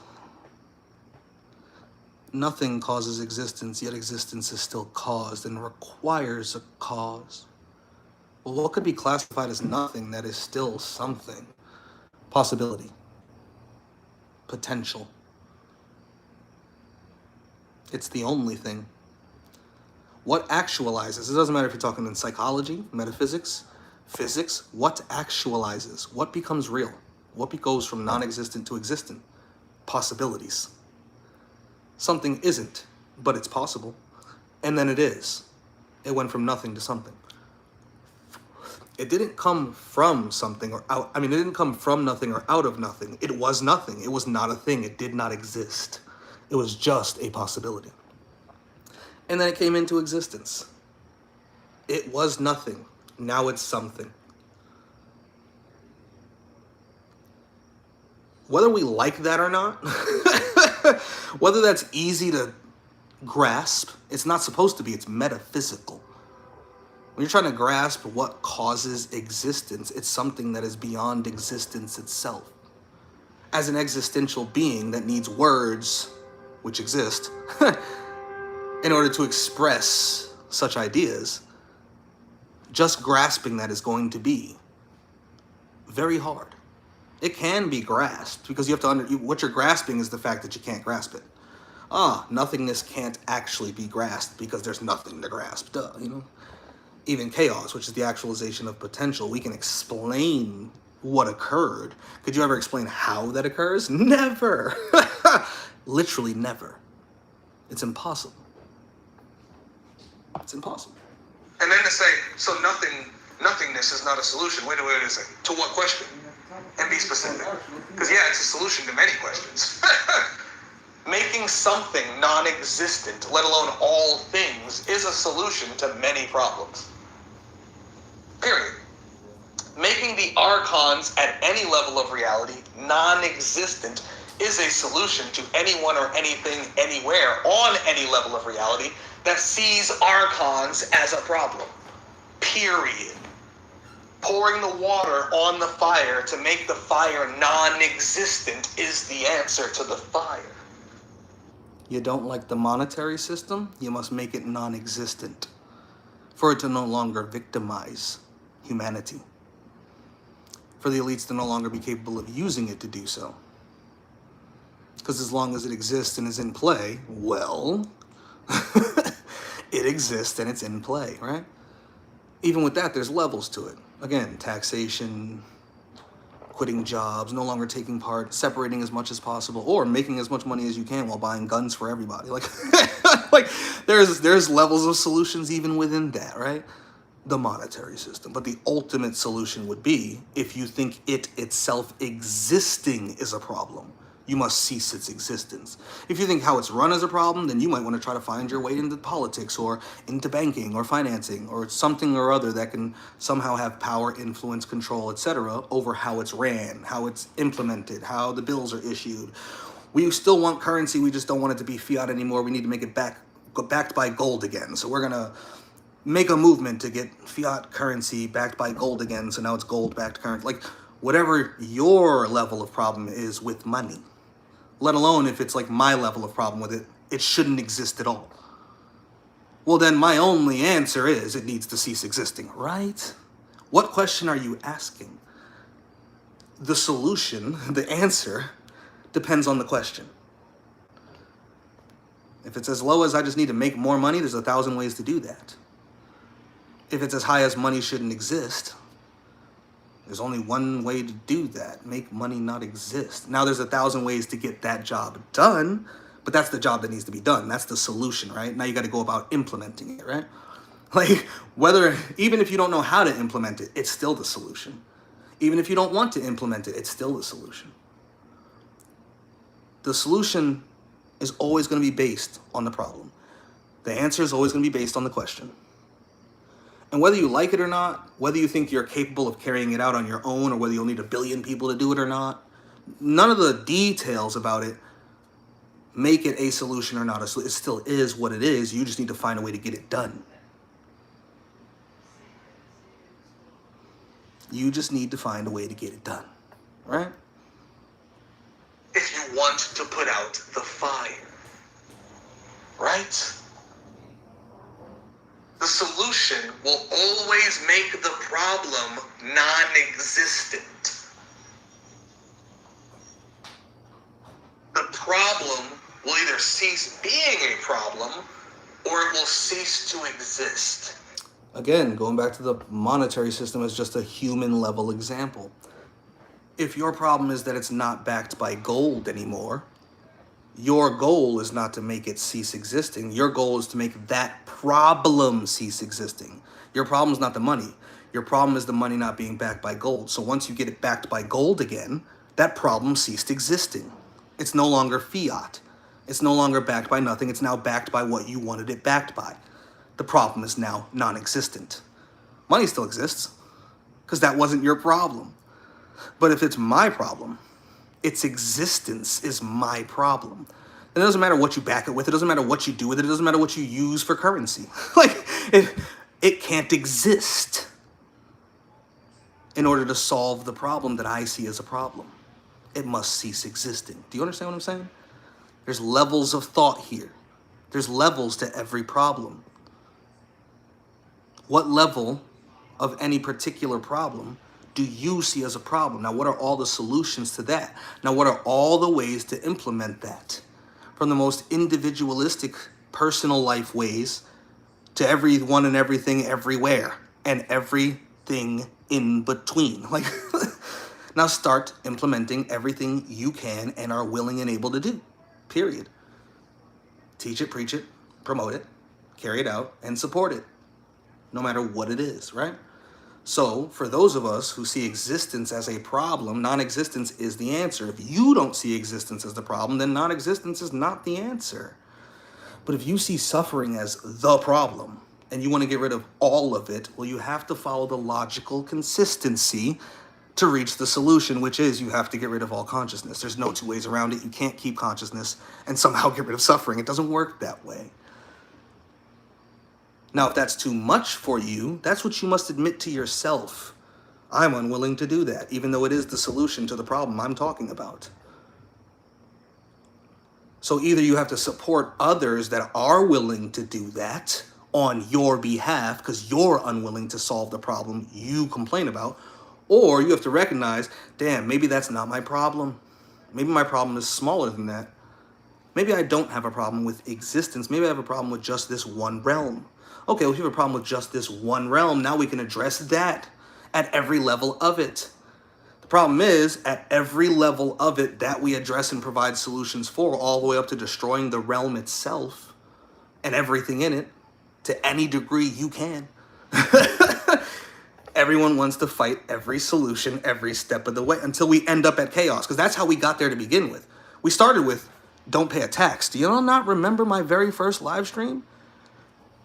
Nothing causes existence, yet existence is still caused and requires a cause. Well, what could be classified as nothing that is still something? Possibility. Potential. It's the only thing. What actualizes? It doesn't matter if you're talking in psychology, metaphysics, physics. What actualizes? What becomes real? What goes from non-existent to existent? Possibilities. Something isn't, but it's possible. And then it is. It went from nothing to something. It didn't come from something or out. It didn't come from nothing or out of nothing. It was nothing. It was not a thing. It did not exist. It was just a possibility. And then it came into existence. It was nothing. Now it's something. Whether we like that or not, whether that's easy to grasp, it's not supposed to be. It's metaphysical. When you're trying to grasp what causes existence, it's something that is beyond existence itself. As an existential being that needs words, which exist, in order to express such ideas, just grasping that is going to be very hard. It can be grasped because you have to what you're grasping is the fact that you can't grasp it. Nothingness can't actually be grasped because there's nothing to grasp. Duh, you know? Even chaos, which is the actualization of potential, we can explain what occurred. Could you ever explain how that occurs? Never. Literally never. It's impossible. It's impossible. And then to say, so nothingness is not a solution. Wait a second. To what question? And be specific. Because yeah, it's a solution to many questions. Making something non-existent, let alone all things, is a solution to many problems. Period. Making the archons at any level of reality non-existent is a solution to anyone or anything anywhere on any level of reality that sees archons as a problem. Period. Pouring the water on the fire to make the fire non-existent is the answer to the fire. You don't like the monetary system? You must make it non-existent for it to no longer victimize humanity. For the elites to no longer be capable of using it to do so. Because as long as it exists and is in play, well, it exists and it's in play, right? Even with that, there's levels to it. Again, taxation, quitting jobs, no longer taking part, separating as much as possible, or making as much money as you can while buying guns for everybody. Like, like there's levels of solutions even within that, right? The monetary system. But the ultimate solution would be, if you think it itself existing is a problem, you must cease its existence. If you think how it's run is a problem, then you might want to try to find your way into politics or into banking or financing or something or other that can somehow have power, influence, control, etc. over how it's ran, how it's implemented, how the bills are issued. We still want currency, we just don't want it to be fiat anymore. We need to make it backed by gold again. So we're gonna make a movement to get fiat currency backed by gold again, so now it's gold-backed currency. Like, whatever your level of problem is with money, let alone if it's like my level of problem with it, it shouldn't exist at all. Well, then my only answer is it needs to cease existing, right? What question are you asking? The solution, the answer, depends on the question. If it's as low as I just need to make more money, there's 1,000 ways to do that. If it's as high as money shouldn't exist, there's only one way to do that. Make money not exist. Now there's 1,000 ways to get that job done, but that's the job that needs to be done. That's the solution, right? Now you got to go about implementing it, right? Like, even if you don't know how to implement it, it's still the solution. Even if you don't want to implement it, it's still the solution. The solution is always going to be based on the problem. The answer is always going to be based on the question. And whether you like it or not, whether you think you're capable of carrying it out on your own, or whether you'll need 1 billion people to do it or not, none of the details about it make it a solution or not a solution. It still is what it is. You just need to find a way to get it done. You just need to find a way to get it done, right? If you want to put out the fire, right? The solution will always make the problem non-existent. The problem will either cease being a problem or it will cease to exist. Again, going back to the monetary system as just a human level example. If your problem is that it's not backed by gold anymore, your goal is not to make it cease existing. Your goal is to make that problem cease existing. Your problem is not the money. Your problem is the money not being backed by gold. So once you get it backed by gold again, that problem ceased existing. It's no longer fiat. It's no longer backed by nothing. It's now backed by what you wanted it backed by. The problem is now non-existent. Money still exists because that wasn't your problem. But if it's my problem, its existence is my problem. And it doesn't matter what you back it with. It doesn't matter what you do with it. It doesn't matter what you use for currency. Like, It can't exist in order to solve the problem that I see as a problem. It must cease existing. Do you understand what I'm saying? There's levels of thought here. There's levels to every problem. What level of any particular problem do you see as a problem? Now, what are all the solutions to that? Now, what are all the ways to implement that? From the most individualistic personal life ways to everyone and everything everywhere and everything in between. Like, now start implementing everything you can and are willing and able to do, period. Teach it, preach it, promote it, carry it out, and support it, no matter what it is, right? So for those of us who see existence as a problem, non-existence is the answer. If you don't see existence as the problem, then non-existence is not the answer. But if you see suffering as the problem and you want to get rid of all of it, well, you have to follow the logical consistency to reach the solution, which is you have to get rid of all consciousness. There's no two ways around it. You can't keep consciousness and somehow get rid of suffering. It doesn't work that way. Now, if that's too much for you, that's what you must admit to yourself. I'm unwilling to do that, even though it is the solution to the problem I'm talking about. So either you have to support others that are willing to do that on your behalf because you're unwilling to solve the problem you complain about, or you have to recognize, damn, maybe that's not my problem. Maybe my problem is smaller than that. Maybe I don't have a problem with existence. Maybe I have a problem with just this one realm. Okay, well, if you have a problem with just this one realm, now we can address that at every level of it. The problem is, at every level of it that we address and provide solutions for, all the way up to destroying the realm itself and everything in it, to any degree you can. Everyone wants to fight every solution every step of the way until we end up at chaos, because that's how we got there to begin with. We started with, don't pay a tax. Do you not remember my very first live stream?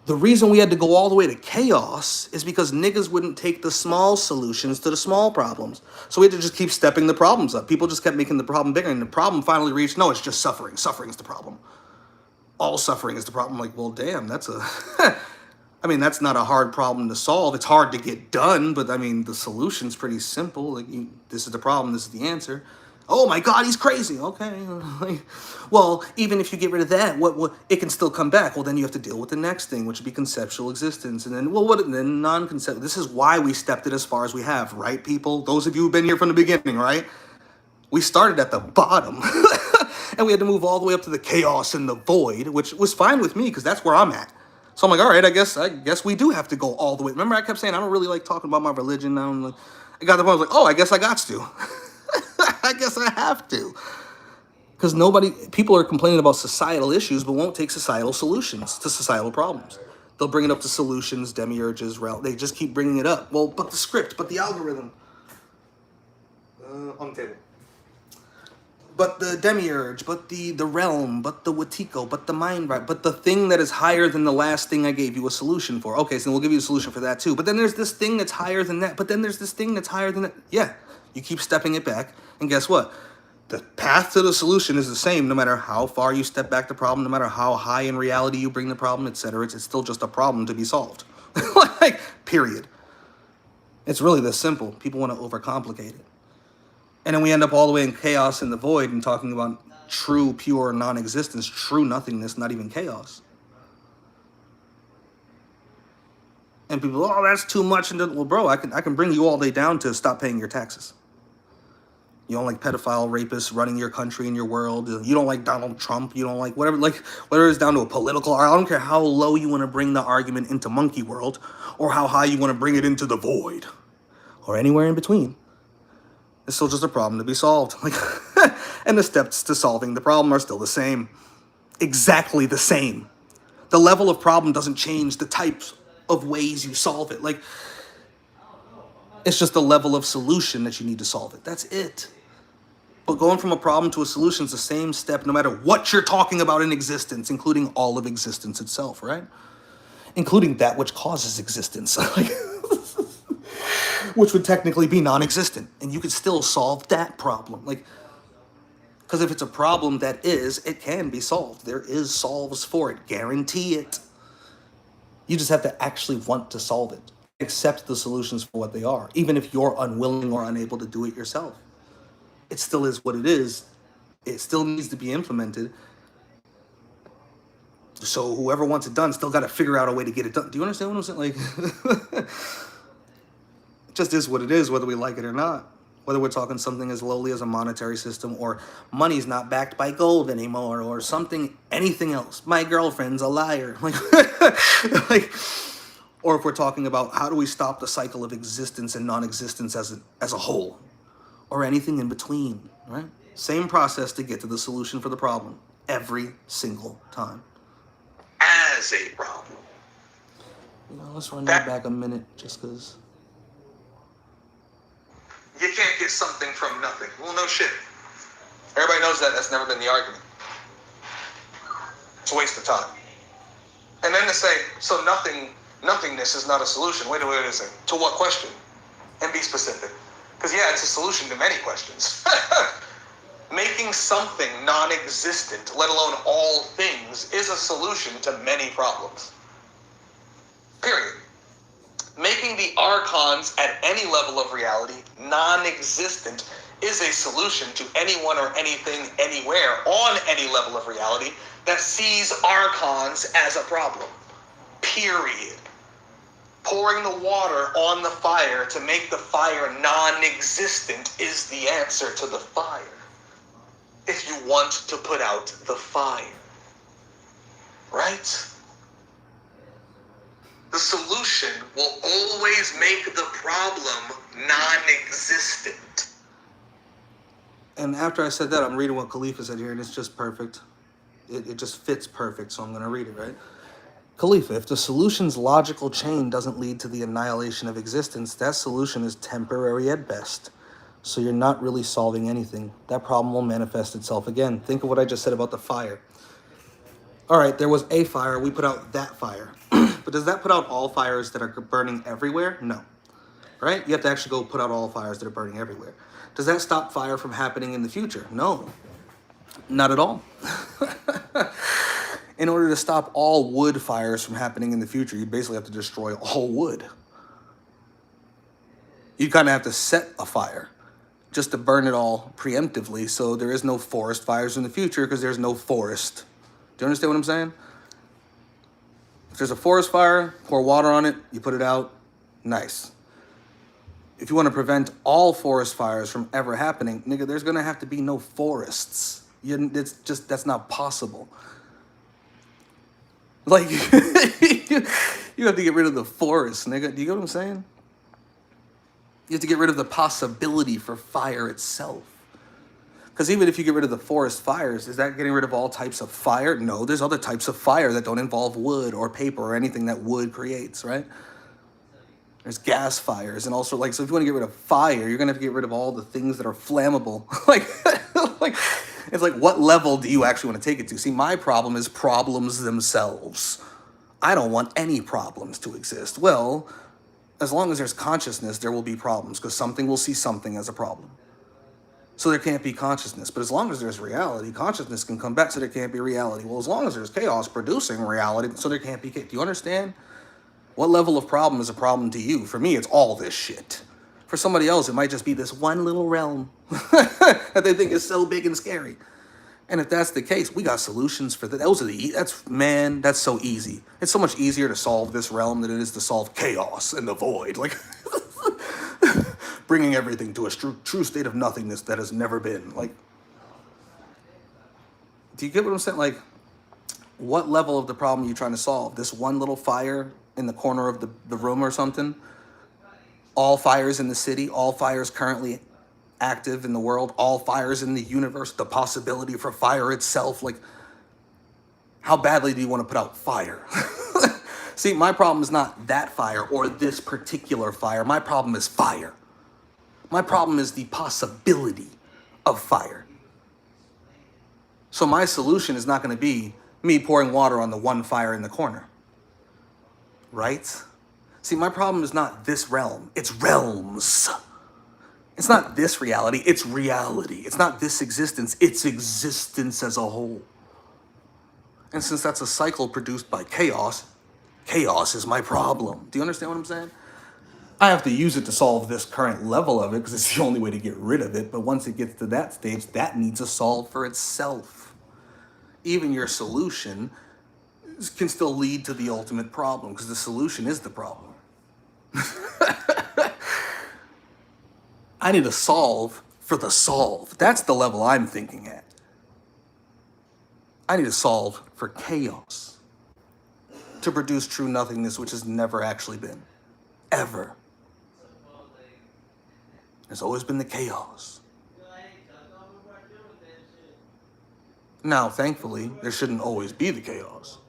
The reason we had to go all the way to chaos is because niggas wouldn't take the small solutions to the small problems. So we had to just keep stepping the problems up. People just kept making the problem bigger, and the problem finally reached, no, it's just suffering. Suffering is the problem. All suffering is the problem. Like, well, damn, that's a... I mean, that's not a hard problem to solve. It's hard to get done, but I mean, the solution's pretty simple. Like, this is the problem, this is the answer. Oh my God, he's crazy. Okay. Well, even if you get rid of that, what it can still come back. Well, then you have to deal with the next thing, which would be conceptual existence. And then, well, then non-conceptual. This is why we stepped it as far as we have, right, people? Those of you who've been here from the beginning, right? We started at the bottom. And we had to move all the way up to the chaos and the void, which was fine with me because that's where I'm at. So I'm like, all right, I guess we do have to go all the way. Remember, I kept saying I don't really like talking about my religion now. I got the point. I was like, oh, I guess I got to. I guess I have to. Because people are complaining about societal issues, but won't take societal solutions to societal problems. They'll bring it up to solutions, demiurges, they just keep bringing it up. Well, but the script, but the algorithm. On the table. But the demiurge, but the realm, but the Watiko, but the mind, right? But the thing that is higher than the last thing I gave you a solution for. Okay, so we'll give you a solution for that too. But then there's this thing that's higher than that. But then there's this thing that's higher than that. Yeah, you keep stepping it back. And guess what? The path to the solution is the same no matter how far you step back the problem, no matter how high in reality you bring the problem, etc. It's still just a problem to be solved. Like, period. It's really this simple. People want to overcomplicate it. And then we end up all the way in chaos and the void and talking about true, pure non-existence, true nothingness, not even chaos. And people, oh, that's too much. And well, bro, I can bring you all the way down to stop paying your taxes. You don't like pedophile rapists running your country and your world. You don't like Donald Trump. You don't like whatever it's down to a political. I don't care how low you want to bring the argument into monkey world or how high you want to bring it into the void or anywhere in between. It's still just a problem to be solved. And the steps to solving the problem are still the same. Exactly the same. The level of problem doesn't change the types of ways you solve it. It's just the level of solution that you need to solve it. That's it. But going from a problem to a solution is the same step no matter what you're talking about in existence, including all of existence itself, right? Including that which causes existence. Which would technically be non-existent. And you could still solve that problem. Because if it's a problem that it can be solved. There is solves for it. Guarantee it. You just have to actually want to solve it. Accept the solutions for what they are, even if you're unwilling or unable to do it yourself. It still is what it is. It still needs to be implemented. So whoever wants it done still got to figure out a way to get it done. Do you understand what I'm saying? Like, it just is what it is, whether we like it or not. Whether we're talking something as lowly as a monetary system, or money's not backed by gold anymore, or something, anything else. My girlfriend's a liar. Like, or if we're talking about how do we stop the cycle of existence and non-existence as a whole, or anything in between, right? Same process to get to the solution for the problem every single time. As a problem. You know, let's run that back a minute, just because. You can't get something from nothing. Well, no shit. Everybody knows that. That's never been the argument. It's a waste of time. And then to say, so nothingness is not a solution. Wait a second. To what question? And be specific. Because, yeah, it's a solution to many questions. Making something non-existent, let alone all things, is a solution to many problems. Period. Making the archons at any level of reality non-existent is a solution to anyone or anything anywhere on any level of reality that sees archons as a problem. Period. Pouring the water on the fire to make the fire non-existent is the answer to the fire. If you want to put out the fire. Right? The solution will always make the problem non-existent. And after I said that, I'm reading what Khalifa said here, and it's just perfect. It just fits perfect, so I'm going to read it, right? Khalifa, if the solution's logical chain doesn't lead to the annihilation of existence, that solution is temporary at best. So you're not really solving anything. That problem will manifest itself again. Think of what I just said about the fire. All right, there was a fire. We put out that fire. But does that put out all fires that are burning everywhere? No. Right? You have to actually go put out all fires that are burning everywhere. Does that stop fire from happening in the future? No. Not at all. In order to stop all wood fires from happening in the future, you basically have to destroy all wood. You kind of have to set a fire just to burn it all preemptively, so there is no forest fires in the future because there's no forest. Do you understand what I'm saying? If there's a forest fire, pour water on it, you put it out, nice. If you want to prevent all forest fires from ever happening, nigga, there's going to have to be no forests. It's just, that's not possible. Like, you have to get rid of the forest, nigga. Do you get what I'm saying? You have to get rid of the possibility for fire itself. Because even if you get rid of the forest fires, is that getting rid of all types of fire? No, there's other types of fire that don't involve wood or paper or anything that wood creates, right? There's gas fires and also, like, so if you want to get rid of fire, you're going to have to get rid of all the things that are flammable. like, it's like, what level do you actually want to take it to? See, my problem is problems themselves. I don't want any problems to exist. Well, as long as there's consciousness, there will be problems because something will see something as a problem. So there can't be consciousness. But as long as there's reality, consciousness can come back, so there can't be reality. Well, as long as there's chaos producing reality, so there can't be chaos. Do you understand? What level of problem is a problem to you? For me, it's all this shit. For somebody else, it might just be this one little realm that they think is so big and scary. And if that's the case, we got solutions for that. That's so easy. It's so much easier to solve this realm than it is to solve chaos and the void. Like, bringing everything to a true state of nothingness that has never been. Like, do you get what I'm saying? Like, what level of the problem are you trying to solve? This one little fire in the corner of the room or something? All fires in the city, all fires currently active in the world, all fires in the universe, the possibility for fire itself. Like, how badly do you want to put out fire? See, my problem is not that fire or this particular fire. My problem is fire. My problem is the possibility of fire. So my solution is not going to be me pouring water on the one fire in the corner. Right? See, my problem is not this realm. It's realms. It's not this reality. It's reality. It's not this existence. It's existence as a whole. And since that's a cycle produced by chaos chaos is my problem. Do you understand what I'm saying? I have to use it to solve this current level of it because it's the only way to get rid of it. But once it gets to that stage, that needs a solve for itself. Even your solution can still lead to the ultimate problem because the solution is the problem. I need a solve for the solve. That's the level I'm thinking at. I need a solve for chaos to produce true nothingness, which has never actually been. Ever. There's always been the chaos. Now, thankfully, there shouldn't always be the chaos.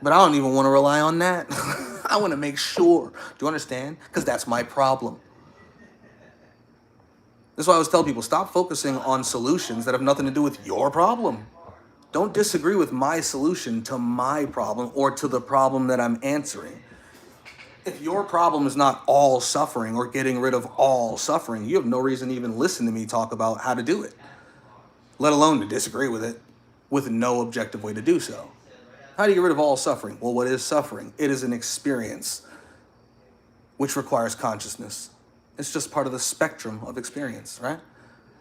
But I don't even want to rely on that. I want to make sure. Do you understand? Because that's my problem. That's why I always tell people, stop focusing on solutions that have nothing to do with your problem. Don't disagree with my solution to my problem or to the problem that I'm answering. If your problem is not all suffering or getting rid of all suffering, you have no reason to even listen to me talk about how to do it, let alone to disagree with it with no objective way to do so. How do you get rid of all suffering? Well, what is suffering? It is an experience which requires consciousness. It's just part of the spectrum of experience, right?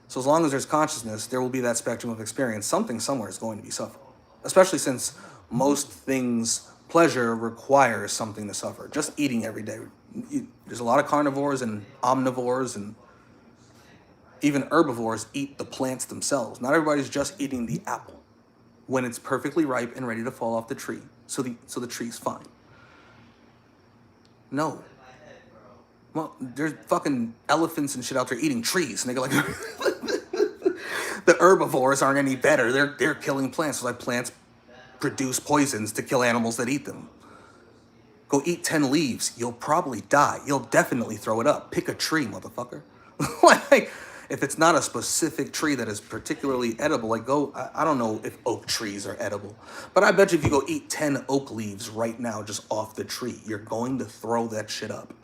So as long as there's consciousness, there will be that spectrum of experience. Something somewhere is going to be suffering, especially since most things, pleasure requires something to suffer. Just eating every day. There's a lot of carnivores and omnivores and even herbivores eat the plants themselves. Not everybody's just eating the apple when it's perfectly ripe and ready to fall off the tree. So the tree's fine. No. Well, there's fucking elephants and shit out there eating trees, and they go like, the herbivores aren't any better. They're killing plants. So like plants produce poisons to kill animals that eat them. Go eat 10 leaves. You'll probably die. You'll definitely throw it up. Pick a tree, motherfucker. Like, if it's not a specific tree that is particularly edible, like I don't know if oak trees are edible, but I bet you if you go eat 10 oak leaves right now just off the tree, you're going to throw that shit up.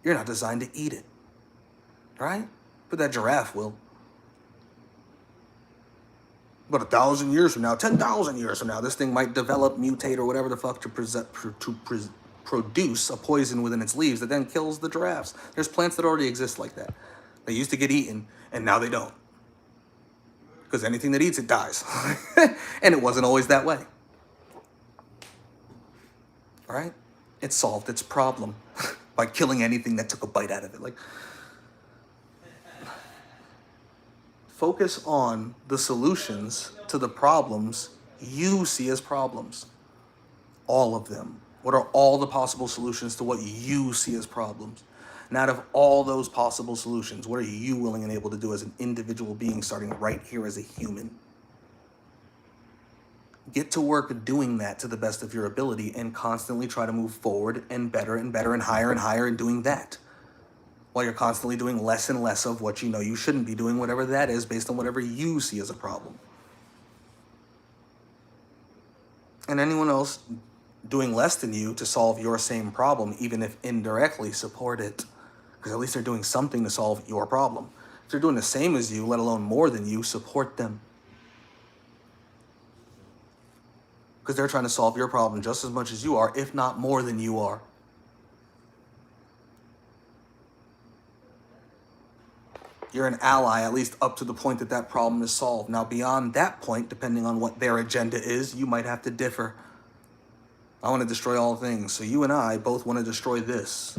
You're not designed to eat it, right? But that giraffe will. But 1,000 years from now, 10,000 years from now, this thing might develop, mutate, or whatever the fuck to produce a poison within its leaves that then kills the giraffes. There's plants that already exist like that. They used to get eaten, and now they don't. Because anything that eats it dies. And it wasn't always that way. All right? It solved its problem by killing anything that took a bite out of it. Like, focus on the solutions to the problems you see as problems. All of them. What are all the possible solutions to what you see as problems? And out of all those possible solutions, what are you willing and able to do as an individual being starting right here as a human? Get to work doing that to the best of your ability and constantly try to move forward and better and higher in doing that. While you're constantly doing less and less of what you know you shouldn't be doing, whatever that is, based on whatever you see as a problem. And anyone else doing less than you to solve your same problem, even if indirectly, support it. Because at least they're doing something to solve your problem. If they're doing the same as you, let alone more than you, support them. Because they're trying to solve your problem just as much as you are, if not more than you are. You're an ally, at least up to the point that that problem is solved. Now, beyond that point, depending on what their agenda is, you might have to differ. I want to destroy all things. So you and I both want to destroy this.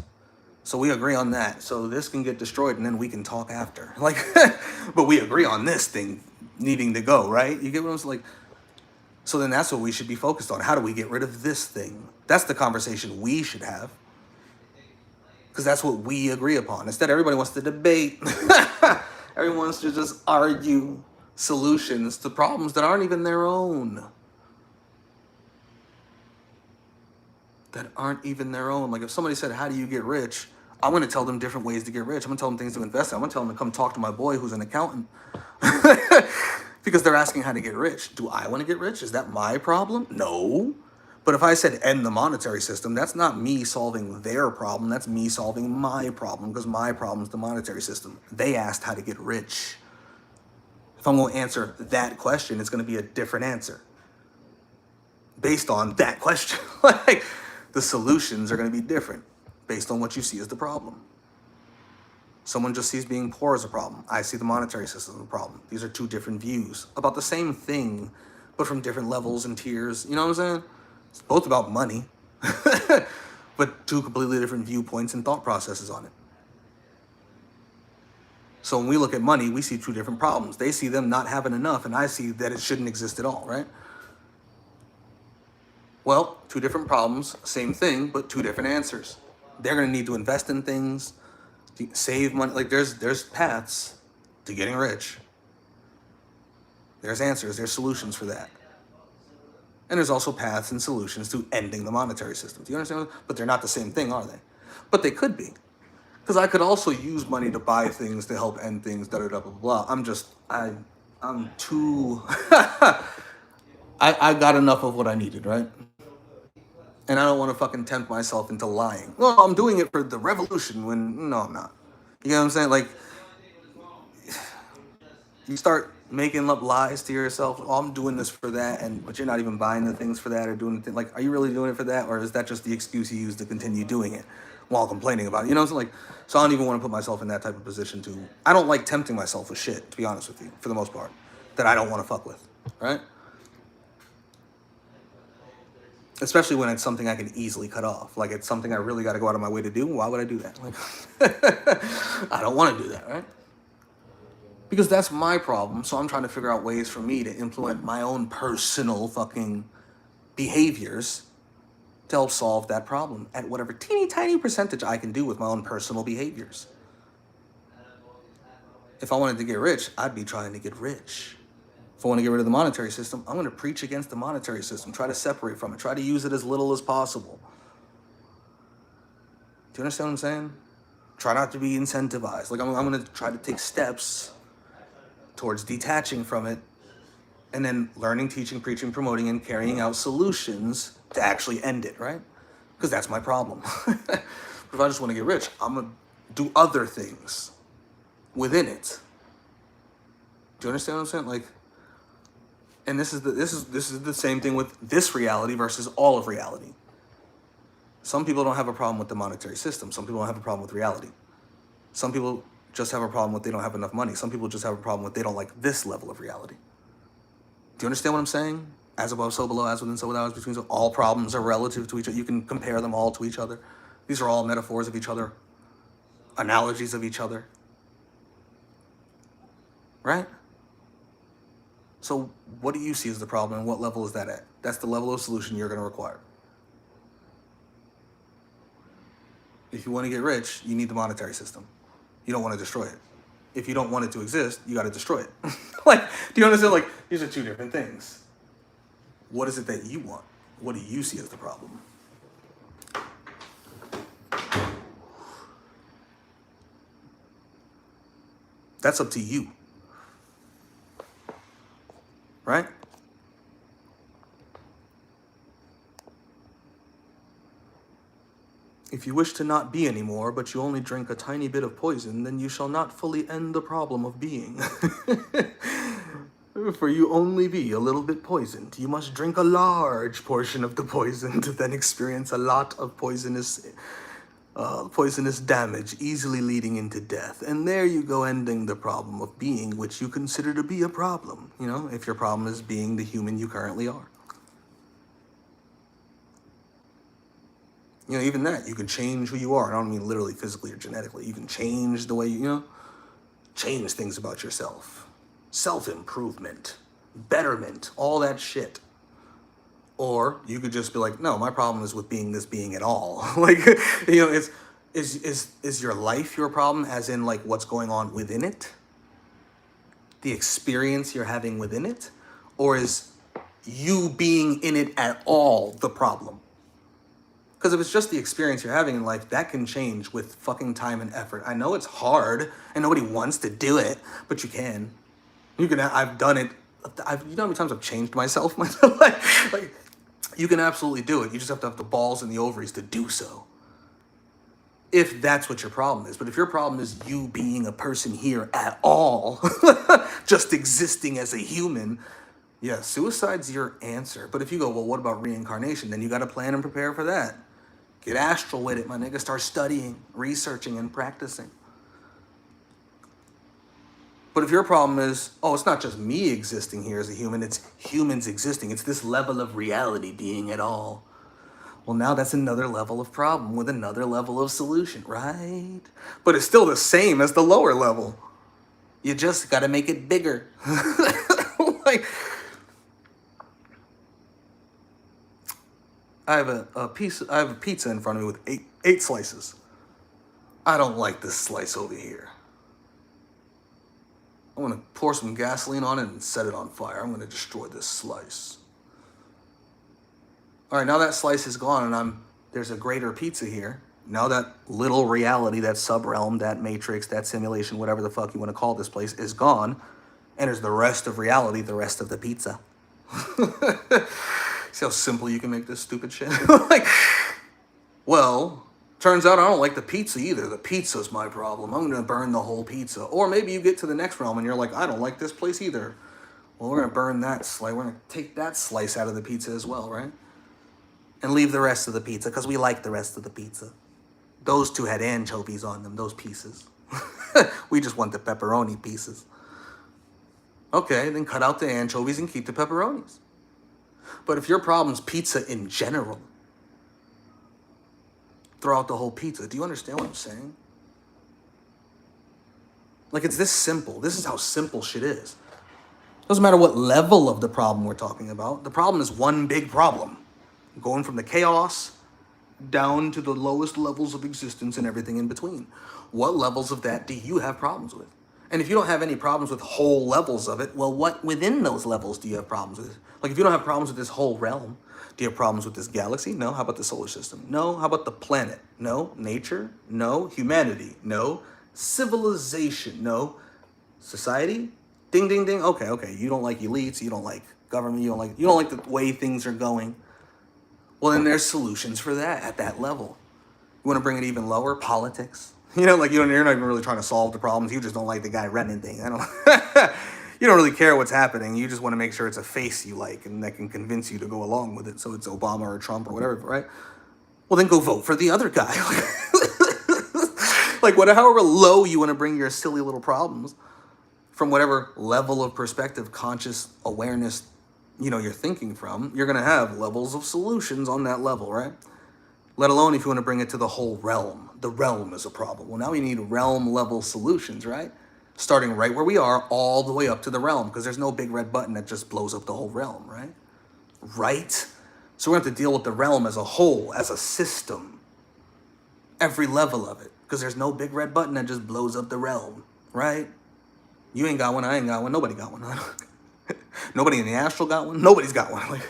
So we agree on that. So this can get destroyed and then we can talk after. Like, but we agree on this thing needing to go, right? You get what I'm saying? Like, so then that's what we should be focused on. How do we get rid of this thing? That's the conversation we should have. Because that's what we agree upon. Instead, everybody wants to debate. Everyone wants to just argue solutions to problems that aren't even their own. That aren't even their own. Like if somebody said, how do you get rich? I'm going to tell them different ways to get rich. I'm going to tell them things to invest in. I'm going to tell them to come talk to my boy who's an accountant. Because they're asking how to get rich. Do I want to get rich? Is that my problem? No. But if I said end the monetary system, that's not me solving their problem. That's me solving my problem, because my problem is the monetary system. They asked how to get rich. If I'm going to answer that question, it's going to be a different answer. based on that question. Like, the solutions are going to be different based on what you see as the problem. Someone just sees being poor as a problem. I see the monetary system as a problem. These are two different views about the same thing, but from different levels and tiers. You know what I'm saying? It's both about money, but two completely different viewpoints and thought processes on it. So when we look at money, we see two different problems. They see them not having enough, and I see that it shouldn't exist at all, right? Well, two different problems, same thing, but two different answers. They're going to need to invest in things, to save money. Like, there's paths to getting rich. There's answers, there's solutions for that. And there's also paths and solutions to ending the monetary system. Do you understand? But they're not the same thing, are they? But they could be. Because I could also use money to buy things to help end things, da da da blah blah. I'm too. I got enough of what I needed, right? And I don't want to fucking tempt myself into lying. Well, I'm doing it for the revolution when, no, I'm not. You know what I'm saying? Like, you start making up lies to yourself. Oh, I'm doing this for that, but you're not even buying the things for that or doing the thing. Like, are you really doing it for that, or is that just the excuse you use to continue doing it while complaining about it? You know, so so I don't even want to put myself in that type of position to. I don't like tempting myself with shit, to be honest with you, for the most part, that I don't want to fuck with, right? Especially when it's something I can easily cut off. Like, it's something I really got to go out of my way to do. Why would I do that? Like, I don't want to do that, right? Because that's my problem. So I'm trying to figure out ways for me to implement my own personal fucking behaviors to help solve that problem at whatever teeny tiny percentage I can do with my own personal behaviors. If I wanted to get rich, I'd be trying to get rich. If I want to get rid of the monetary system, I'm going to preach against the monetary system, try to separate from it, try to use it as little as possible. Do you understand what I'm saying? Try not to be incentivized. Like, I'm going to try to take steps towards detaching from it and then learning, teaching, preaching, promoting, and carrying out solutions to actually end it, right? Because that's my problem. But if I just want to get rich, I'm going to do other things within it. Do you understand what I'm saying? Like, and this is the same thing with this reality versus all of reality. Some people don't have a problem with the monetary system. Some people don't have a problem with reality. Some people just have a problem with they don't have enough money. Some people just have a problem with they don't like this level of reality. Do you understand what I'm saying? As above, so below, as within, so without, as between. So all problems are relative to each other. You can compare them all to each other. These are all metaphors of each other, analogies of each other. Right? So what do you see as the problem, and what level is that at? That's the level of solution you're going to require. If you want to get rich, you need the monetary system. You don't want to destroy it. If you don't want it to exist, you got to destroy it. Like, do you understand? Like, these are two different things. What is it that you want? What do you see as the problem? That's up to you. Right? If you wish to not be anymore, but you only drink a tiny bit of poison, then you shall not fully end the problem of being. For you only be a little bit poisoned. You must drink a large portion of the poison to then experience a lot of poisonous damage, easily leading into death. And there you go, ending the problem of being, which you consider to be a problem, you know, if your problem is being the human you currently are. You know, even that, you can change who you are. I don't mean literally, physically, or genetically. You can change the way change things about yourself. Self-improvement, betterment, all that shit. Or you could just be like, no, my problem is with being this being at all. Like, you know, is your life your problem, as in like what's going on within it? The experience you're having within it? Or is you being in it at all the problem? Because if it's just the experience you're having in life, that can change with fucking time and effort. I know it's hard and nobody wants to do it, but you can. I've done it. You know how many times I've changed myself? like, you can absolutely do it. You just have to have the balls and the ovaries to do so. If that's what your problem is. But if your problem is you being a person here at all, just existing as a human, Yeah, suicide's your answer. But if you go, well, what about reincarnation? Then you got to plan and prepare for that. Get astral with it, my nigga. Start studying, researching, and practicing. But if your problem is, oh, it's not just me existing here as a human, it's humans existing. It's this level of reality being at all. Well, now that's another level of problem with another level of solution, right? But it's still the same as the lower level. You just got to make it bigger. Like, I have a pizza in front of me with eight slices. I don't like this slice over here. I'm gonna pour some gasoline on it and set it on fire. I'm gonna destroy this slice. All right, now that slice is gone and there's a greater pizza here. Now that little reality, that sub-realm, that matrix, that simulation, whatever the fuck you want to call this place, is gone. And there's the rest of reality, the rest of the pizza. See how simple you can make this stupid shit? Like, well, turns out I don't like the pizza either. The pizza's my problem. I'm gonna burn the whole pizza. Or maybe you get to the next realm and you're like, I don't like this place either. Well, we're gonna burn that slice. We're gonna take that slice out of the pizza as well, right? And leave the rest of the pizza, because we like the rest of the pizza. Those two had anchovies on them, those pieces. We just want the pepperoni pieces. Okay, then cut out the anchovies and keep the pepperonis. But if your problem's pizza in general, throw out the whole pizza. Do you understand what I'm saying? Like, it's this simple. This is how simple shit is. Doesn't matter what level of the problem we're talking about. The problem is one big problem. Going from the chaos down to the lowest levels of existence and everything in between. What levels of that do you have problems with? And if you don't have any problems with whole levels of it, well, what within those levels do you have problems with? Like, if you don't have problems with this whole realm, do you have problems with this galaxy? No. How about the solar system? No. How about the planet? No. Nature? No. Humanity? No. Civilization? No. Society? Ding, ding, ding. Okay. You don't like elites. You don't like government. You don't like the way things are going. Well, then there's solutions for that at that level. You want to bring it even lower? Politics. You know, like you're not even really trying to solve the problems. You just don't like the guy running things. You don't really care what's happening. You just want to make sure it's a face you like and that can convince you to go along with it. So it's Obama or Trump or whatever, right? Well, then go vote for the other guy. Like, however low you want to bring your silly little problems from whatever level of perspective, conscious awareness, you're thinking from, you're going to have levels of solutions on that level, right? Let alone if you want to bring it to the whole realm. The realm is a problem. Well, now we need realm level solutions, right? Starting right where we are all the way up to the realm, because there's no big red button that just blows up the whole realm, right? Right? So we're going to have to deal with the realm as a whole, as a system. Every level of it, because there's no big red button that just blows up the realm, right? You ain't got one, I ain't got one, nobody got one. Nobody in the astral got one. Nobody's got one.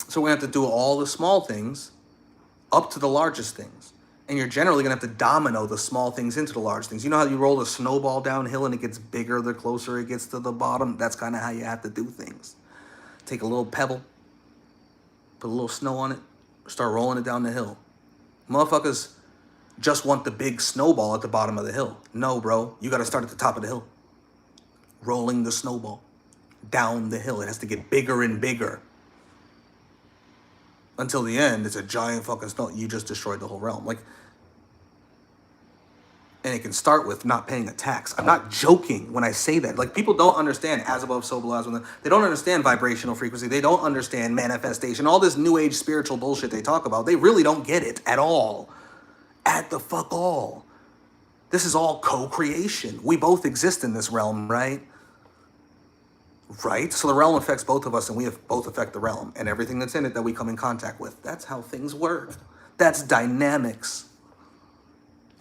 So we have to do all the small things up to the largest things. And you're generally going to have to domino the small things into the large things. You know how you roll a snowball downhill and it gets bigger the closer it gets to the bottom? That's kind of how you have to do things. Take a little pebble, put a little snow on it, start rolling it down the hill. Motherfuckers just want the big snowball at the bottom of the hill. No, bro. You got to start at the top of the hill. Rolling the snowball down the hill. It has to get bigger and bigger. Until the end, it's a giant fucking snow. You just destroyed the whole realm. Like, and it can start with not paying a tax. I'm not joking when I say that. Like, people don't understand as above, so below, as within. They don't understand vibrational frequency. They don't understand manifestation. All this new age spiritual bullshit they talk about. They really don't get it at all. At the fuck all. This is all co-creation. We both exist in this realm, right? Right? So the realm affects both of us and we both affect the realm and everything that's in it that we come in contact with. That's how things work. That's dynamics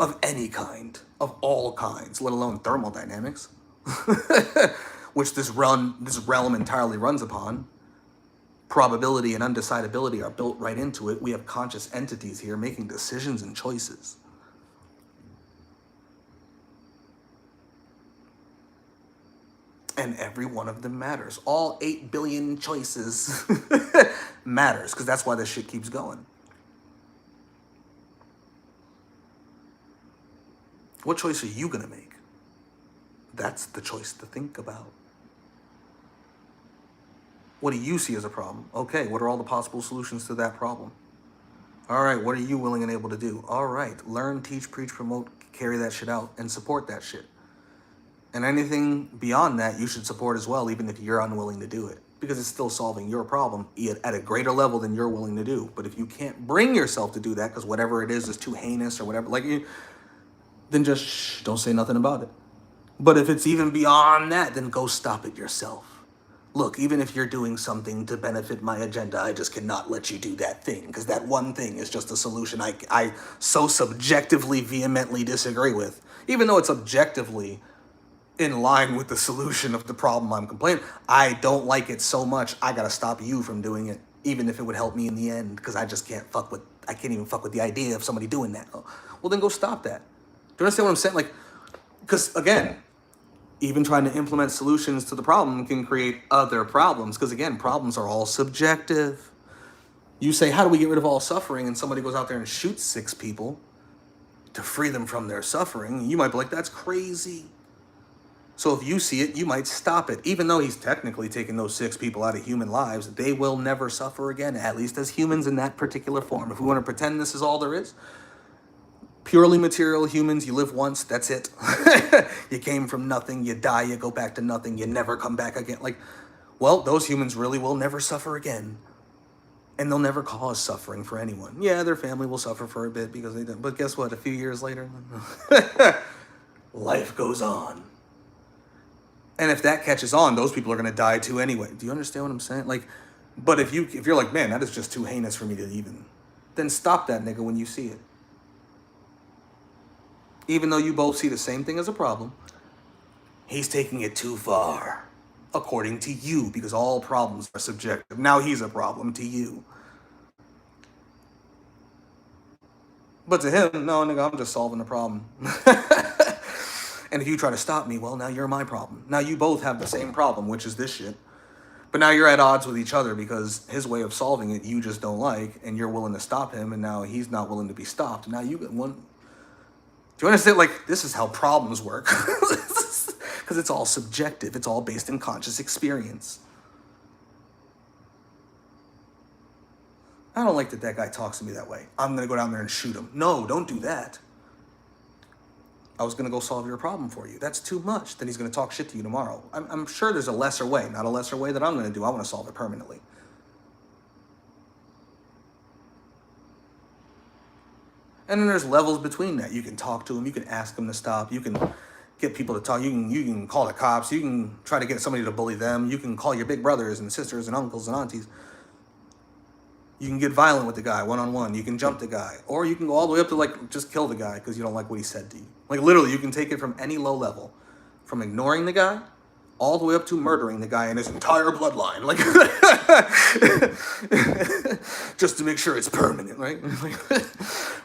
of any kind, of all kinds, let alone thermodynamics, which this realm entirely runs upon. Probability and undecidability are built right into it. We have conscious entities here making decisions and choices. And every one of them matters. All 8 billion choices matters, because that's why this shit keeps going. What choice are you going to make? That's the choice to think about. What do you see as a problem? Okay, what are all the possible solutions to that problem? All right, what are you willing and able to do? All right, learn, teach, preach, promote, carry that shit out, and support that shit. And anything beyond that, you should support as well, even if you're unwilling to do it, because it's still solving your problem at a greater level than you're willing to do. But if you can't bring yourself to do that, because whatever it is too heinous or whatever, like you, then just don't say nothing about it. But if it's even beyond that, then go stop it yourself. Look, even if you're doing something to benefit my agenda, I just cannot let you do that thing, because that one thing is just a solution I so subjectively, vehemently disagree with, even though it's objectively in line with the solution of the problem I'm complaining. I don't like it so much, I gotta stop you from doing it, even if it would help me in the end, because I can't even fuck with the idea of somebody doing that. Well, then go stop that. Do you understand what I'm saying? Like, because again, even trying to implement solutions to the problem can create other problems, because again, problems are all subjective. You say, how do we get rid of all suffering? And somebody goes out there and shoots 6 people to free them from their suffering. You might be like, that's crazy. So if you see it, you might stop it. Even though he's technically taking those 6 people out of human lives, they will never suffer again, at least as humans in that particular form. If we want to pretend this is all there is, purely material humans, you live once, that's it. You came from nothing, you die, you go back to nothing, you never come back again. Like, well, those humans really will never suffer again. And they'll never cause suffering for anyone. Yeah, their family will suffer for a bit because they didn't. But guess what? A few years later, life goes on. And if that catches on, those people are going to die too anyway. Do you understand what I'm saying? Like, but if you're like, man, that is just too heinous for me to even, then stop that nigga when you see it. Even though you both see the same thing as a problem, he's taking it too far, according to you, because all problems are subjective. Now he's a problem to you. But to him, no, nigga, I'm just solving the problem. And if you try to stop me, well, now you're my problem. Now you both have the same problem, which is this shit. But now you're at odds with each other because his way of solving it you just don't like, and you're willing to stop him, and now he's not willing to be stopped. Now you get one. Do you understand? Like, this is how problems work. Because it's all subjective. It's all based in conscious experience. I don't like that guy talks to me that way. I'm going to go down there and shoot him. No, don't do that. I was going to go solve your problem for you. That's too much. Then he's going to talk shit to you tomorrow. I'm sure there's a lesser way, not a lesser way that I'm going to do. I want to solve it permanently. And then there's levels between that. You can talk to him. You can ask him to stop. You can get people to talk. You can call the cops. You can try to get somebody to bully them. You can call your big brothers and sisters and uncles and aunties. You can get violent with the guy one-on-one. You can jump the guy. Or you can go all the way up to, like, just kill the guy because you don't like what he said to you. Like, literally, you can take it from any low level. From ignoring the guy all the way up to murdering the guy and his entire bloodline. Like, just to make sure it's permanent, right?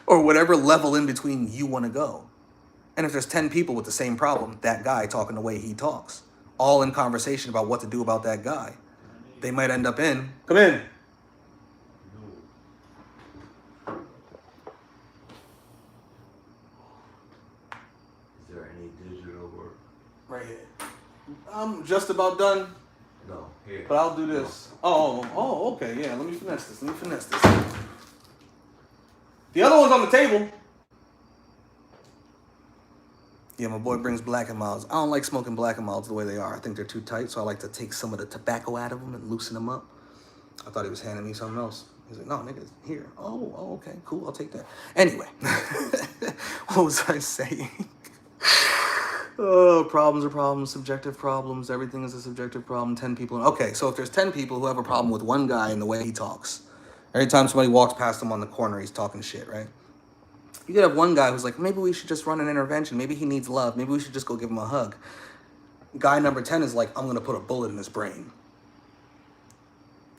Or whatever level in between you want to go. And if there's 10 people with the same problem, that guy talking the way he talks, all in conversation about what to do about that guy, they might end up in, come in. Is there any digital work? Right here. I'm just about done, No, here. but I'll do this. Oh, okay, yeah, let me finesse this. The other one's on the table. Yeah, my boy brings Black and Milds. I don't like smoking Black and Milds the way they are. I think they're too tight, so I like to take some of the tobacco out of them and loosen them up. I thought he was handing me something else. He's like, no, nigga, here. Oh, okay, cool, I'll take that. Anyway, what was I saying? Oh, problems are problems, subjective problems. Everything is a subjective problem. 10 people. Okay, so if there's 10 people who have a problem with one guy and the way he talks, every time somebody walks past him on the corner, he's talking shit, right? You could have one guy who's like, maybe we should just run an intervention. Maybe he needs love. Maybe we should just go give him a hug. Guy number 10 is like, I'm going to put a bullet in his brain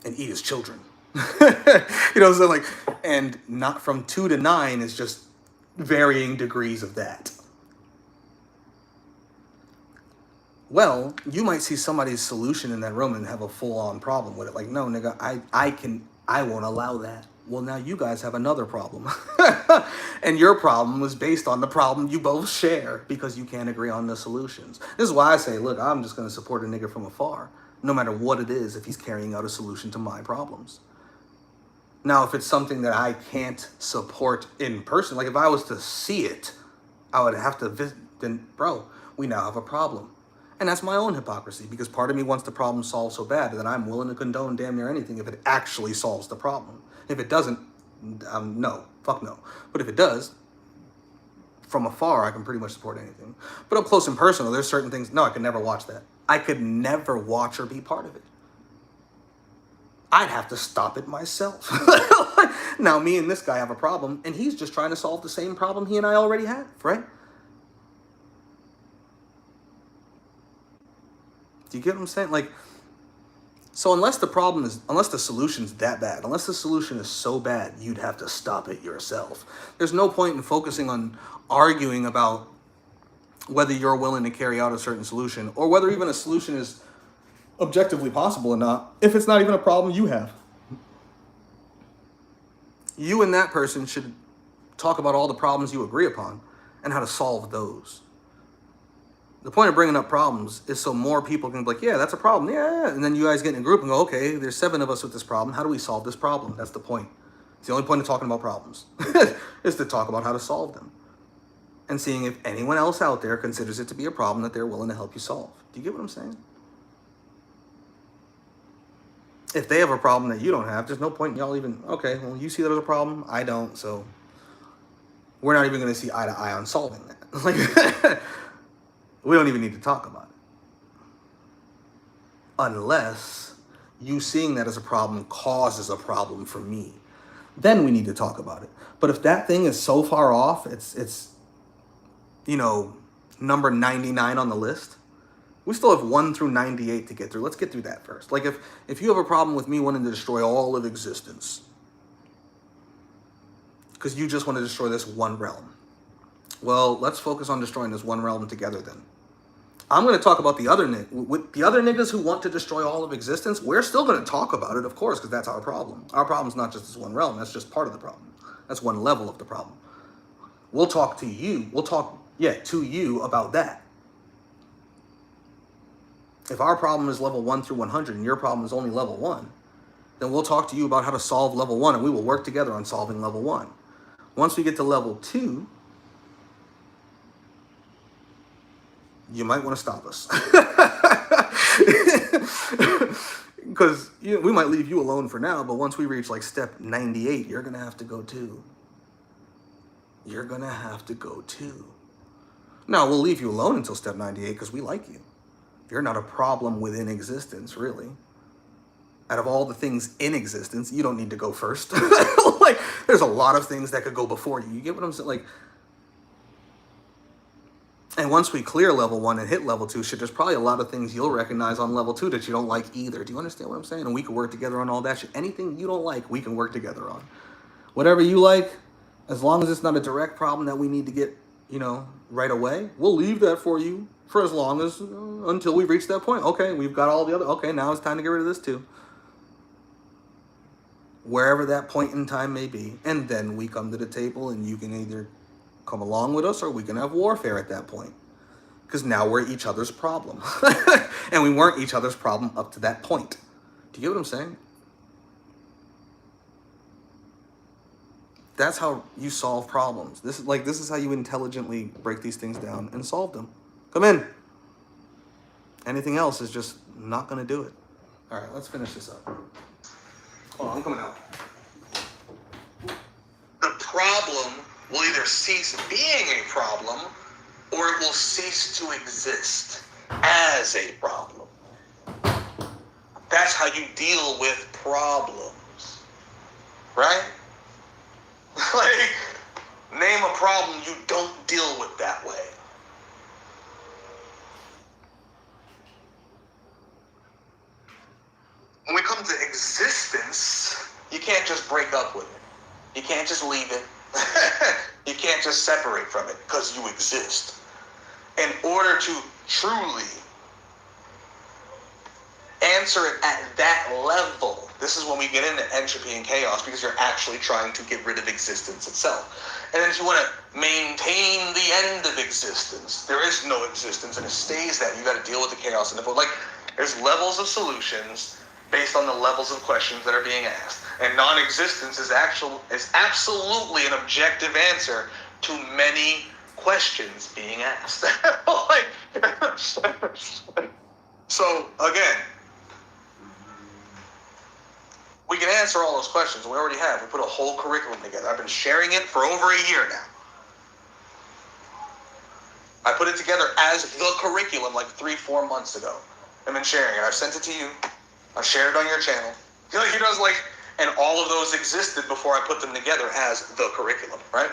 and eat his children. You know, so like, and not from 2 to 9 is just varying degrees of that. Well, you might see somebody's solution in that room and have a full-on problem with it. Like, no, nigga, I won't allow that. Well, now you guys have another problem. And your problem was based on the problem you both share because you can't agree on the solutions. This is why I say, look, I'm just going to support a nigga from afar, no matter what it is, if he's carrying out a solution to my problems. Now, if it's something that I can't support in person, like if I was to see it, I would have to visit, then, bro, we now have a problem. And that's my own hypocrisy, because part of me wants the problem solved so bad that I'm willing to condone damn near anything if it actually solves the problem. If it doesn't, no, fuck no. But if it does, from afar, I can pretty much support anything. But up close and personal, there's certain things, no, I could never watch that. I could never watch or be part of it. I'd have to stop it myself. Now, me and this guy have a problem, and he's just trying to solve the same problem he and I already have, right? Do you get what I'm saying? Like, so unless the solution's that bad, unless the solution is so bad, you'd have to stop it yourself. There's no point in focusing on arguing about whether you're willing to carry out a certain solution or whether even a solution is objectively possible or not, if it's not even a problem you have. You and that person should talk about all the problems you agree upon and how to solve those. The point of bringing up problems is so more people can be like, yeah, that's a problem. Yeah. And then you guys get in a group and go, okay, there's 7 of us with this problem. How do we solve this problem? That's the point. It's the only point of talking about problems is to talk about how to solve them and seeing if anyone else out there considers it to be a problem that they're willing to help you solve. Do you get what I'm saying? If they have a problem that you don't have, there's no point in y'all even, okay, well, you see that as a problem, I don't, so we're not even going to see eye to eye on solving that. Like, we don't even need to talk about it. Unless you seeing that as a problem causes a problem for me. Then we need to talk about it. But if that thing is so far off, it's number 99 on the list, we still have 1 through 98 to get through. Let's get through that first. Like if you have a problem with me wanting to destroy all of existence, because you just want to destroy this one realm, well, let's focus on destroying this one realm together then. I'm going to talk about the other niggas who want to destroy all of existence. We're still going to talk about it, of course, because that's our problem. Our problem's not just this one realm. That's just part of the problem. That's one level of the problem. We'll talk to you. We'll talk, to you about that. If our problem is level 1 through 100 and your problem is only level 1, then we'll talk to you about how to solve level 1, and we will work together on solving level 1. Once we get to level 2, you might want to stop us. Because we might leave you alone for now, but once we reach like step 98, you're going to have to go too. You're going to have to go too. Now, we'll leave you alone until step 98 because we like you. You're not a problem within existence, really. Out of all the things in existence, you don't need to go first. Like, there's a lot of things that could go before you. You get what I'm saying? Like, and once we clear level 1 and hit level 2, there's probably a lot of things you'll recognize on level 2 that you don't like either. Do you understand what I'm saying? And we can work together on all that shit. Anything you don't like, we can work together on. Whatever you like, as long as it's not a direct problem that we need to get, right away, we'll leave that for you for as long as, until we reach that point. Okay, we've got all the other, okay, now it's time to get rid of this too. Wherever that point in time may be. And then we come to the table and you can either come along with us or we can have warfare at that point. Because now we're each other's problem. And we weren't each other's problem up to that point. Do you get what I'm saying? That's how you solve problems. This is how you intelligently break these things down and solve them. Come in. Anything else is just not going to do it. All right, let's finish this up. Hold on, I'm coming out. The problem will either cease being a problem or it will cease to exist as a problem. That's how you deal with problems. Right? Like, name a problem you don't deal with that way. When we come to existence, you can't just break up with it. You can't just leave it. You can't just separate from it because you exist. In order to truly answer it at that level, this is when we get into entropy and chaos, because you're actually trying to get rid of existence itself. And then if you want to maintain the end of existence, there is no existence and it stays that. You got to deal with the chaos and the void. Like, there's levels of solutions based on the levels of questions that are being asked. And non-existence is absolutely an objective answer to many questions being asked. So, again, we can answer all those questions. We already have. We put a whole curriculum together. I've been sharing it for over a year now. I put it together as the curriculum like 3-4 months ago. I've been sharing it. I've sent it to you. I've shared it on your channel. And all of those existed before I put them together as the curriculum, right?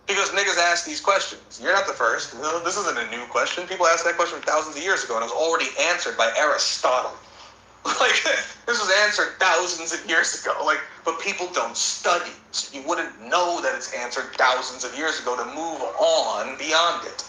Because niggas ask these questions. You're not the first. This isn't a new question. People asked that question thousands of years ago, and it was already answered by Aristotle. Like, this was answered thousands of years ago. Like, but people don't study. So you wouldn't know that it's answered thousands of years ago to move on beyond it.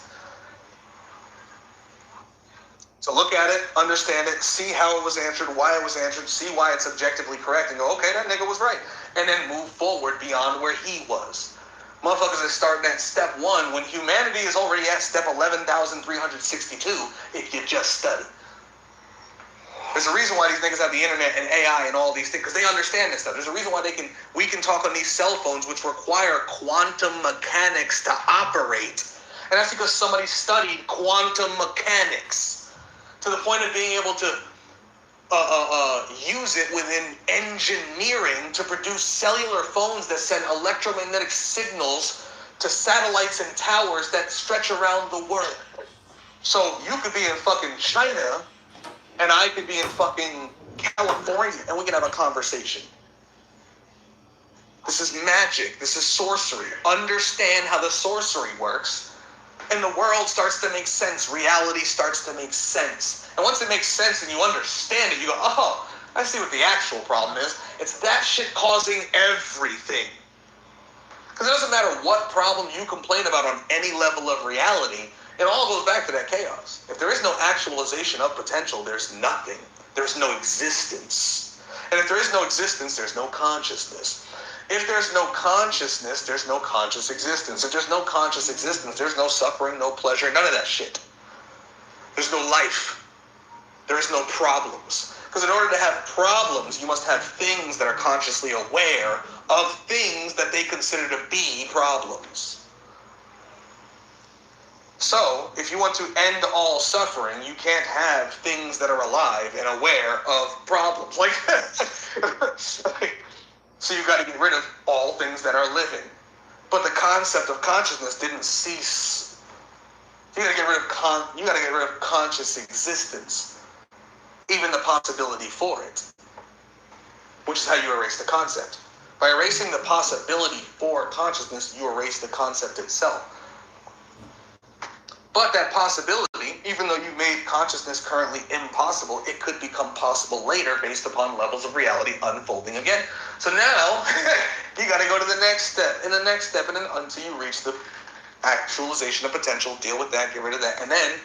So look at it, understand it, see how it was answered, why it was answered, see why it's objectively correct, and go, okay, that nigga was right. And then move forward beyond where he was. Motherfuckers are starting at step 1 when humanity is already at step 11,362 if you just study. There's a reason why these niggas have the internet and AI and all these things, because they understand this stuff. There's a reason why we can talk on these cell phones, which require quantum mechanics to operate. And that's because somebody studied quantum mechanics to the point of being able to use it within engineering to produce cellular phones that send electromagnetic signals to satellites and towers that stretch around the world. So you could be in fucking China and I could be in fucking California and we can have a conversation. This is magic. This is sorcery. Understand how the sorcery works and the world starts to make sense. Reality starts to make sense. And once it makes sense and you understand it, you go, oh, I see what the actual problem is. It's that shit causing everything. Because it doesn't matter what problem you complain about on any level of reality, it all goes back to that chaos. If there is no actualization of potential, there's nothing. There's no existence. And if there is no existence, there's no consciousness. If there's no consciousness, there's no conscious existence. If there's no conscious existence, there's no suffering, no pleasure, none of that shit. There's no life. There's no problems. Because in order to have problems, you must have things that are consciously aware of things that they consider to be problems. So, if you want to end all suffering, you can't have things that are alive and aware of problems. So you've got to get rid of all things that are living. But the concept of consciousness didn't cease. You got to get rid of conscious existence, even the possibility for it, which is how you erase the concept. By erasing the possibility for consciousness, you erase the concept itself. But that possibility, even though you made consciousness currently impossible, it could become possible later based upon levels of reality unfolding again. So now, you got to go to the next step, and the next step, and then until you reach the actualization of potential, deal with that, get rid of that, and then,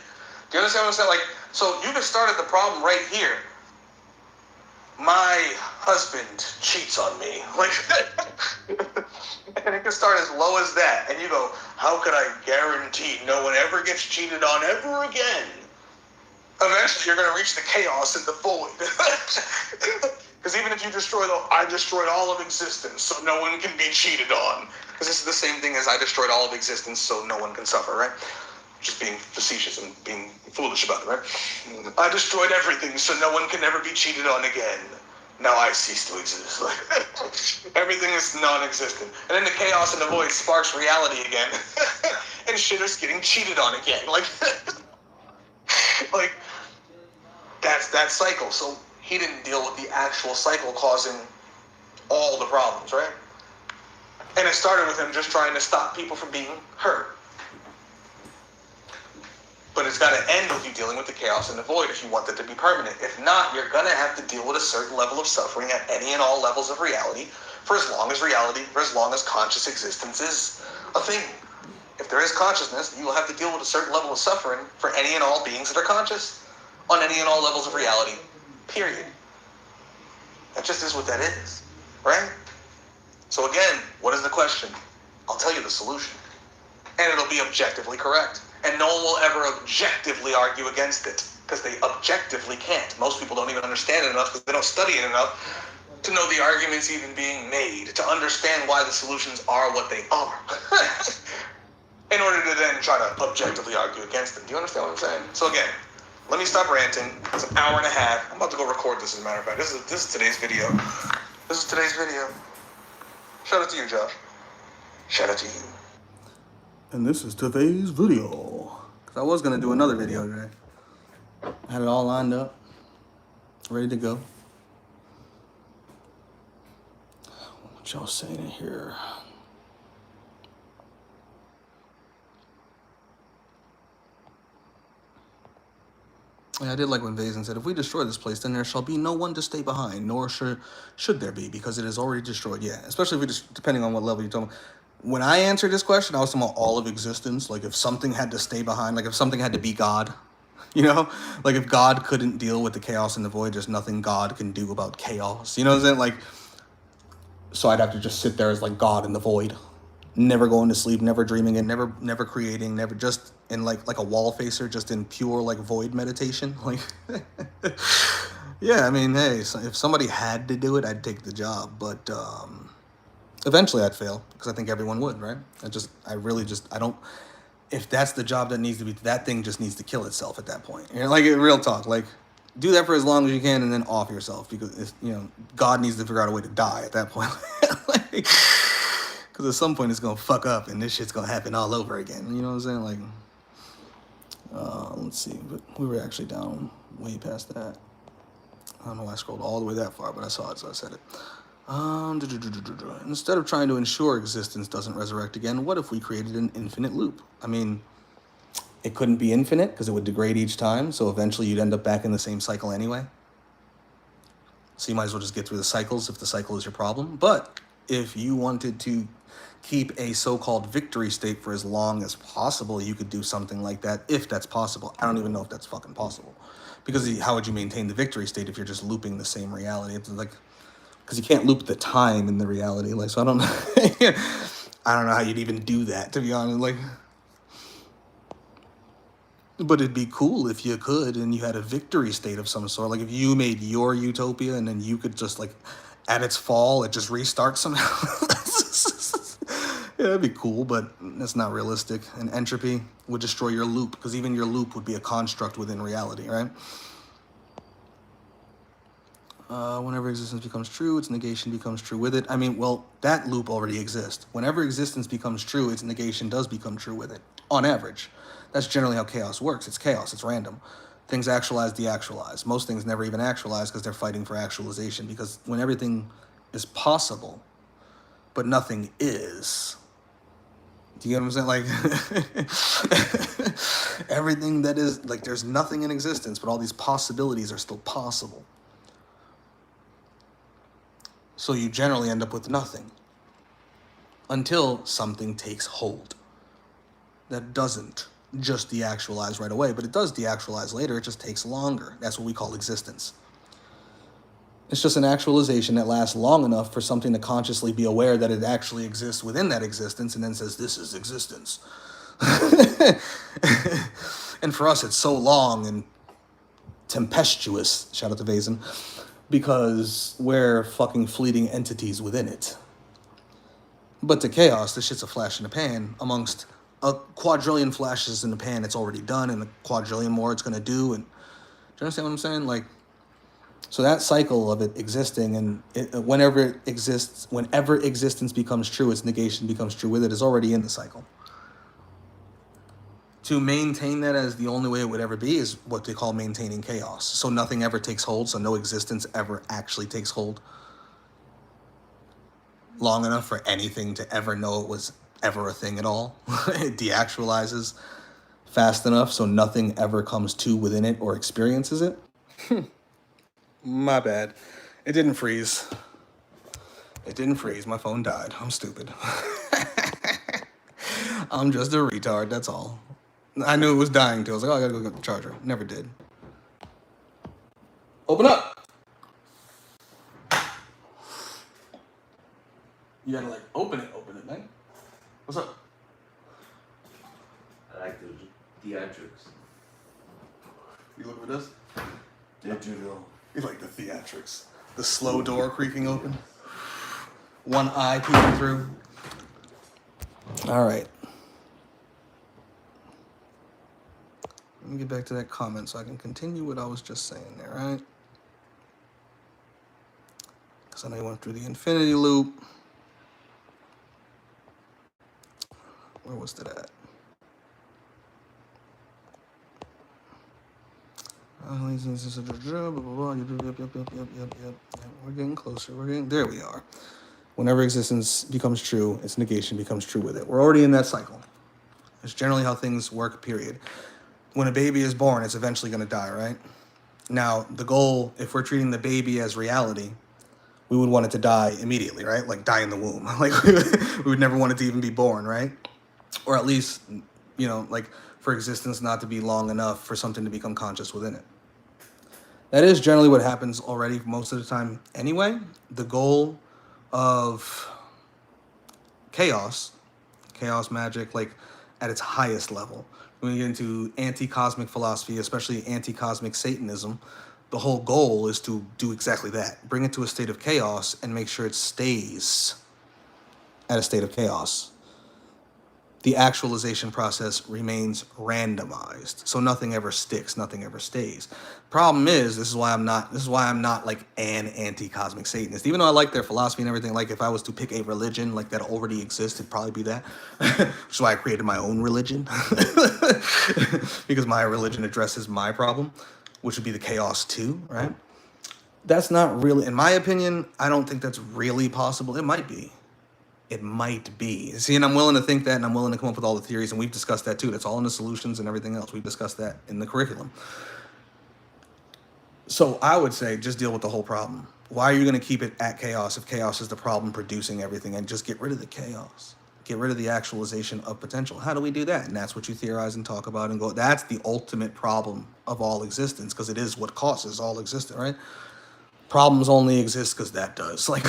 do you understand what I'm saying? Like, so you can start at the problem right here. My husband cheats on me. Like, and it can start as low as that. And you go, how could I guarantee no one ever gets cheated on ever again? Eventually, you're going to reach the chaos and the void. Because even if you I destroyed all of existence, so no one can be cheated on. Because this is the same thing as I destroyed all of existence, so no one can suffer, right? Just being facetious and being foolish about it, right? I destroyed everything, so no one can ever be cheated on again. Now I cease to exist. Everything is non-existent. And then the chaos and the void sparks reality again. And shit is getting cheated on again. That's that cycle. So he didn't deal with the actual cycle causing all the problems, right? And it started with him just trying to stop people from being hurt. But it's got to end with you dealing with the chaos and the void if you want it to be permanent. If not, you're going to have to deal with a certain level of suffering at any and all levels of reality for as long as conscious existence is a thing. If there is consciousness, you will have to deal with a certain level of suffering for any and all beings that are conscious on any and all levels of reality Period. That just is what that is, right? So again, what is the question? I'll tell you the solution. And it'll be objectively correct. And no one will ever objectively argue against it, because they objectively can't. Most people don't even understand it enough because they don't study it enough to know the arguments even being made, to understand why the solutions are what they are, in order to then try to objectively argue against them. Do you understand what I'm saying? So again, let me stop ranting. It's an hour and a half. I'm about to go record this, as a matter of fact. This is today's video. This is today's video. Shout out to you, Josh. Shout out to you. And this is today's video. Because I was going to do another video today. I had it all lined up. Ready to go. What y'all saying in here? Yeah, I did like when Vazen said, if we destroy this place, then there shall be no one to stay behind, nor should there be, because it is already destroyed. Yeah, especially if we just, depending on what level you're talking about. When I answered this question, I was talking about all of existence. Like if something had to stay behind, like if something had to be God, you know? Like if God couldn't deal with the chaos and the void, there's nothing God can do about chaos. You know what I'm saying? Like, so I'd have to just sit there as like God in the void. Never going to sleep, never dreaming, and never creating, never just in like a wall facer, just in pure like void meditation. Like, yeah, I mean, hey, so if somebody had to do it, I'd take the job, but eventually I'd fail because I think everyone would, right? I don't. If that's the job that needs to be, that thing just needs to kill itself at that point. You know, like real talk, like do that for as long as you can and then off yourself because God needs to figure out a way to die at that point. Like, because at some point it's going to fuck up and this shit's going to happen all over again. You know what I'm saying? Like, let's see. But we were actually down way past that. I don't know why I scrolled all the way that far, but I saw it, so I said it. Instead of trying to ensure existence doesn't resurrect again, what if we created an infinite loop? I mean, it couldn't be infinite because it would degrade each time, so eventually you'd end up back in the same cycle anyway. So you might as well just get through the cycles if the cycle is your problem. But if you wanted to keep a so-called victory state for as long as possible, you could do something like that if that's possible. I don't even know if that's fucking possible. Because how would you maintain the victory state if you're just looping the same reality? It's like, because you can't loop the time in the reality. Like, so I don't know. I don't know how you'd even do that, to be honest. Like, but it'd be cool if you could and you had a victory state of some sort. Like if you made your utopia and then you could just like, at its fall, it just restarts somehow. Yeah, that'd be cool, but that's not realistic. And entropy would destroy your loop, because even your loop would be a construct within reality, right? Whenever existence becomes true, its negation becomes true with it. I mean, well, that loop already exists. Whenever existence becomes true, its negation does become true with it, on average. That's generally how chaos works. It's chaos, it's random. Things actualize, deactualize. Most things never even actualize because they're fighting for actualization, because when everything is possible, but nothing is... Do you get what I'm saying? Like, everything that is, like, there's nothing in existence, but all these possibilities are still possible. So you generally end up with nothing until something takes hold. That doesn't just deactualize right away, but it does deactualize later. It just takes longer. That's what we call existence. It's just an actualization that lasts long enough for something to consciously be aware that it actually exists within that existence and then says, this is existence. And for us, it's so long and tempestuous, shout out to Vazen, because we're fucking fleeting entities within it. But to chaos, this shit's a flash in the pan amongst a quadrillion flashes in the pan it's already done and a quadrillion more it's going to do. And do you understand what I'm saying? Like, so that cycle of it existing and whenever it exists, whenever existence becomes true, its negation becomes true with it, is already in the cycle. To maintain that as the only way it would ever be is what they call maintaining chaos. So nothing ever takes hold, so no existence ever actually takes hold long enough for anything to ever know it was ever a thing at all. It deactualizes fast enough so nothing ever comes to within it or experiences it. My bad. It didn't freeze. It didn't freeze. My phone died. I'm stupid. I'm just a retard, that's all. I knew it was dying too. I was like, oh, I gotta go get the charger. Never did. Open up! You gotta like open it, man. What's up? I like the theatrics. You look at this? Digital. You like the theatrics. The slow door creaking open. One eye peeking through. All right. Let me get back to that comment so I can continue what I was just saying there, right? Because I know you went through the infinity loop. Where was that at? We're getting closer. There we are. Whenever existence becomes true, its negation becomes true with it. We're already in that cycle. It's generally how things work, period. When a baby is born, it's eventually going to die, right? Now, the goal, if we're treating the baby as reality, we would want it to die immediately, right? Like die in the womb. Like we would never want it to even be born, right? Or at least, like for existence not to be long enough for something to become conscious within it. That is generally what happens already most of the time anyway. The goal of chaos magic, like at its highest level, when you get into anti-cosmic philosophy, especially anti-cosmic Satanism, the whole goal is to do exactly that. Bring it to a state of chaos and make sure it stays at a state of chaos. The actualization process remains randomized. So nothing ever sticks, nothing ever stays. Problem is, this is why I'm not like an anti-cosmic Satanist. Even though I like their philosophy and everything, like if I was to pick a religion like that already exists, it'd probably be that. Which is why I created my own religion. Because my religion addresses my problem, which would be the chaos too, right? That's not really, in my opinion, I don't think that's really possible. It might be. It might be. See, and I'm willing to think that, and I'm willing to come up with all the theories, and we've discussed that too. That's all in the solutions and everything else. We've discussed that in the curriculum. So I would say just deal with the whole problem. Why are you going to keep it at chaos if chaos is the problem producing everything? And just get rid of the chaos. Get rid of the actualization of potential. How do we do that? And that's what you theorize and talk about and go. That's the ultimate problem of all existence, because it is what causes all existence, right? Problems only exist because that does. Like,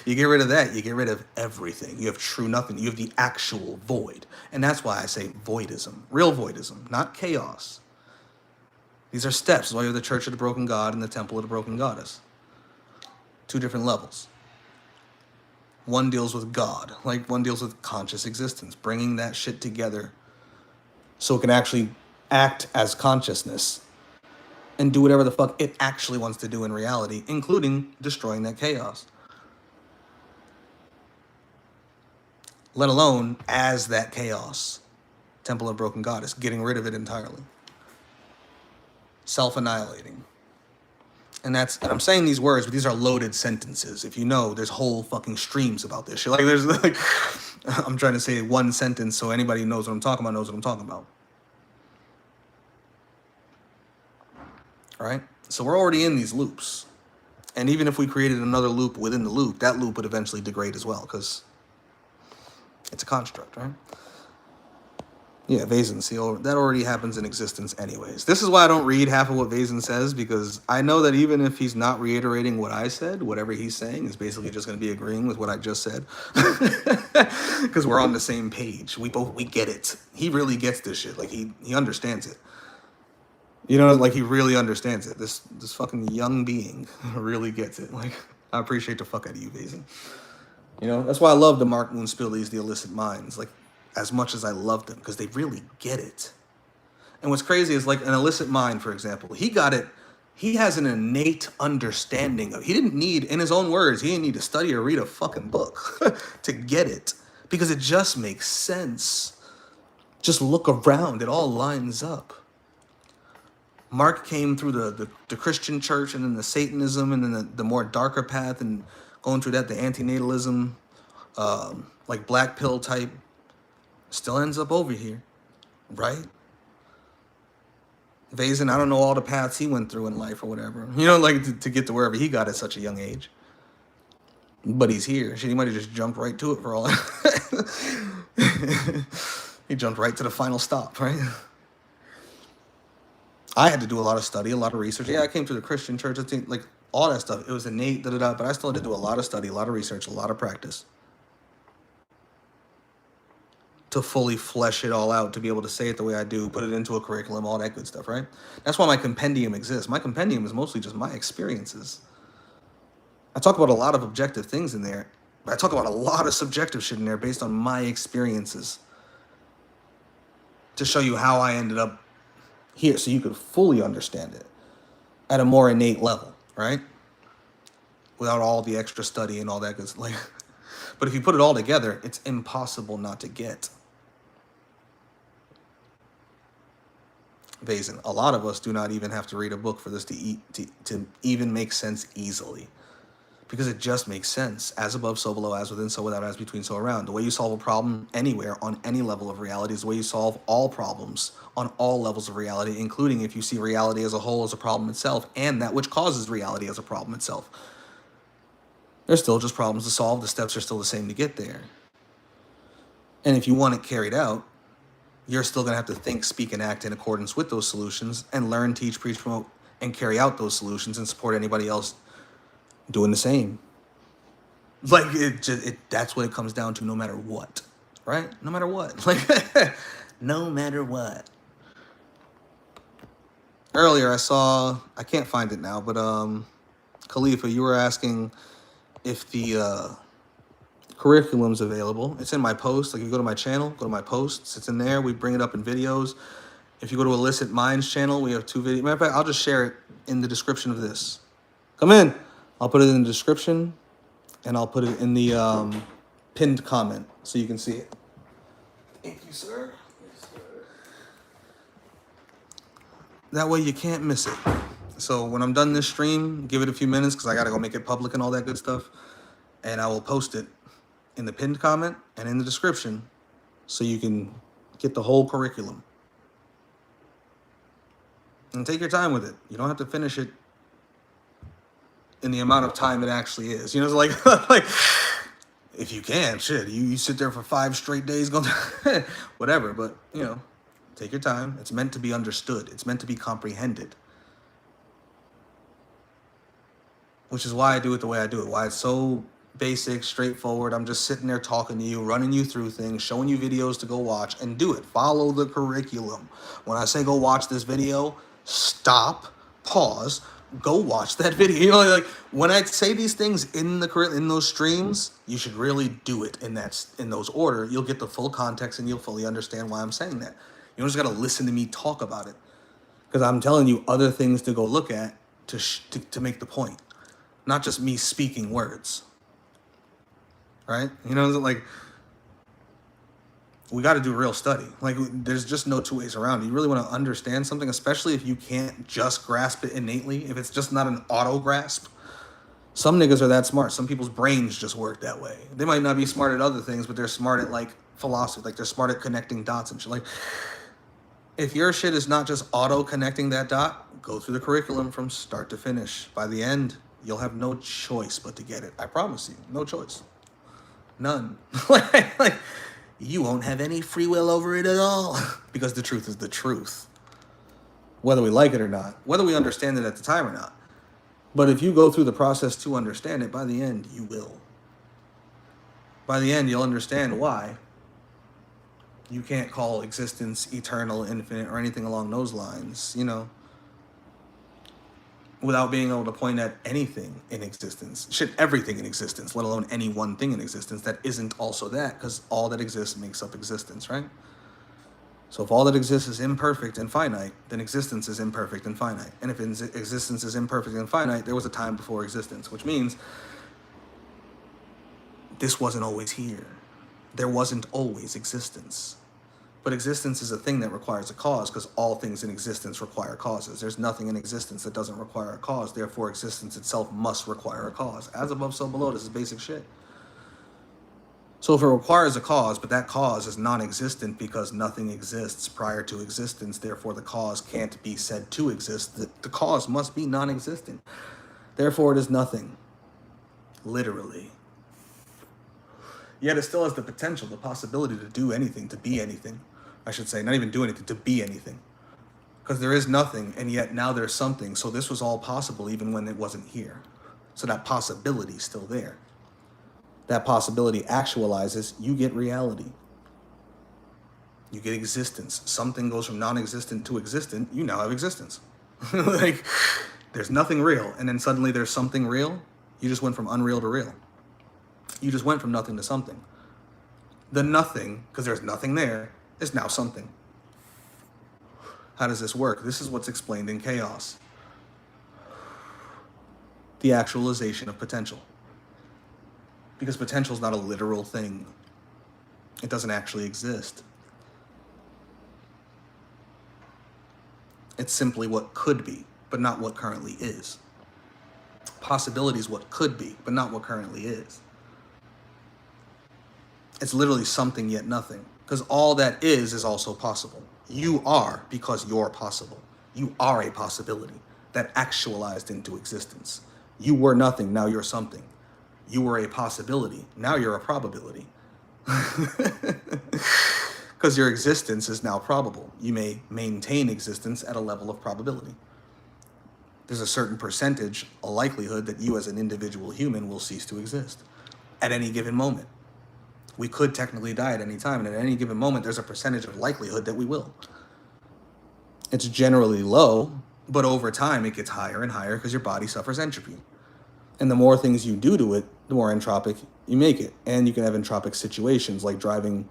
you get rid of that, you get rid of everything. You have true nothing. You have the actual void. And that's why I say voidism. Real voidism, not chaos. These are steps. That's why you have the Church of the Broken God and the Temple of the Broken Goddess. Two different levels. One deals with God. Like, one deals with conscious existence. Bringing that shit together so it can actually act as consciousness and do whatever the fuck it actually wants to do in reality, including destroying that chaos. Let alone as that chaos. Temple of Broken Goddess, getting rid of it entirely. Self-annihilating. And I'm saying these words, but these are loaded sentences. If you know, there's whole fucking streams about this shit. Like, there's like, I'm trying to say one sentence so anybody who knows what I'm talking about knows what I'm talking about. All right? So we're already in these loops. And even if we created another loop within the loop, that loop would eventually degrade as well, because it's a construct, right? Yeah, Vazen, see, that already happens in existence anyways. This is why I don't read half of what Vazen says, because I know that even if he's not reiterating what I said, whatever he's saying is basically just going to be agreeing with what I just said. Because we're on the same page. We get it. He really gets this shit. Like, he understands it. You know, like, he really understands it. This fucking young being really gets it. Like, I appreciate the fuck out of you, Vazen. You know, that's why I love the Mark Moonspillies, the Illicit Minds, like, as much as I love them, because they really get it. And what's crazy is, like, an Illicit Mind, for example, he got it. He has an innate understanding of, he didn't need, in his own words, he didn't need to study or read a fucking book to get it, because it just makes sense. Just look around, it all lines up. Mark came through the Christian church and then the Satanism and then the more darker path, and going through that, the antinatalism, like black pill type, still ends up over here, right? Vazen, I don't know all the paths he went through in life or whatever, you know, like to get to wherever he got at such a young age. But he's here. Shit, he might have just jumped right to it for all. He jumped right to the final stop, right? I had to do a lot of study, a lot of research. Yeah, I came to the Christian church. I think like all that stuff. It was innate, but I still had to do a lot of study, a lot of research, a lot of practice to fully flesh it all out, to be able to say it the way I do, put it into a curriculum, all that good stuff, right? That's why my compendium exists. My compendium is mostly just my experiences. I talk about a lot of objective things in there, but I talk about a lot of subjective shit in there based on my experiences to show you how I ended up here so you could fully understand it at a more innate level, right? Without all the extra study and all that good stuff. Like, but if you put it all together, it's impossible not to get. Vazen, a lot of us do not even have to read a book for this to even make sense easily. Because it just makes sense. As above, so below, as within, so without, as between, so around. The way you solve a problem anywhere on any level of reality is the way you solve all problems on all levels of reality, including if you see reality as a whole as a problem itself and that which causes reality as a problem itself. There's still just problems to solve. The steps are still the same to get there. And if you want it carried out, you're still going to have to think, speak, and act in accordance with those solutions and learn, teach, preach, promote, and carry out those solutions and support anybody else doing the same. Like, that's what it comes down to no matter what, right? No matter what. Like, no matter what. Earlier I saw, I can't find it now, but Khalifa, you were asking if the curriculum's available. It's in my post. Like, if you go to my channel, go to my posts, it's in there. We bring it up in videos. If you go to Illicit Minds channel, we have 2 videos. Matter of fact, I'll just share it in the description of this. Come in. I'll put it in the description, and I'll put it in the pinned comment so you can see it. Thank you, sir. Yes, sir. That way you can't miss it. So when I'm done this stream, give it a few minutes because I got to go make it public and all that good stuff. And I will post it in the pinned comment and in the description so you can get the whole curriculum. And take your time with it. You don't have to finish it in the amount of time it actually is. You know, it's like if you can, shit, you sit there for 5 straight days going whatever, but you know, take your time. It's meant to be understood. It's meant to be comprehended. Which is why I do it the way I do it. Why it's so basic, straightforward. I'm just sitting there talking to you, running you through things, showing you videos to go watch, and do it. Follow the curriculum. When I say go watch this video, stop, pause, go watch that video. You know, like when I say these things in those streams, you should really do it in those order. You'll get the full context and you'll fully understand why I'm saying that. You don't just gotta listen to me talk about it, because I'm telling you other things to go look at to make the point, not just me speaking words. Right? You know, like, we got to do real study. Like, there's just no 2 ways around it. You really want to understand something, especially if you can't just grasp it innately, if it's just not an auto grasp. Some niggas are that smart. Some people's brains just work that way. They might not be smart at other things, but they're smart at, like, philosophy. Like, they're smart at connecting dots and shit. Like, if your shit is not just auto connecting that dot, go through the curriculum from start to finish. By the end, you'll have no choice but to get it. I promise you. No choice. None. like, you won't have any free will over it at all. Because the truth is the truth. Whether we like it or not. Whether we understand it at the time or not. But if you go through the process to understand it, by the end, you will. By the end, you'll understand why you can't call existence eternal, infinite, or anything along those lines, you know, without being able to point at anything in existence. Shit, everything in existence, let alone any one thing in existence that isn't also that, because all that exists makes up existence, right? So if all that exists is imperfect and finite, then existence is imperfect and finite. And if existence is imperfect and finite, there was a time before existence, which means this wasn't always here. There wasn't always existence. But existence is a thing that requires a cause, because all things in existence require causes. There's nothing in existence that doesn't require a cause. Therefore, existence itself must require a cause. As above, so below. This is basic shit. So if it requires a cause, but that cause is non-existent because nothing exists prior to existence, therefore the cause can't be said to exist. The cause must be non-existent. Therefore, it is nothing. Literally. Yet it still has the potential, the possibility to do anything, to be anything. I should say, not even do anything, to be anything. Because there is nothing, and yet now there's something. So this was all possible even when it wasn't here. So that possibility is still there. That possibility actualizes, you get reality. You get existence. Something goes from non-existent to existent, you now have existence. Like, there's nothing real, and then suddenly there's something real. You just went from unreal to real. You just went from nothing to something. The nothing, because there's nothing there, is now something. How does this work? This is what's explained in chaos. The actualization of potential. Because potential is not a literal thing. It doesn't actually exist. It's simply what could be, but not what currently is. Possibility is what could be, but not what currently is. It's literally something yet nothing. Because all that is also possible. You are because you're possible. You are a possibility that actualized into existence. You were nothing, now you're something. You were a possibility, now you're a probability. Because your existence is now probable. You may maintain existence at a level of probability. There's a certain percentage, a likelihood that you as an individual human will cease to exist at any given moment. We could technically die at any time, and at any given moment, there's a percentage of likelihood that we will. It's generally low, but over time, it gets higher and higher because your body suffers entropy. And the more things you do to it, the more entropic you make it. And you can have entropic situations like driving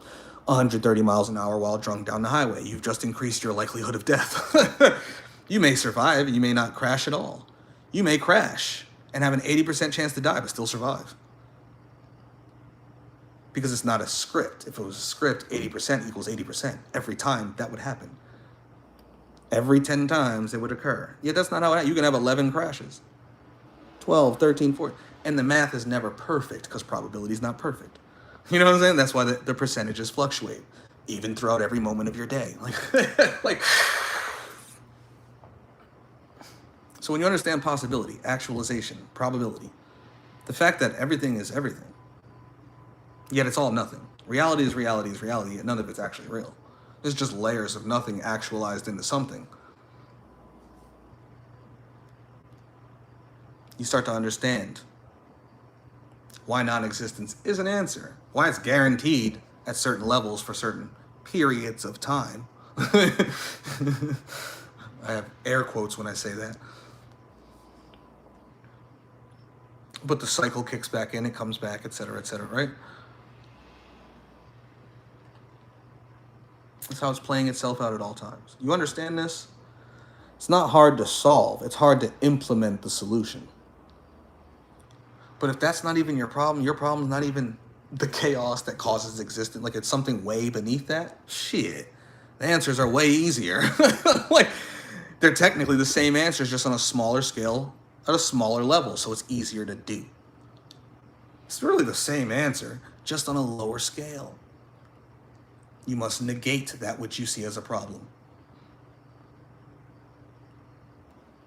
130 miles an hour while drunk down the highway. You've just increased your likelihood of death. You may survive, you may not crash at all. You may crash and have an 80% chance to die, but still survive. Because it's not a script. If it was a script, 80% equals 80%. Every time that would happen. Every 10 times it would occur. Yet that's not how it happens. You can have 11 crashes. 12, 13, 14. And the math is never perfect because probability is not perfect. You know what I'm saying? That's why the percentages fluctuate, even throughout every moment of your day. Like, so when you understand possibility, actualization, probability, the fact that everything is everything, yet it's all nothing. Reality is reality is reality, yet none of it's actually real. It's just layers of nothing actualized into something. You start to understand why non-existence is an answer, why it's guaranteed at certain levels for certain periods of time. I have air quotes when I say that. But the cycle kicks back in, it comes back, etc., right? That's how it's playing itself out at all times. You understand this? It's not hard to solve. It's hard to implement the solution. But if that's not even your problem's not even the chaos that causes existence, like it's something way beneath that, shit, the answers are way easier. Like, they're technically the same answers, just on a smaller scale, at a smaller level, so it's easier to do. It's really the same answer, just on a lower scale. You must negate that which you see as a problem.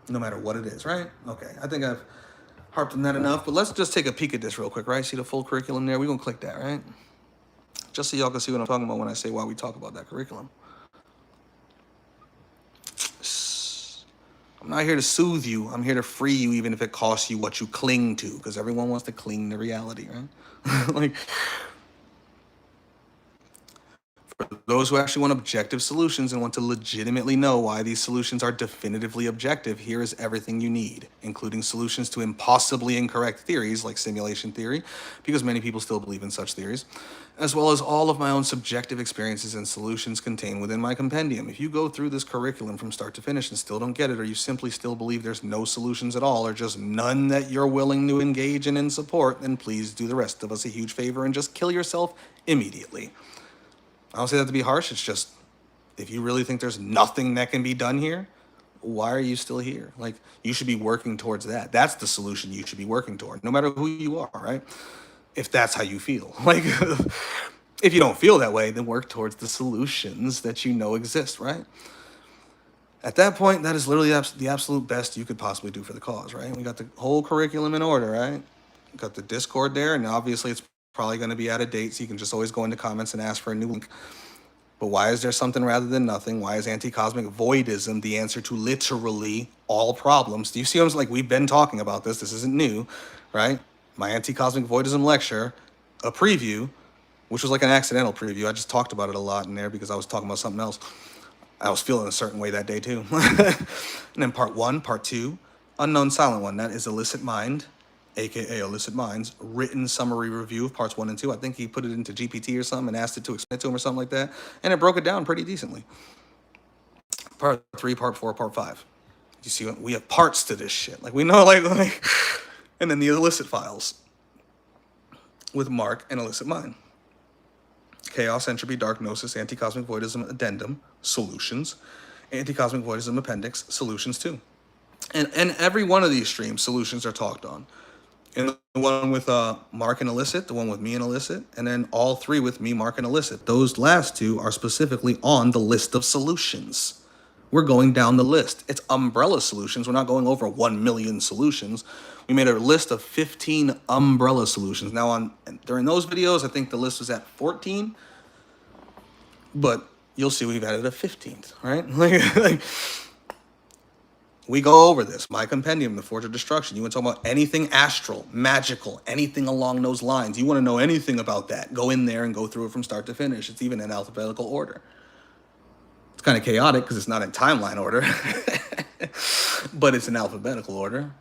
No matter what it is, right? Okay, I think I've harped on that enough, but let's just take a peek at this real quick, right? See the full curriculum there? We're going to click that, right? Just so y'all can see what I'm talking about when I say why we talk about that curriculum. I'm not here to soothe you. I'm here to free you, even if it costs you what you cling to, because everyone wants to cling to reality, right? Like, for those who actually want objective solutions and want to legitimately know why these solutions are definitively objective, here is everything you need, including solutions to impossibly incorrect theories like simulation theory, because many people still believe in such theories, as well as all of my own subjective experiences and solutions contained within my compendium. If you go through this curriculum from start to finish and still don't get it, or you simply still believe there's no solutions at all, or just none that you're willing to engage in and support, then please do the rest of us a huge favor and just kill yourself immediately. I don't say that to be harsh. It's just, if you really think there's nothing that can be done here, why are you still here? Like, you should be working towards that. That's the solution you should be working toward, no matter who you are, right? If that's how you feel. Like, if you don't feel that way, then work towards the solutions that you know exist, right? At that point, that is literally the absolute best you could possibly do for the cause, right? We got the whole curriculum in order, right? Got the Discord there, and obviously it's probably going to be out of date, so you can just always go into comments and ask for a new link. But why is there something rather than nothing? Why is anti-cosmic voidism the answer to literally all problems? Do you see what I'm like? We've been talking about this. This isn't new, right? My anti-cosmic voidism lecture, a preview, which was like an accidental preview. I just talked about it a lot in there because I was talking about something else. I was feeling a certain way that day too. And then part 1, part 2, unknown silent one. That is Illicit Mind, aka Illicit Mind's written summary review of parts 1 and 2. I think he put it into GPT or something and asked it to explain it to him or something like that. And it broke it down pretty decently. Part 3, part 4, part 5. You see, we have parts to this shit. Like we know, like and then the illicit files with Mark and Illicit Mind. Chaos, Entropy, Dark Gnosis, Anti-Cosmic Voidism, Addendum, Solutions, Anti-Cosmic Voidism Appendix, Solutions 2. And every one of these streams, solutions are talked on. And the one with Mark and Illicit, the one with me and Illicit, and then all 3 with me, Mark, and Illicit. Those last 2 are specifically on the list of solutions. We're going down the list. It's umbrella solutions. We're not going over 1 million solutions. We made a list of 15 umbrella solutions. Now, during those videos, I think the list was at 14, but you'll see we've added a 15th, right? like, we go over this. My compendium, The Forge of Destruction. You want to talk about anything astral, magical, anything along those lines. You want to know anything about that, go in there and go through it from start to finish. It's even in alphabetical order. It's kind of chaotic because it's not in timeline order, but it's in alphabetical order.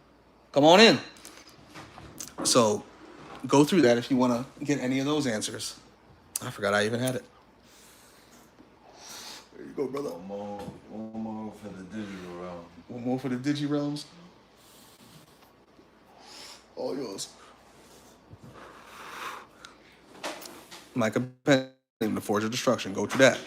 Come on in. So go through that if you want to get any of those answers. I forgot I even had it. There you go, brother. One more for the digital realm. One more for the Digi Realms. All yours. My companion, The Forge of Destruction. Go through that.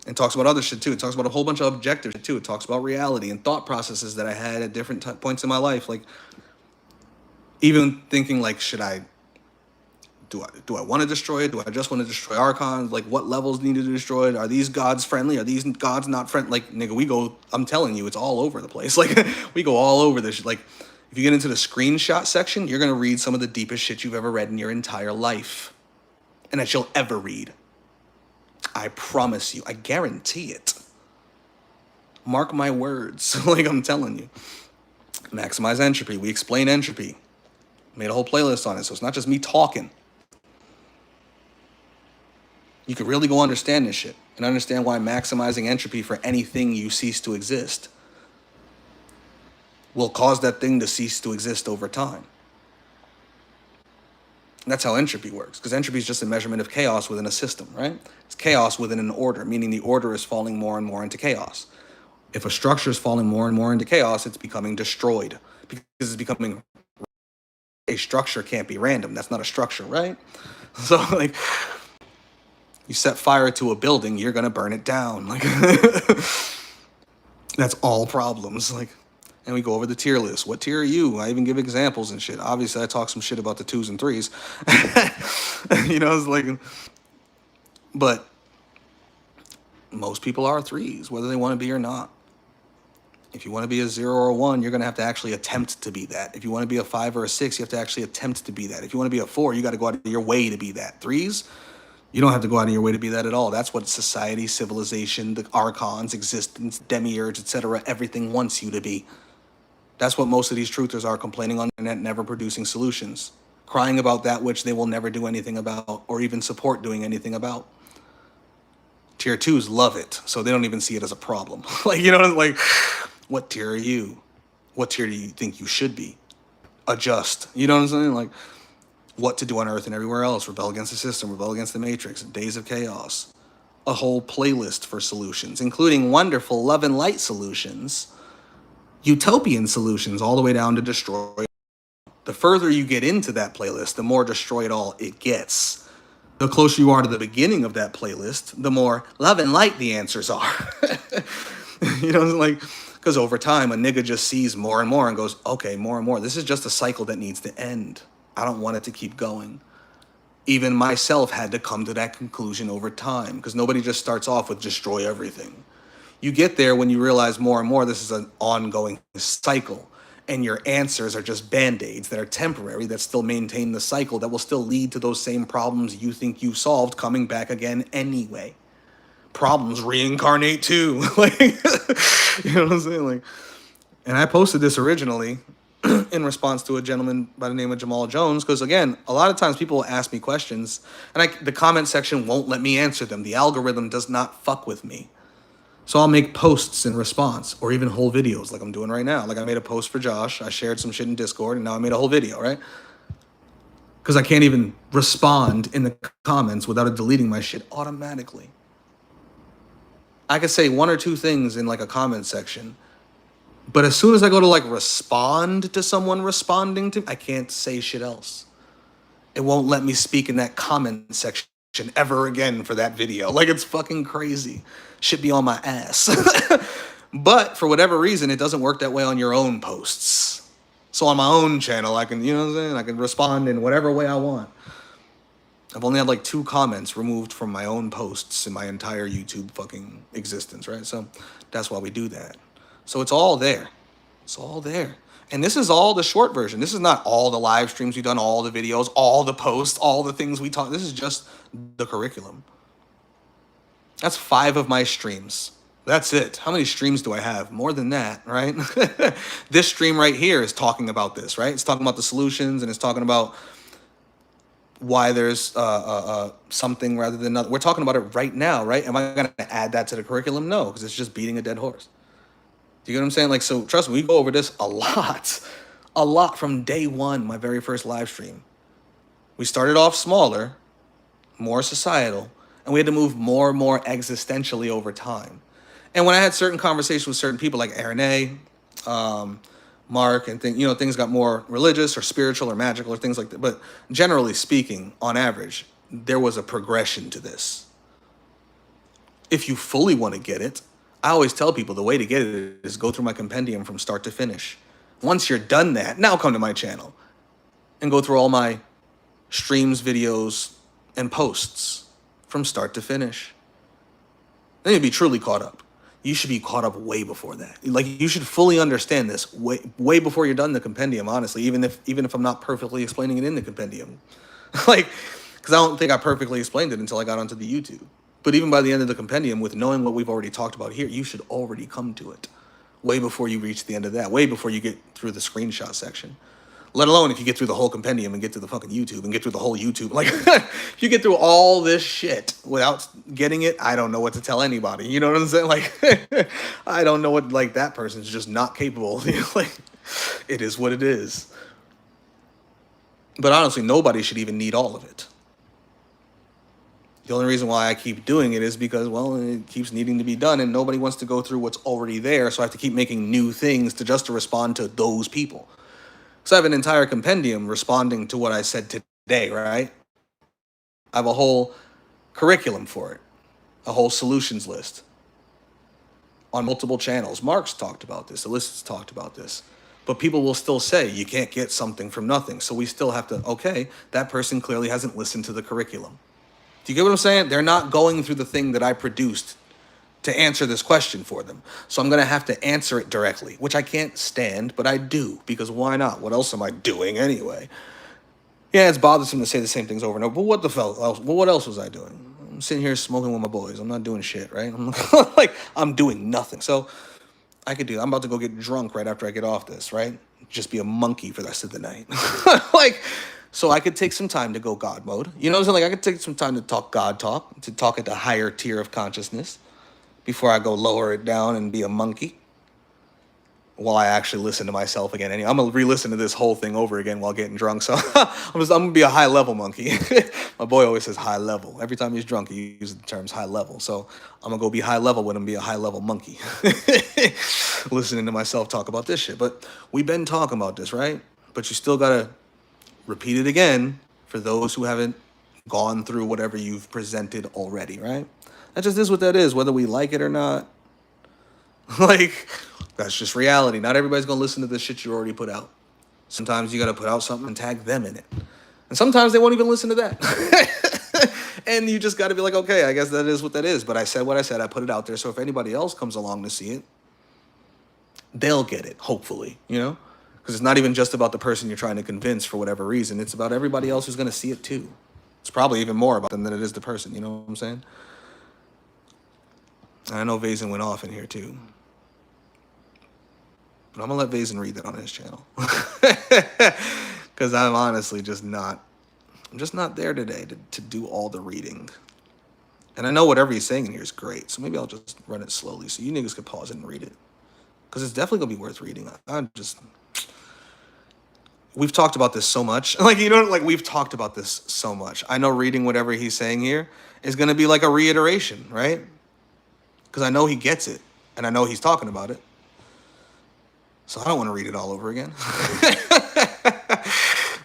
It talks about other shit too. It talks about a whole bunch of objective shit too. It talks about reality and thought processes that I had at different points in my life. Like, even thinking like, do I want to destroy it? Do I just want to destroy archons? Like, what levels need to be destroyed? Are these gods friendly? Are these gods not friendly? Like, nigga, I'm telling you, it's all over the place. Like, we go all over this. Like, if you get into the screenshot section, you're going to read some of the deepest shit you've ever read in your entire life. And that you'll ever read. I promise you. I guarantee it. Mark my words. Like, I'm telling you. Maximize entropy. We explain entropy. Made a whole playlist on it, so it's not just me talking. You could really go understand this shit and understand why maximizing entropy for anything you cease to exist will cause that thing to cease to exist over time. And that's how entropy works, because entropy is just a measurement of chaos within a system, right? It's chaos within an order, meaning the order is falling more and more into chaos. If a structure is falling more and more into chaos, it's becoming destroyed because it's becoming... A structure can't be random. That's not a structure, right? So, like, you set fire to a building, you're gonna burn it down. Like, that's all problems. Like, and we go over the tier list. What tier are you? I even give examples and shit. Obviously, I talk some shit about the 2s and 3s. You know, it's like, but most people are 3s, whether they want to be or not. If you want to be a 0 or a 1, you're going to have to actually attempt to be that. If you want to be a 5 or a 6, you have to actually attempt to be that. If you want to be a 4, you got to go out of your way to be that. 3s, you don't have to go out of your way to be that at all. That's what society, civilization, the archons, existence, demiurge, etc., everything wants you to be. That's what most of these truthers are complaining on the internet, never producing solutions. Crying about that which they will never do anything about or even support doing anything about. Tier 2s love it, so they don't even see it as a problem. Like, you know, like... What tier are you? What tier do you think you should be? Adjust. You know what I'm saying? Like, what to do on Earth and everywhere else. Rebel against the system. Rebel against the Matrix. Days of Chaos. A whole playlist for solutions, including wonderful love and light solutions, utopian solutions, all the way down to destroy. The further you get into that playlist, the more destroy it all it gets. The closer you are to the beginning of that playlist, the more love and light the answers are. You know, like... Because over time, a nigga just sees more and more and goes, okay, more and more. This is just a cycle that needs to end. I don't want it to keep going. Even myself had to come to that conclusion over time, because nobody just starts off with destroy everything. You get there when you realize more and more this is an ongoing cycle. and your answers are just band-aids that are temporary, that still maintain the cycle, that will still lead to those same problems you think you solved coming back again anyway. Problems reincarnate too. Like, you know what I'm saying? Like, and I posted this originally in response to a gentleman by the name of Jamal Jones, because again, a lot of times people will ask me questions, and the comment section won't let me answer them. The algorithm does not fuck with me. So I'll make posts in response, or even whole videos like I'm doing right now. Like I made a post for Josh, I shared some shit in Discord, and now I made a whole video, right? Because I can't even respond in the comments without it deleting my shit automatically. I could say one or two things in like a comment section, but as soon as I go to like respond to someone responding to, I can't say shit else. It won't let me speak in that comment section ever again for that video. Like, it's fucking crazy. Shit be on my ass. But for whatever reason, it doesn't work that way on your own posts. So on my own channel, I can, you know what I'm saying? I can respond in whatever way I want. I've only had like 2 comments removed from my own posts in my entire YouTube fucking existence, right? So that's why we do that. So it's all there. It's all there. And this is all the short version. This is not all the live streams we've done, all the videos, all the posts, all the things we talk. This is just the curriculum. That's 5 of my streams. That's it. How many streams do I have? More than that, right? This stream right here is talking about this, right? It's talking about the solutions, and it's talking about why there's something rather than another. We're talking about it right now, right? Am I going to add that to the curriculum? No, because it's just beating a dead horse. Do you get what I'm saying? Like, so trust me, we go over this a lot from day one, my very first live stream. We started off smaller, more societal, and we had to move more and more existentially over time. And when I had certain conversations with certain people like Aaron A., Mark, and things got more religious or spiritual or magical or things like that. But generally speaking, on average, there was a progression to this. If you fully want to get it, I always tell people the way to get it is go through my compendium from start to finish. Once you're done that, now come to my channel and go through all my streams, videos, and posts from start to finish. Then you'll be truly caught up. You should be caught up way before that. Like, you should fully understand this way before you're done the compendium, honestly, even if I'm not perfectly explaining it in the compendium. Like, because I don't think I perfectly explained it until I got onto the YouTube. But even by the end of the compendium, with knowing what we've already talked about here, you should already come to it way before you reach the end of that, way before you get through the screenshot section. Let alone if you get through the whole compendium and get to the fucking YouTube and get through the whole YouTube. Like, if you get through all this shit without getting it, I don't know what to tell anybody. You know what I'm saying? Like, I don't know what, like, that person's just not capable. Like, it is what it is. But honestly, nobody should even need all of it. The only reason why I keep doing it is because, well, it keeps needing to be done, and nobody wants to go through what's already there, so I have to keep making new things to respond to those people. So I have an entire compendium responding to what I said today, right? I have a whole curriculum for it, a whole solutions list on multiple channels. Mark's talked about this, Alyssa's talked about this. But people will still say you can't get something from nothing. So we still have to, okay, that person clearly hasn't listened to the curriculum. Do you get what I'm saying? They're not going through the thing that I produced to answer this question for them. So I'm going to have to answer it directly, which I can't stand, but I do, because why not? What else am I doing anyway? Yeah, it's bothersome to say the same things over and over, but what else was I doing? I'm sitting here smoking with my boys. I'm not doing shit, right? I'm doing nothing. So I could do that. I'm about to go get drunk right after I get off this, right? Just be a monkey for the rest of the night. So I could take some time to go God mode. You know what I'm saying? Like, I could take some time to talk God talk, to talk at the higher tier of consciousness before I go lower it down and be a monkey while I actually listen to myself again. Anyway, I'm going to re-listen to this whole thing over again while getting drunk. So I'm going to be a high-level monkey. My boy always says high level. Every time he's drunk, he uses the terms high level. So I'm going to go be high level with him, be a high-level monkey. Listening to myself talk about this shit. But we've been talking about this, right? But you still got to repeat it again for those who haven't gone through whatever you've presented already, right? That just is what that is, whether we like it or not. Like, that's just reality. Not everybody's going to listen to the shit you already put out. Sometimes you got to put out something and tag them in it. And sometimes they won't even listen to that. And you just got to be like, okay, I guess that is what that is. But I said what I said. I put it out there. So if anybody else comes along to see it, they'll get it, hopefully, you know? Because it's not even just about the person you're trying to convince for whatever reason. It's about everybody else who's going to see it too. It's probably even more about them than it is the person. You know what I'm saying? And I know Vazen went off in here too. But I'm going to let Vazen read that on his channel. Because I'm honestly just not... I'm just not there today to do all the reading. And I know whatever he's saying in here is great. So maybe I'll just run it slowly so you niggas could pause it and read it. Because it's definitely going to be worth reading. We've talked about this so much. Like, you know, like we've talked about this so much. I know reading whatever he's saying here is going to be like a reiteration, right? Because I know he gets it. And I know he's talking about it. So I don't want to read it all over again.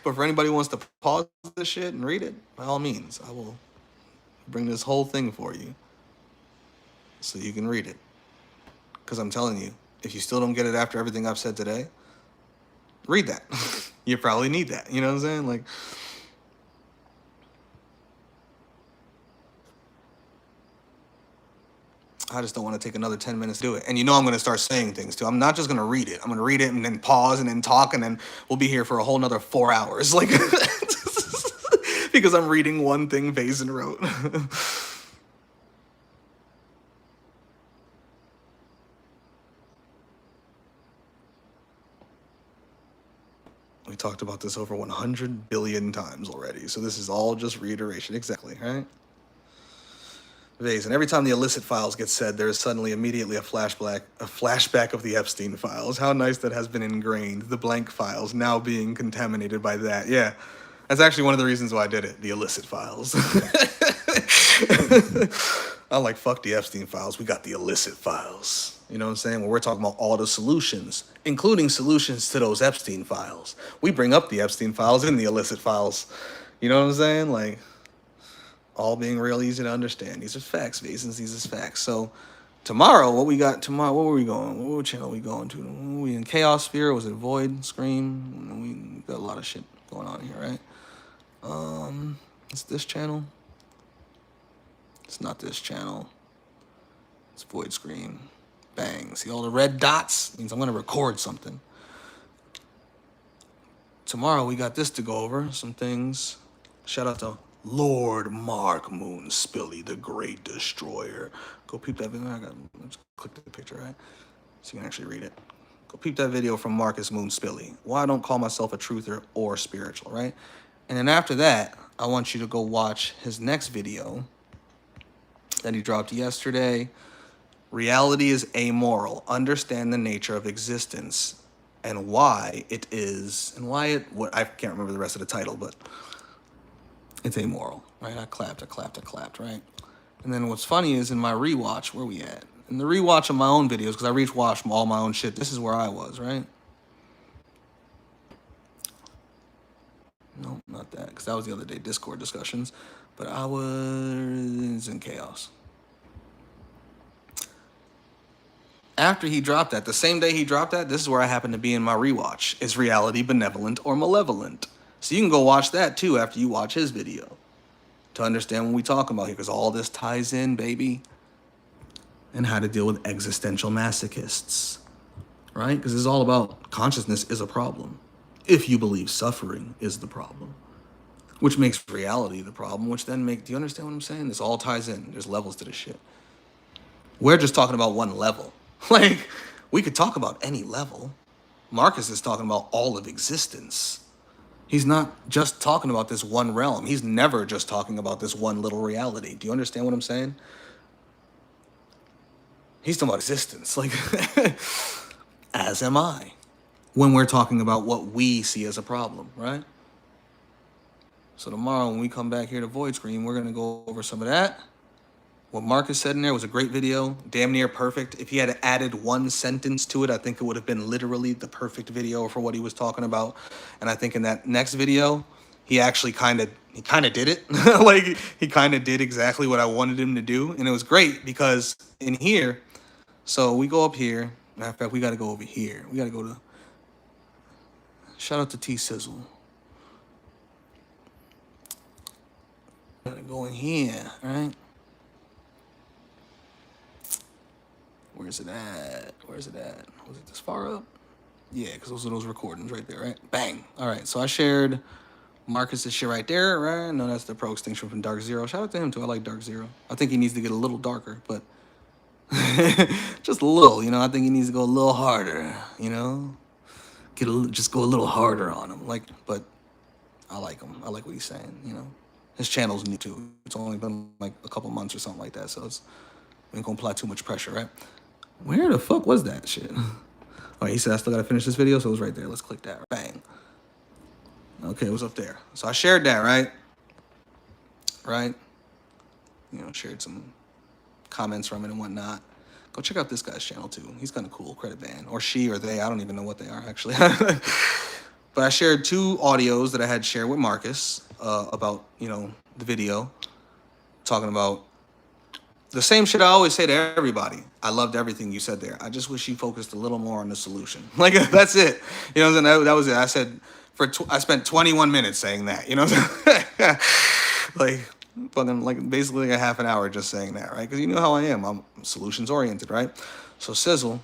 But for anybody who wants to pause this shit and read it, by all means, I will bring this whole thing for you so you can read it. Because I'm telling you, if you still don't get it after everything I've said today, read that. You probably need that. You know what I'm saying? Like, I just don't want to take another 10 minutes to do it. And you know I'm going to start saying things too. I'm not just going to read it. I'm going to read it and then pause and then talk, and then we'll be here for a whole nother 4 hours. Like, because I'm reading one thing Vazen wrote. We talked about this over 100 billion times already. So this is all just reiteration. Exactly, right? And every time the illicit files get said, there is suddenly immediately a flashback of the Epstein files. How nice that has been ingrained. The blank files now being contaminated by that. Yeah, that's actually one of the reasons why I did it. The illicit files. I'm like, fuck the Epstein files. We got the illicit files. You know what I'm saying? Where we're talking about all the solutions, including solutions to those Epstein files. We bring up the Epstein files in the illicit files. You know what I'm saying? Like, all being real easy to understand. These are facts, Vasons. These are facts. So tomorrow, what we got tomorrow, what were we going? What channel are we going to? Were we in Chaos Sphere? Was it Void? Scream? We got a lot of shit going on here, right? It's this channel. It's not this channel. It's Void Scream. Bang. See all the red dots? Means I'm going to record something. Tomorrow, we got this to go over. Some things. Shout out to Lord Mark Moonspilly, the Great Destroyer. Go peep that video. Let's click the picture, right? So you can actually read it. Go peep that video from Marcus Moonspilly. Why I don't call myself a truther or spiritual, right? And then after that, I want you to go watch his next video that he dropped yesterday. Reality is amoral. Understand the nature of existence and why it is, and why it, what I can't remember the rest of the title, but it's amoral, right? I clapped, right? And then what's funny is in my rewatch, where we at? In the rewatch of my own videos, because I rewatched all my own shit, this is where I was, right? No, not that, because that was the other day, Discord discussions. But I was in chaos. After he dropped that, the same day he dropped that, this is where I happen to be in my rewatch. Is reality benevolent or malevolent? So you can go watch that too after you watch his video to understand what we talking about here, because all this ties in, baby. And how to deal with existential masochists, right? Because it's all about consciousness is a problem. If you believe suffering is the problem, which makes reality the problem, which then do you understand what I'm saying? This all ties in. There's levels to this shit. We're just talking about one level. Like, we could talk about any level. Marcus is talking about all of existence. He's not just talking about this one realm. He's never just talking about this one little reality. Do you understand what I'm saying? He's talking about existence. Like, as am I. When we're talking about what we see as a problem, right? So tomorrow when we come back here to Void Screen, we're going to go over some of that. What Marcus said in there was a great video, damn near perfect. If he had added one sentence to it, I think it would have been literally the perfect video for what he was talking about. And I think in that next video, he actually kind of did it. Like, he kind of did exactly what I wanted him to do. And it was great because in here, so we go up here. Matter of fact, we got to go over here. We got to go to, shout out to T-Sizzle. Got to go in here, right? Where's it at? Was it this far up? Yeah, because those are those recordings right there, right? Bang. All right, so I shared Marcus's shit right there, right? No, that's the Pro Extinction from Dark Zero. Shout out to him too. I like Dark Zero. I think he needs to get a little darker, but just a little. You know, I think he needs to go a little harder. You know, just go a little harder on him. Like, but I like him. I like what he's saying. You know, his channel's new too. It's only been like a couple months or something like that, so it's we ain't gonna apply too much pressure, right? Where the fuck was that shit? All right, he said I still gotta finish this video, so it was right there. Let's click that. Bang. Okay, it was up there. So I shared that, right? Right? You know, shared some comments from it and whatnot. Go check out this guy's channel too. He's kind of cool. Credit band. Or she or they. I don't even know what they are actually. But I shared 2 audios that I had shared with Marcus about, you know, the video. Talking about the same shit I always say to everybody. I loved everything you said there. I just wish you focused a little more on the solution. Like, that's it. You know what I'm saying? That was it. I said, I spent 21 minutes saying that. You know what I'm saying? Like, fucking, like, basically like a half an hour just saying that, right? Because you know how I am. I'm solutions oriented, right? So, Sizzle,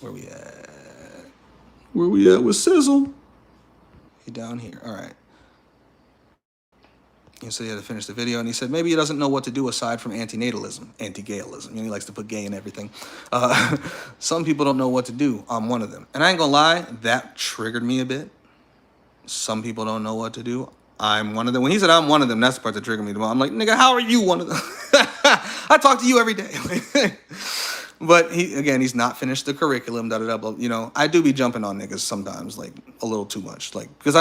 where we at? Where we at with Sizzle? He down here. All right. He said he had to finish the video, and he said maybe he doesn't know what to do aside from antinatalism, anti-gayalism. You know, he likes to put gay in everything. Some people don't know what to do. I'm one of them. And I ain't gonna lie, that triggered me a bit. Some people don't know what to do. I'm one of them. When he said I'm one of them, that's the part that triggered me the most. I'm like, nigga, how are you one of them? I talk to you every day. But he's not finished the curriculum, you know, I do be jumping on niggas sometimes, like, a little too much. Like, because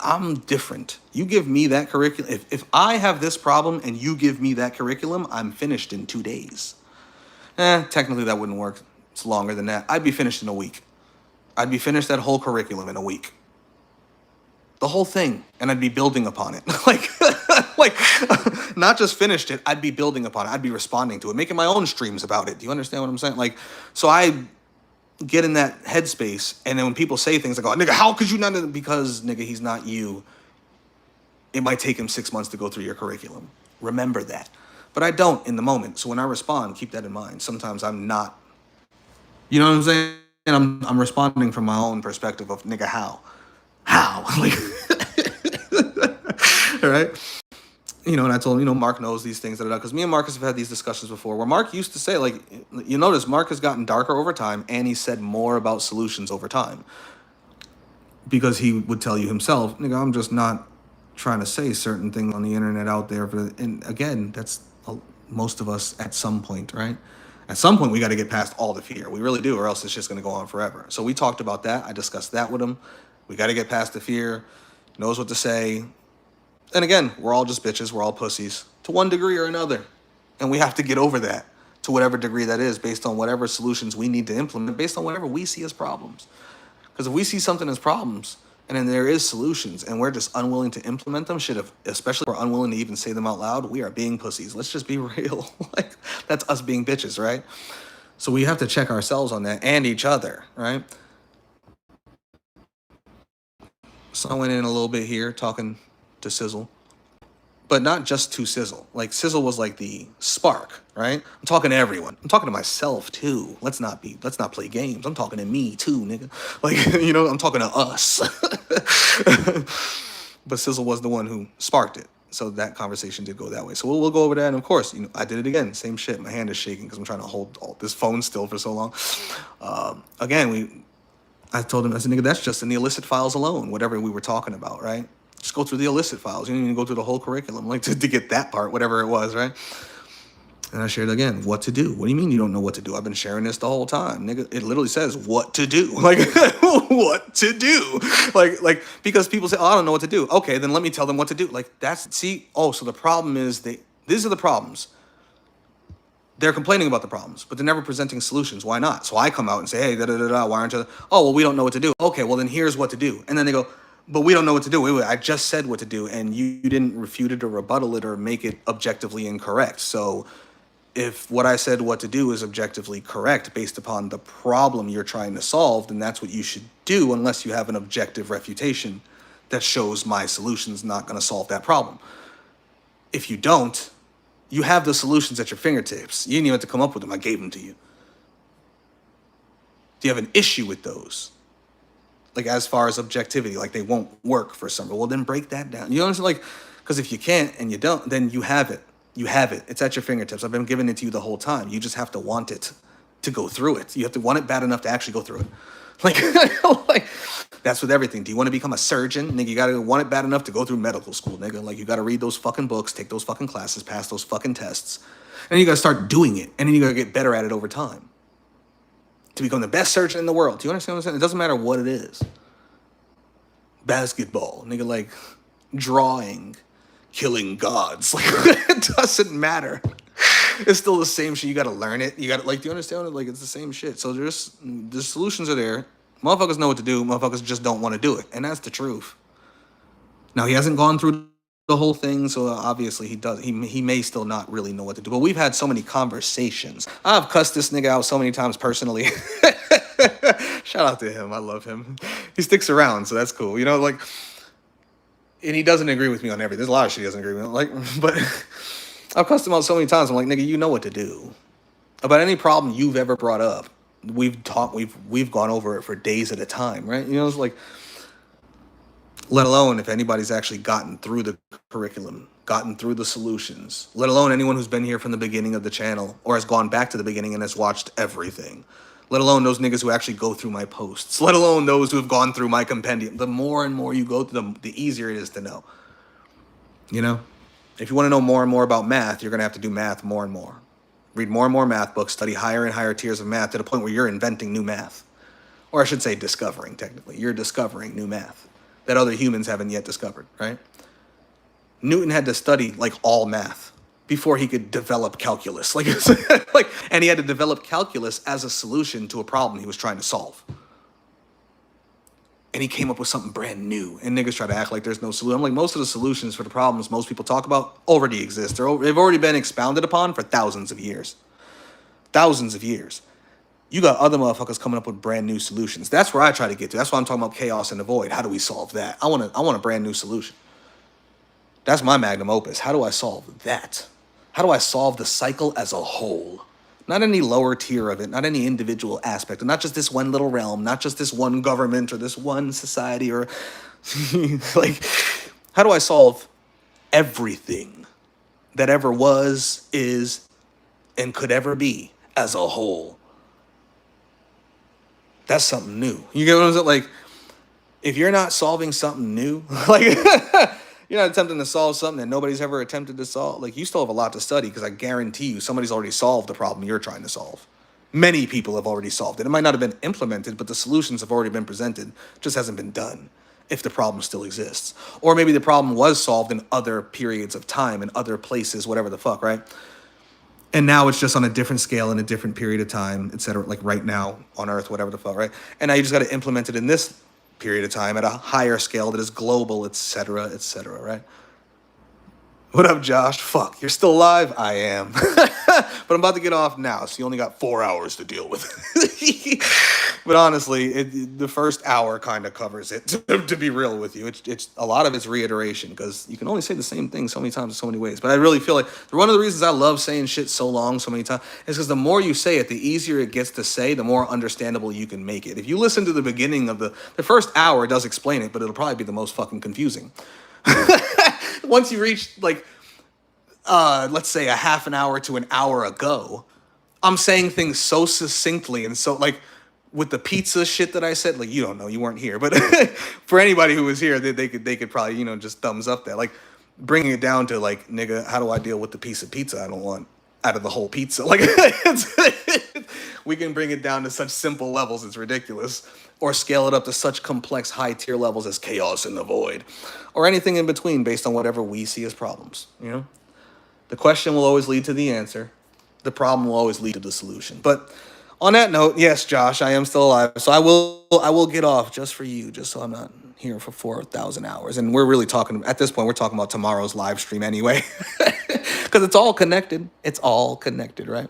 I'm different. You give me that curriculum. If I have this problem and you give me that curriculum, I'm finished in 2 days. Technically that wouldn't work. It's longer than that. I'd be finished in a week. I'd be finished that whole curriculum in a week. The whole thing, and I'd be building upon it. like, not just finished it, I'd be building upon it. I'd be responding to it, making my own streams about it. Do you understand what I'm saying? Like, so I get in that headspace, and then when people say things like, oh, nigga, how could you not? Because, nigga, he's not you. It might take him 6 months to go through your curriculum. Remember that. But I don't in the moment. So when I respond, keep that in mind. Sometimes I'm not, you know what I'm saying? I'm responding from my own perspective of, nigga, how? Like, all right? You know, and I told him, you know, Mark knows these things, because me and Marcus have had these discussions before where Mark used to say, like, you notice Mark has gotten darker over time, and he said more about solutions over time. Because he would tell you himself, nigga, I'm just not trying to say certain things on the internet out there. And again, that's most of us at some point, right? At some point, we got to get past all the fear. We really do, or else it's just going to go on forever. So we talked about that. I discussed that with him. We got to get past the fear. Knows what to say. And again, we're all just bitches. We're all pussies to one degree or another. And we have to get over that to whatever degree that is, based on whatever solutions we need to implement, based on whatever we see as problems. Because if we see something as problems, and then there is solutions, and we're just unwilling to implement them, especially if we're unwilling to even say them out loud, we are being pussies. Let's just be real. Like, that's us being bitches, right? So we have to check ourselves on that, and each other, right? So I went in a little bit here, talking to Sizzle. But not just to Sizzle. Like, Sizzle was like the spark, right? I'm talking to everyone. I'm talking to myself too. Let's not play games. I'm talking to me too, nigga. Like, you know, I'm talking to us. But Sizzle was the one who sparked it. So that conversation did go that way. So we'll go over that. And of course, you know, I did it again. Same shit. My hand is shaking because I'm trying to hold this phone still for so long. I told him, I said, nigga, that's just in the illicit files alone, whatever we were talking about, right? Just go through the illicit files. You don't even go through the whole curriculum, like to get that part, whatever it was, right? And I shared again, what to do. What do you mean you don't know what to do? I've been sharing this the whole time, nigga. It literally says what to do. Like, what to do? Like because people say, oh, I don't know what to do. Okay, then let me tell them what to do. Like, so the problem is these are the problems. They're complaining about the problems, but they're never presenting solutions. Why not? So I come out and say, hey, why aren't you? Oh, well, we don't know what to do. Okay, well, then here's what to do. And then they go, but we don't know what to do. Wait, I just said what to do, and you didn't refute it or rebuttal it or make it objectively incorrect. So if what I said what to do is objectively correct based upon the problem you're trying to solve, then that's what you should do, unless you have an objective refutation that shows my solution's not going to solve that problem. If you don't, you have the solutions at your fingertips. You didn't even have to come up with them. I gave them to you. Do you have an issue with those? Like as far as objectivity, like they won't work for some. Well, then break that down. You know what I'm saying? Like, because if you can't and you don't, then you have it. You have it. It's at your fingertips. I've been giving it to you the whole time. You just have to want it to go through it. You have to want it bad enough to actually go through it. Like, like that's with everything. Do you want to become a surgeon? Nigga, you gotta want it bad enough to go through medical school, nigga. Like you gotta read those fucking books, take those fucking classes, pass those fucking tests. And you gotta start doing it. And then you gotta get better at it over time. To become the best surgeon in the world. Do you understand what I'm saying? It doesn't matter what it is. Basketball, nigga, like drawing, killing gods. Like it doesn't matter. It's still the same shit. You gotta learn it. You gotta like, do you understand it? Like it's the same shit. So the solutions are there. Motherfuckers know what to do. Motherfuckers just don't want to do it, and that's the truth. Now he hasn't gone through the whole thing, so obviously he does. He may still not really know what to do. But we've had so many conversations. I've cussed this nigga out so many times personally. Shout out to him. I love him. He sticks around, so that's cool. You know, like, and he doesn't agree with me on everything. There's a lot of shit he doesn't agree with me on. Like, but I've cussed him out so many times. I'm like, nigga, you know what to do. About any problem you've ever brought up, we've gone over it for days at a time, right? You know, it's like, let alone if anybody's actually gotten through the curriculum, gotten through the solutions, let alone anyone who's been here from the beginning of the channel or has gone back to the beginning and has watched everything, let alone those niggas who actually go through my posts, let alone those who have gone through my compendium. The more and more you go through them, the easier it is to know. You know, if you want to know more and more about math, you're going to have to do math more and more. Read more and more math books, study higher and higher tiers of math to the point where you're inventing new math. Or I should say discovering, technically. You're discovering new math that other humans haven't yet discovered, right? Newton had to study like all math before he could develop calculus. Like, and he had to develop calculus as a solution to a problem he was trying to solve. And he came up with something brand new. And niggas try to act like there's no solution. I'm like, most of the solutions for the problems most people talk about already exist. They've already been expounded upon for thousands of years. Thousands of years. You got other motherfuckers coming up with brand new solutions. That's where I try to get to. That's why I'm talking about chaos and the void. How do we solve that? I want a brand new solution. That's my magnum opus. How do I solve that? How do I solve the cycle as a whole? Not any lower tier of it, not any individual aspect, not just this one little realm, not just this one government or this one society or like, how do I solve everything that ever was, is, and could ever be as a whole? That's something new. You get what I'm saying? Like, if you're not solving something new, like, you're not attempting to solve something that nobody's ever attempted to solve, like, you still have a lot to study because I guarantee you somebody's already solved the problem you're trying to solve. Many people have already solved it. It might not have been implemented, but the solutions have already been presented. Just hasn't been done if the problem still exists. Or maybe the problem was solved in other periods of time, in other places, whatever the fuck, right? And now it's just on a different scale in a different period of time, et cetera, like right now on Earth, whatever the fuck, right? And now you just got to implement it in this period of time at a higher scale that is global, et cetera, right? What up, Josh? Fuck, you're still alive? I am. But I'm about to get off now, so you only got 4 hours to deal with. But honestly, the first hour kind of covers it, to be real with you. It's a lot of it's reiteration, because you can only say the same thing so many times in so many ways. But I really feel like one of the reasons I love saying shit so long, so many times, is because the more you say it, the easier it gets to say, the more understandable you can make it. If you listen to the beginning of the first hour, it does explain it, but it'll probably be the most fucking confusing. Once you reach, like, let's say a half an hour to an hour ago, I'm saying things so succinctly and so, like, with the pizza shit that I said, like, you don't know, you weren't here, but for anybody who was here, they could probably, you know, just thumbs up that, like, bringing it down to, like, nigga, how do I deal with the piece of pizza I don't want out of the whole pizza? Like, we can bring it down to such simple levels, it's ridiculous. Or scale it up to such complex high tier levels as chaos and the void, or anything in between based on whatever we see as problems, you know? The question will always lead to the answer. The problem will always lead to the solution. But on that note, yes, Josh, I am still alive. So I will get off just for you, just so I'm not here for 4,000 hours. And we're really talking, at this point, we're talking about tomorrow's live stream anyway. Because it's all connected. It's all connected, right?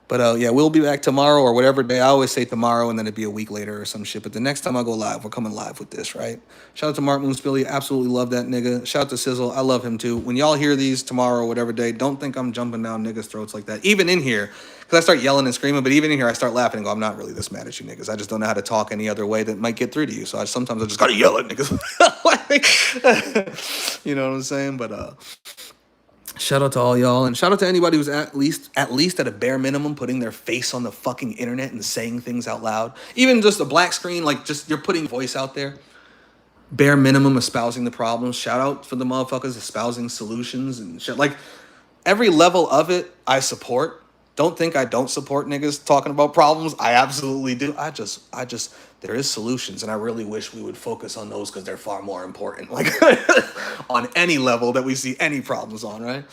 But yeah, we'll be back tomorrow or whatever day. I always say tomorrow and then it'd be a week later or some shit. But the next time I go live, we're coming live with this, right? Shout out to Mark Moonspilly. Absolutely love that nigga. Shout out to Sizzle. I love him too. When y'all hear these tomorrow or whatever day, don't think I'm jumping down niggas' throats like that. Even in here, because I start yelling and screaming, but even in here, I start laughing and go, I'm not really this mad at you niggas. I just don't know how to talk any other way that might get through to you. So sometimes I just gotta yell at niggas. You know what I'm saying? But shout out to all y'all, and shout out to anybody who's at least at a bare minimum putting their face on the fucking internet and saying things out loud. Even just a black screen, like just you're putting voice out there. Bare minimum espousing the problems. Shout out for the motherfuckers espousing solutions and shit. Like every level of it, I support. Don't think I don't support niggas talking about problems. I absolutely do. There is solutions, and I really wish we would focus on those because they're far more important. Like on any level that we see any problems on, right?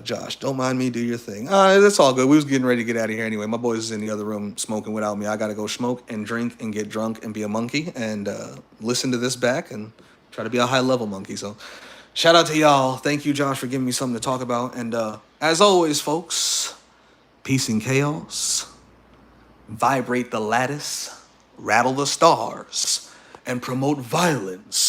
Josh, don't mind me. Do your thing. That's all good. We was getting ready to get out of here anyway. My boys is in the other room smoking without me. I gotta go smoke and drink and get drunk and be a monkey and listen to this back and try to be a high level monkey. So, shout out to y'all. Thank you, Josh, for giving me something to talk about. And as always, folks, peace and chaos. Vibrate the lattice, rattle the stars, and promote violence